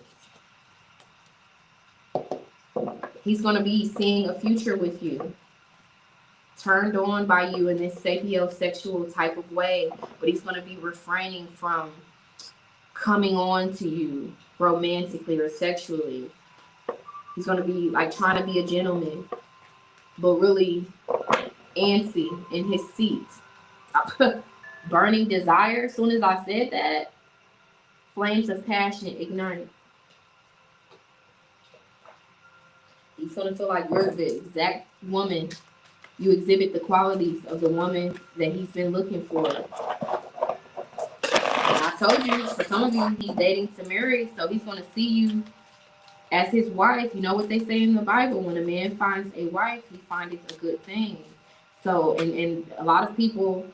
He's going to be seeing a future with you, turned on by you in this sapiosexual type of way, but he's going to be refraining from coming on to you romantically or sexually. He's going to be like trying to be a gentleman, but really antsy in his seat. Burning desire. As soon as I said that, flames of passion ignite. He's going to feel like you're the exact woman. You exhibit the qualities of the woman that he's been looking for. And I told you, for some of you, he's dating to marry, so he's going to see you as his wife. You know what they say in the Bible, when a man finds a wife, he findeth a good thing. So, and a lot of people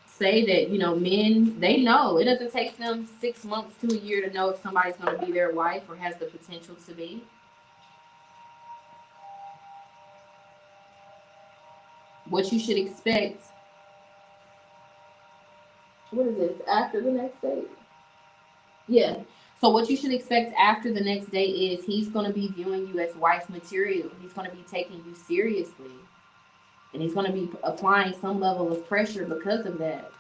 say that, you know, men, they know. It doesn't take them 6 months to a year to know if somebody's going to be their wife or has the potential to be. What you should expect. What is this? After the next date? Yeah. So what you should expect after the next date is he's going to be viewing you as wife material. He's going to be taking you seriously. And he's going to be applying some level of pressure because of that.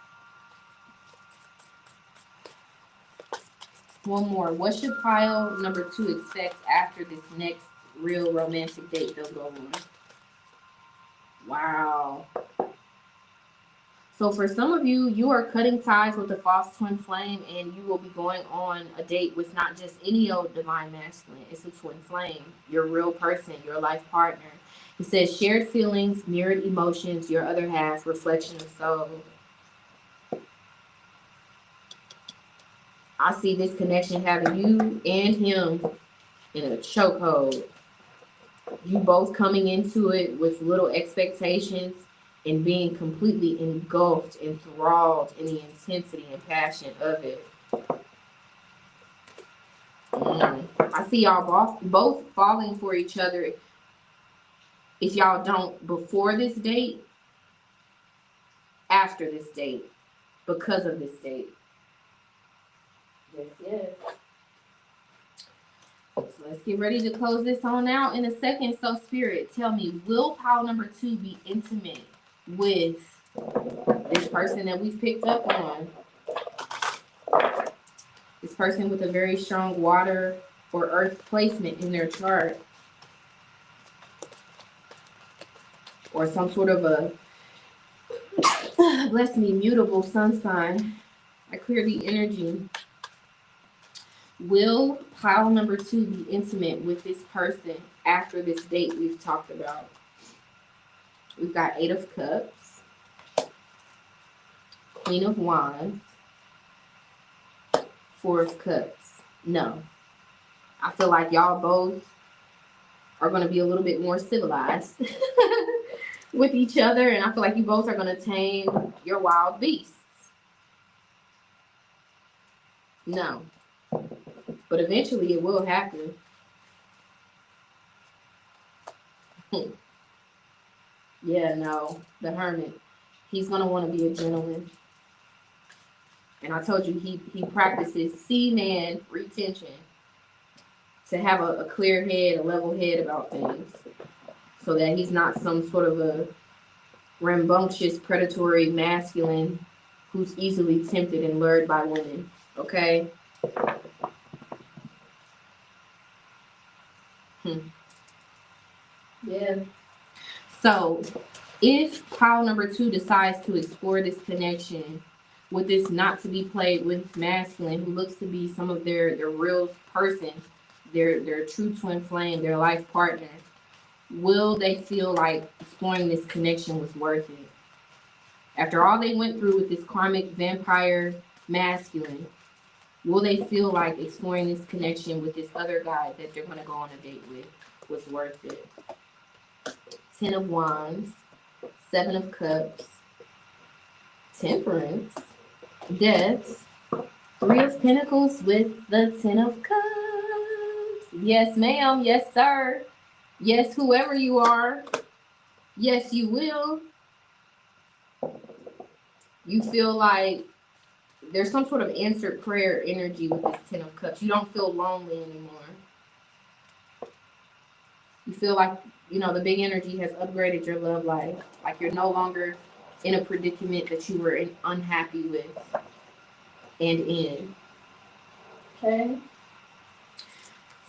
One more. What should pile number 2 expect after this next real romantic date they'll go on? Wow. So for some of you, you are cutting ties with the false twin flame, and you will be going on a date with not just any old divine masculine. It's a twin flame, your real person, your life partner. It says shared feelings, mirrored emotions, your other half, reflection of soul. I see this connection having you and him in a chokehold. You both coming into it with little expectations and being completely engulfed, enthralled in the intensity and passion of it. I see y'all both falling for each other. If y'all don't before this date, after this date, because of this date. Yes. So let's get ready to close this on out in a second. So Spirit, tell me, will pile number 2 be intimate with this person that we've picked up on? This person with a very strong water or earth placement in their chart. Or some sort of a, bless me, mutable sun sign. I clear the energy. Will pile number 2 be intimate with this person after this date we've talked about? We've got 8 of Cups, Queen of Wands, 4 of Cups. No. I feel like y'all both are going to be a little bit more civilized with each other, and I feel like you both are going to tame your wild beasts. No. But eventually it will happen. Yeah, no. The Hermit. He's going to want to be a gentleman. And I told you he practices C-man retention to have a clear head, a level head about things, so that he's not some sort of a rambunctious, predatory masculine who's easily tempted and lured by women. Okay? Yeah. So, if pile number 2 decides to explore this connection with this not to be played with masculine who looks to be some of their real person, their true twin flame, their life partner, will they feel like exploring this connection was worth it? After all they went through with this karmic vampire masculine, will they feel like exploring this connection with this other guy that they're going to go on a date with was worth it? 10 of Wands, 7 of Cups, Temperance, Death, 3 of Pentacles with the 10 of Cups. Yes, ma'am. Yes, sir. Yes, whoever you are. Yes, you will. You feel like there's some sort of answered prayer energy with this 10 of Cups. You don't feel lonely anymore. You feel like, the big energy has upgraded your love life. Like you're no longer in a predicament that you were unhappy with and in. Okay?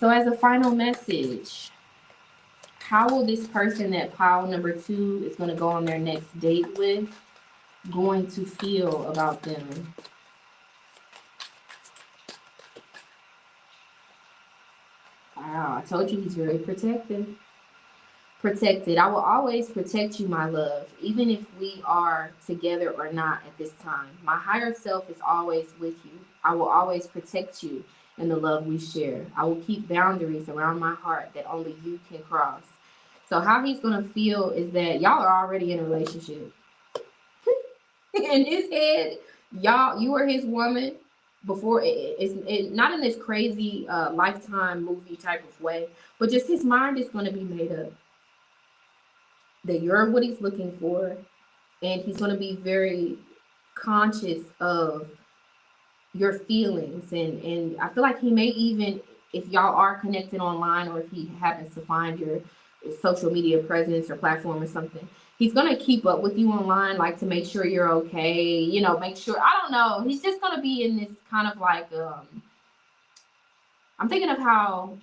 So as a final message, how will this person that pile number 2 is going to go on their next date with going to feel about them? Wow, I told you he's very protective. Protected. I will always protect you, my love, even if we are together or not at this time. My higher self is always with you. I will always protect you in the love we share. I will keep boundaries around my heart that only you can cross. So how he's going to feel is that y'all are already in a relationship. In his head, you are his woman before it's not in this crazy Lifetime movie type of way, but just his mind is going to be made up that you're what he's looking for, and he's going to be very conscious of your feelings, and I feel like he may even, if y'all are connected online or if he happens to find your social media presence or platform or something, he's going to keep up with you online, like to make sure you're okay, make sure, I don't know, he's just going to be in this kind of like I'm thinking of how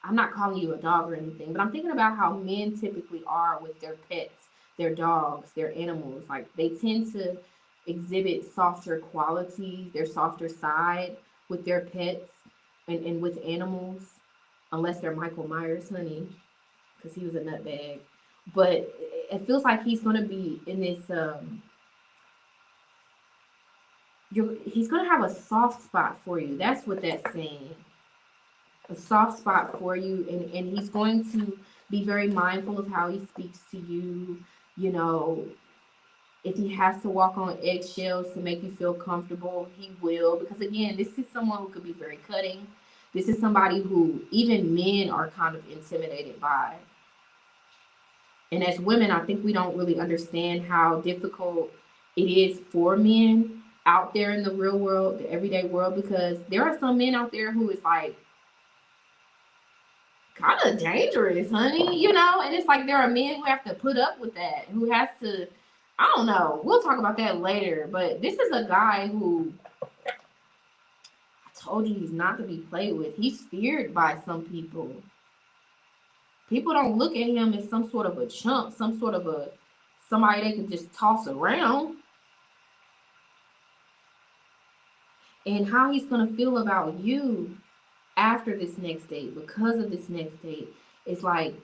I'm not calling you a dog or anything, but I'm thinking about how men typically are with their pets, their dogs, their animals. Like they tend to exhibit softer qualities, their softer side with their pets and with animals, unless they're Michael Myers, honey, because he was a nutbag. But it feels like he's going to be in this, he's going to have a soft spot for you. That's what that's saying. A soft spot for you, and he's going to be very mindful of how he speaks to you. If he has to walk on eggshells to make you feel comfortable, he will, because again, this is someone who could be very cutting. This is somebody who even men are kind of intimidated by, and as women, I think we don't really understand how difficult it is for men out there in the real world, the everyday world, because there are some men out there who is like kind of dangerous, honey, and it's like there are men who have to put up with that, who has to, I don't know, we'll talk about that later, but this is a guy who, I told you, he's not to be played with. He's feared by some people. People don't look at him as some sort of a chump, some sort of somebody they can just toss around. And how he's going to feel about you after this next date, because of this next date, it's like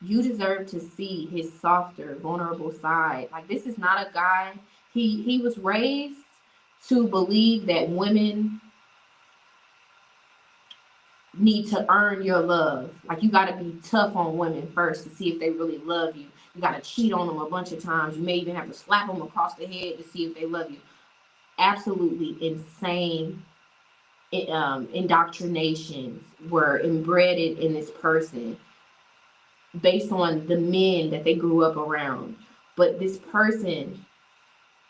you deserve to see his softer, vulnerable side. Like this is not a guy. He was raised to believe that women need to earn your love. Like you got to be tough on women first to see if they really love you. You got to cheat on them a bunch of times. You may even have to slap them across the head to see if they love you. Absolutely insane indoctrinations were embedded in this person based on the men that they grew up around. But this person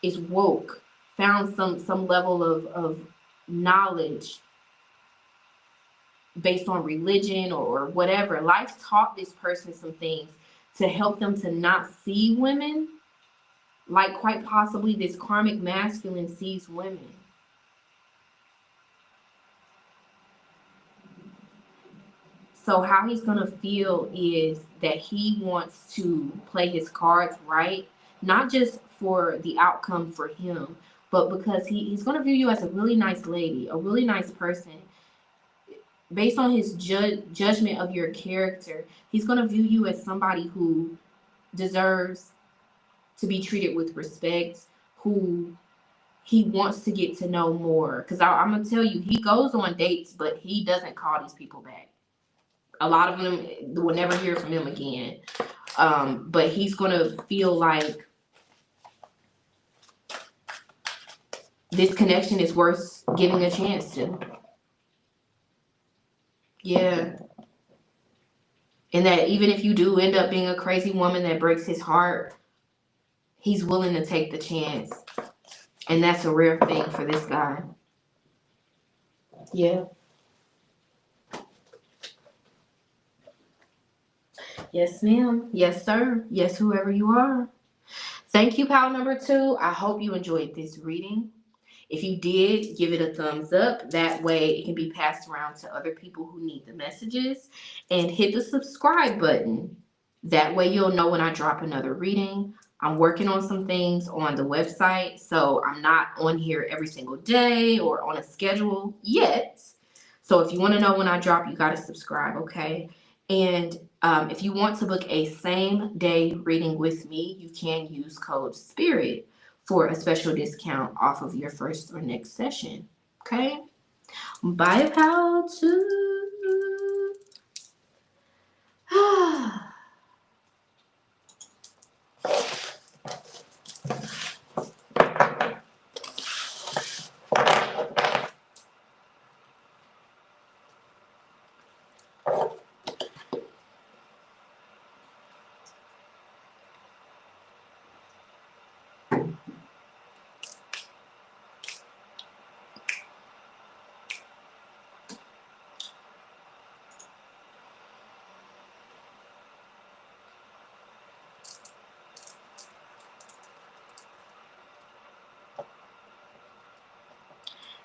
is woke, found some level of knowledge based on religion or whatever. Life taught this person some things to help them to not see women like quite possibly this karmic masculine sees women. So how he's going to feel is that he wants to play his cards right, not just for the outcome for him, but because he's going to view you as a really nice lady, a really nice person. Based on his judgment of your character, he's going to view you as somebody who deserves to be treated with respect, who he wants to get to know more. Because I'm going to tell you, he goes on dates, but he doesn't call these people back. A lot of them will never hear from him again. But he's going to feel like this connection is worth giving a chance to. Yeah. And that even if you do end up being a crazy woman that breaks his heart, he's willing to take the chance. And that's a rare thing for this guy. Yeah. Yes, ma'am. Yes, sir. Yes, whoever you are. Thank you, pal number 2. I hope you enjoyed this reading. If you did, give it a thumbs up. That way it can be passed around to other people who need the messages. And hit the subscribe button. That way you'll know when I drop another reading. I'm working on some things on the website, so I'm not on here every single day or on a schedule yet. So if you want to know when I drop, you got to subscribe, okay? And if you want to book a same day reading with me, you can use code SPIRIT for a special discount off of your first or next session. Okay? Bye, pal. Too.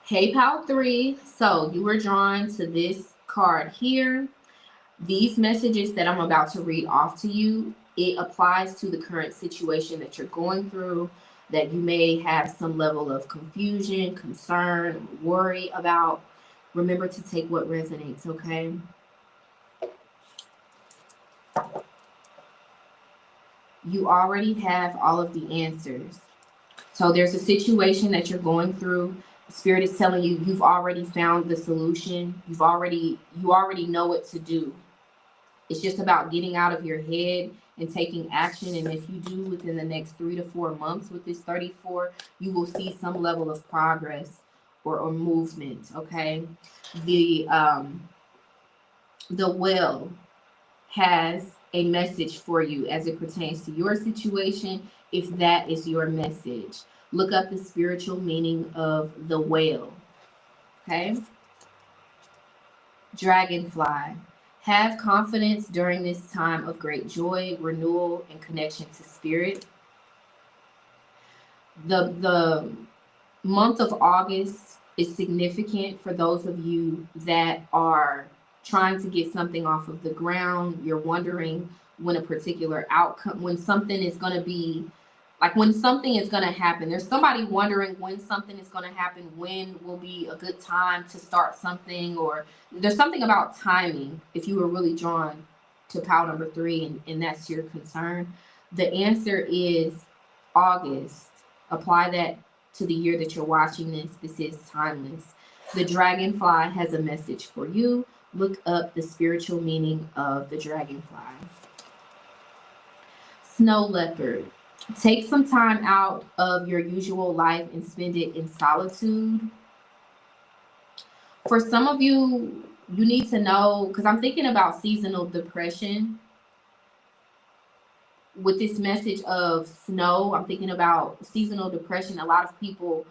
Hey, pal 3. So you were drawn to this card here. These messages that I'm about to read off to you, it applies to the current situation that you're going through, that you may have some level of confusion, concern, worry about. Remember to take what resonates, okay? You already have all of the answers. So there's a situation that you're going through. Spirit is telling you you've already found the solution. You already know what to do. It's just about getting out of your head and taking action. And if you do within the next 3 to 4 months with this 34, you will see some level of progress or movement. Okay. The well has a message for you as it pertains to your situation, if that is your message. Look up the spiritual meaning of the whale. Okay. Dragonfly. Have confidence during this time of great joy, renewal, and connection to spirit. The month of August is significant for those of you that are trying to get something off of the ground. You're wondering when a particular outcome, when something is going to be, like when something is going to happen. There's somebody wondering when something is going to happen, when will be a good time to start something, or there's something about timing. If you were really drawn to pile number 3 and that's your concern, the answer is August. Apply that to the year that you're watching this. This is timeless. The dragonfly has a message for you. Look up the spiritual meaning of the dragonfly. Snow leopard. Take some time out of your usual life and spend it in solitude. For some of you, you need to know, because I'm thinking about seasonal depression with this message of snow. I'm thinking about seasonal depression. A lot of people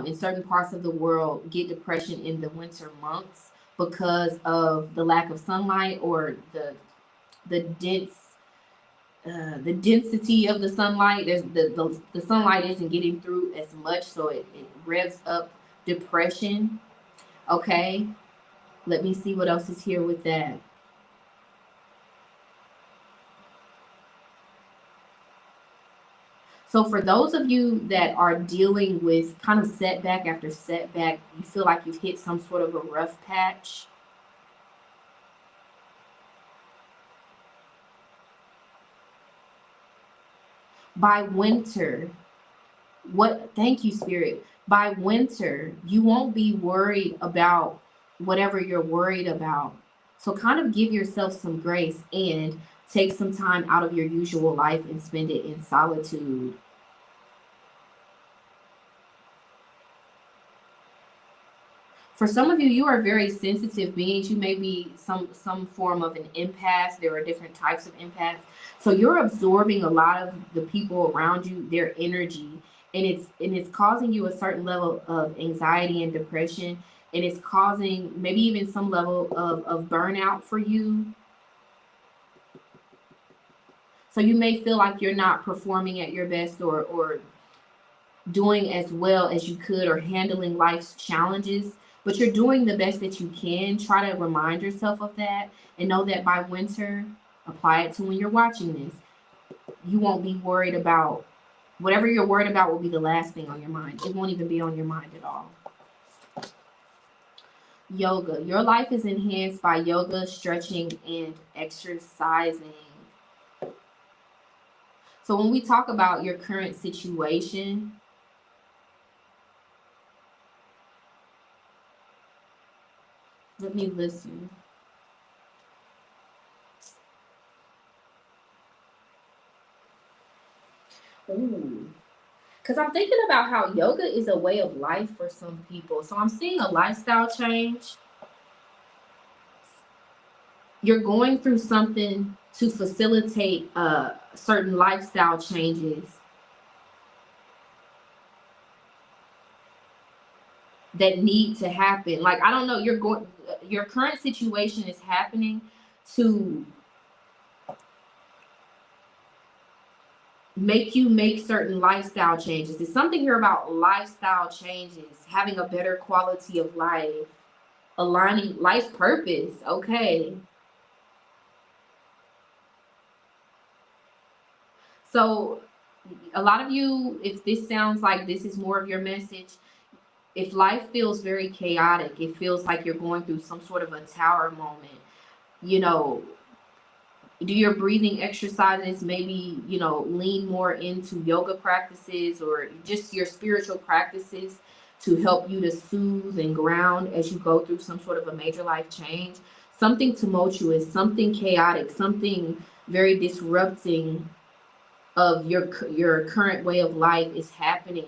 in certain parts of the world get depression in the winter months because of the lack of sunlight, or the dense the density of the sunlight. There's the sunlight isn't getting through as much, so it revs up depression. Okay, let me see what else is here with that. So for those of you that are dealing with kind of setback after setback, you feel like you've hit some sort of a rough patch. By winter, thank you, Spirit. By winter, you won't be worried about whatever you're worried about. So kind of give yourself some grace and take some time out of your usual life and spend it in solitude. For some of you, you are very sensitive beings. You may be some form of an empath. There are different types of empaths. So you're absorbing a lot of the people around you, their energy, and it's causing you a certain level of anxiety and depression, and it's causing maybe even some level of burnout for you. So you may feel like you're not performing at your best, or doing as well as you could, or handling life's challenges, but you're doing the best that you can. Try to remind yourself of that, and know that by winter, apply it to when you're watching this. You won't be worried about whatever you're worried about, will be the last thing on your mind. It won't even be on your mind at all. Yoga. Your life is enhanced by yoga, stretching, and exercising. So when we talk about your current situation, let me listen. Ooh. Because I'm thinking about how yoga is a way of life for some people. So I'm seeing a lifestyle change. You're going through something to facilitate certain lifestyle changes that need to happen. Like, I don't know, your current situation is happening to make you make certain lifestyle changes. It's something here about lifestyle changes, having a better quality of life, aligning life purpose. Okay. So a lot of you, if this sounds like this is more of your message, if life feels very chaotic, it feels like you're going through some sort of a tower moment, you know, do your breathing exercises, maybe, lean more into yoga practices or just your spiritual practices to help you to soothe and ground as you go through some sort of a major life change. Something tumultuous, something chaotic, something very disrupting of your current way of life is happening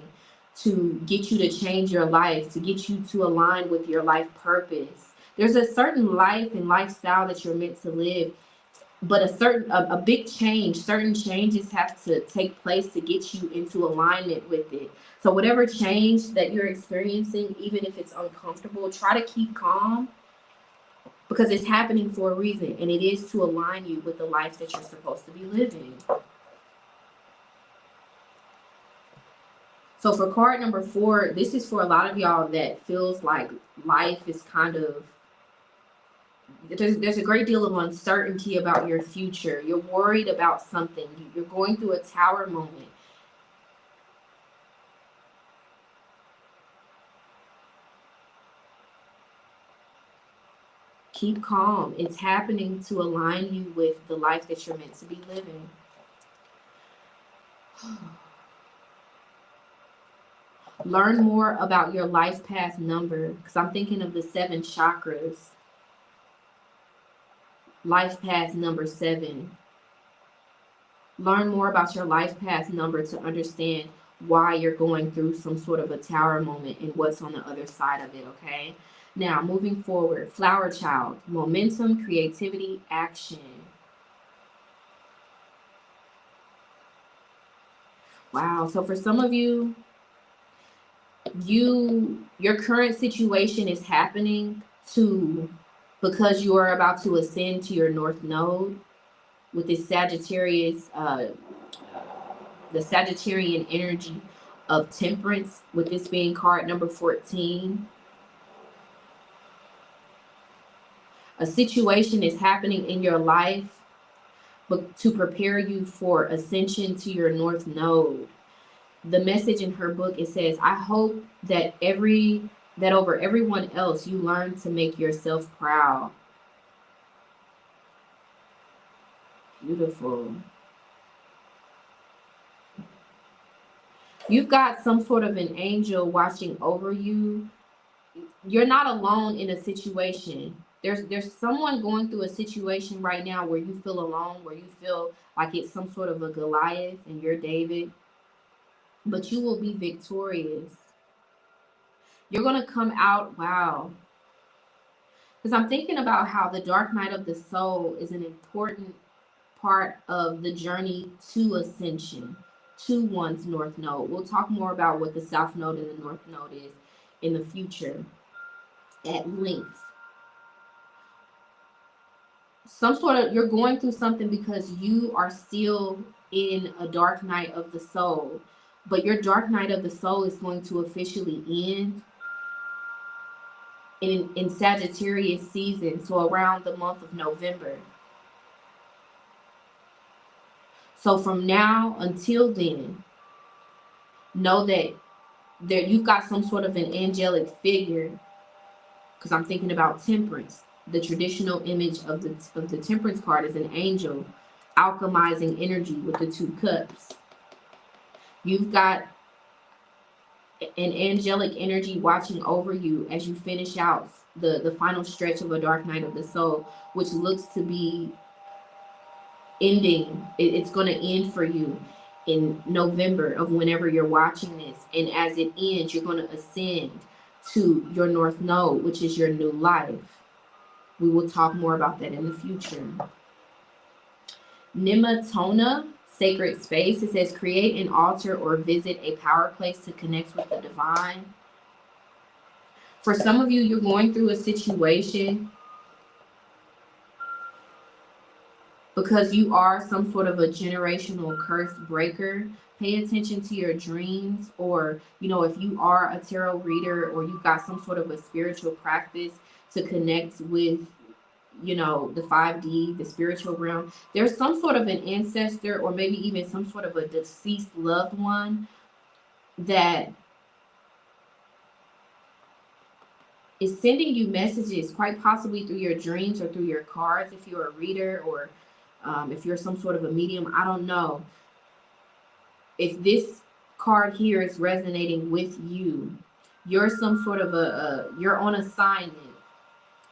to get you to change your life, to get you to align with your life purpose. There's a certain life and lifestyle that you're meant to live, but a big change, certain changes have to take place to get you into alignment with it. So whatever change that you're experiencing, even if it's uncomfortable, try to keep calm, because it's happening for a reason, and it is to align you with the life that you're supposed to be living. So for card number 4, this is for a lot of y'all that feels like life is kind of, there's a great deal of uncertainty about your future. You're worried about something. You're going through a tower moment. Keep calm. It's happening to align you with the life that you're meant to be living. Learn more about your life path number, because I'm thinking of the 7 chakras. Life path number 7. Learn more about your life path number to understand why you're going through some sort of a tower moment and what's on the other side of it, okay? Now, moving forward, flower child, momentum, creativity, action. Wow. So for some of you, your current situation is happening to because you are about to ascend to your north node with this Sagittarius, the Sagittarian energy of temperance, with this being card number 14. A situation is happening in your life but to prepare you for ascension to your north node. The message in her book, it says, I hope that over everyone else you learn to make yourself proud. Beautiful. You've got some sort of an angel watching over you. You're not alone in a situation. There's someone going through a situation right now where you feel alone, where you feel like it's some sort of a Goliath and you're David, but you will be victorious. You're going to come out, wow. Because I'm thinking about how the dark night of the soul is an important part of the journey to ascension, to one's north node. We'll talk more about what the south node and the north node is in the future at length. You're going through something because you are still in a dark night of the soul, but your dark night of the soul is going to officially end in Sagittarius season, so around the month of November. So from now until then, know that you've got some sort of an angelic figure, because I'm thinking about temperance. The traditional image of the temperance card is an angel alchemizing energy with the 2 cups. You've got an angelic energy watching over you as you finish out the final stretch of a dark night of the soul, which looks to be ending. It's going to end for you in November of whenever you're watching this. And as it ends, you're going to ascend to your north node, which is your new life. We will talk more about that in the future. Nimatona, sacred space. It says create an altar or visit a power place to connect with the divine. For some of you, you're going through a situation because you are some sort of a generational curse breaker. Pay attention to your dreams, or if you are a tarot reader or you've got some sort of a spiritual practice to connect with the 5D, the spiritual realm. There's some sort of an ancestor or maybe even some sort of a deceased loved one that is sending you messages, quite possibly through your dreams or through your cards if you're a reader, or if you're some sort of a medium. I don't know. If this card here is resonating with you, you're some sort of you're on assignment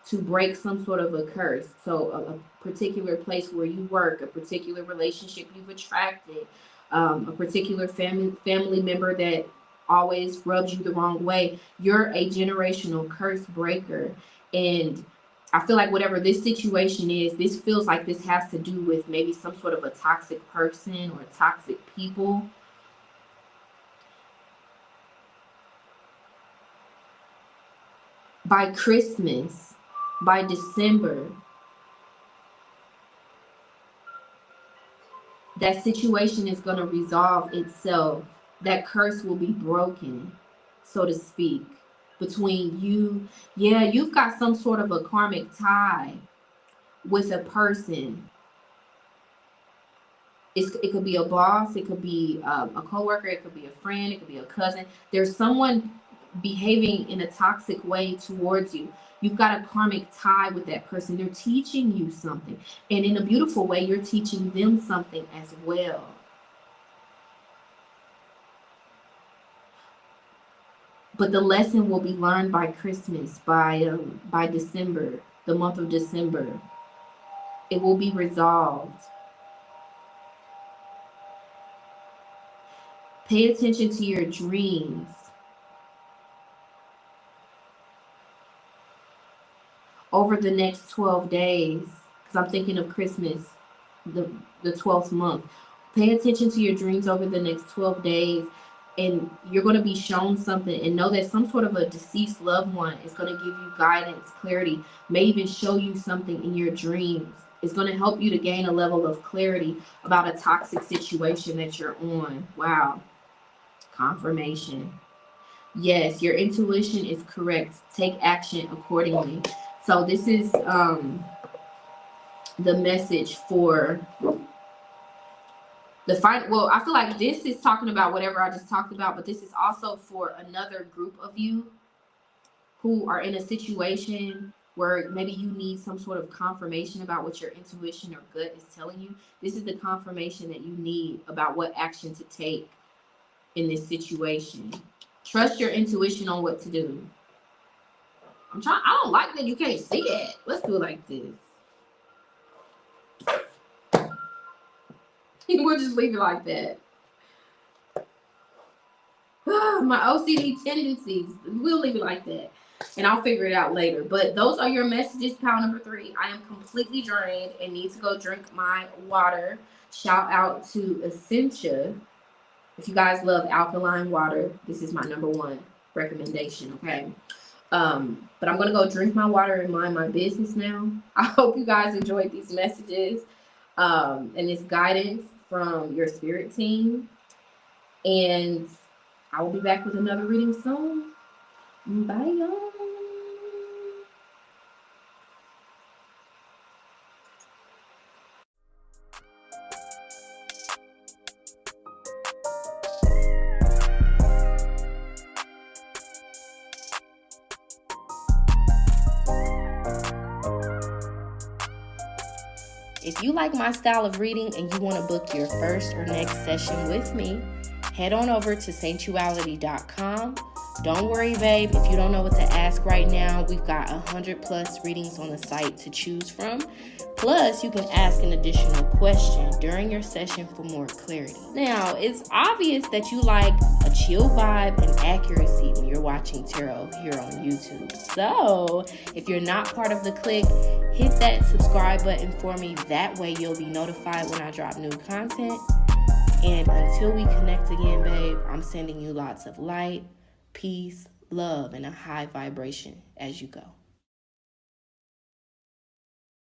to break some sort of a curse. So a particular place where you work, a particular relationship you've attracted, a particular family member that always rubs you the wrong way. You're a generational curse breaker. And I feel like whatever this situation is, this feels like this has to do with maybe some sort of a toxic person or toxic people. By Christmas, by December, that situation is going to resolve itself. That curse will be broken, so to speak, between you. Yeah, you've got some sort of a karmic tie with a person. It could be a boss, it could be a coworker, it could be a friend, it could be a cousin. There's someone behaving in a toxic way towards you. You've got a karmic tie with that person. They're teaching you something. And in a beautiful way, you're teaching them something as well. But the lesson will be learned by Christmas, by December, the month of December. It will be resolved. Pay attention to your dreams. over the next 12 days, because I'm thinking of Christmas, the 12th month. Pay attention to your dreams over the next 12 days, and you're going to be shown something, and know that some sort of a deceased loved one is going to give you guidance, clarity, may even show you something in your dreams. It's going to help you to gain a level of clarity about a toxic situation that you're on. Wow. Confirmation. Yes, your intuition is correct. Take action accordingly. So this is the message for the fight. Well, I feel like this is talking about whatever I just talked about, but this is also for another group of you who are in a situation where maybe you need some sort of confirmation about what your intuition or gut is telling you. This is the confirmation that you need about what action to take in this situation. Trust your intuition on what to do. I don't like that you can't see it. Let's do it like this. We'll just leave it like that. My OCD tendencies. We'll leave it like that. And I'll figure it out later. But those are your messages, pile number 3. I am completely drained and need to go drink my water. Shout out to Essentia. If you guys love alkaline water, this is my number 1 recommendation, okay? But I'm going to go drink my water and mind my business now. I hope you guys enjoyed these messages and this guidance from your spirit team. And I will be back with another reading soon. Bye, y'all. If you like my style of reading and you want to book your first or next session with me, head on over to Saintuality.com. Don't worry, babe, if you don't know what to ask right now, we've got 100+ readings on the site to choose from. Plus, you can ask an additional question during your session for more clarity. Now, it's obvious that you like a chill vibe and accuracy when you're watching tarot here on YouTube. So, if you're not part of the clique, hit that subscribe button for me. That way you'll be notified when I drop new content. And until we connect again, babe, I'm sending you lots of light, peace, love, and a high vibration as you go.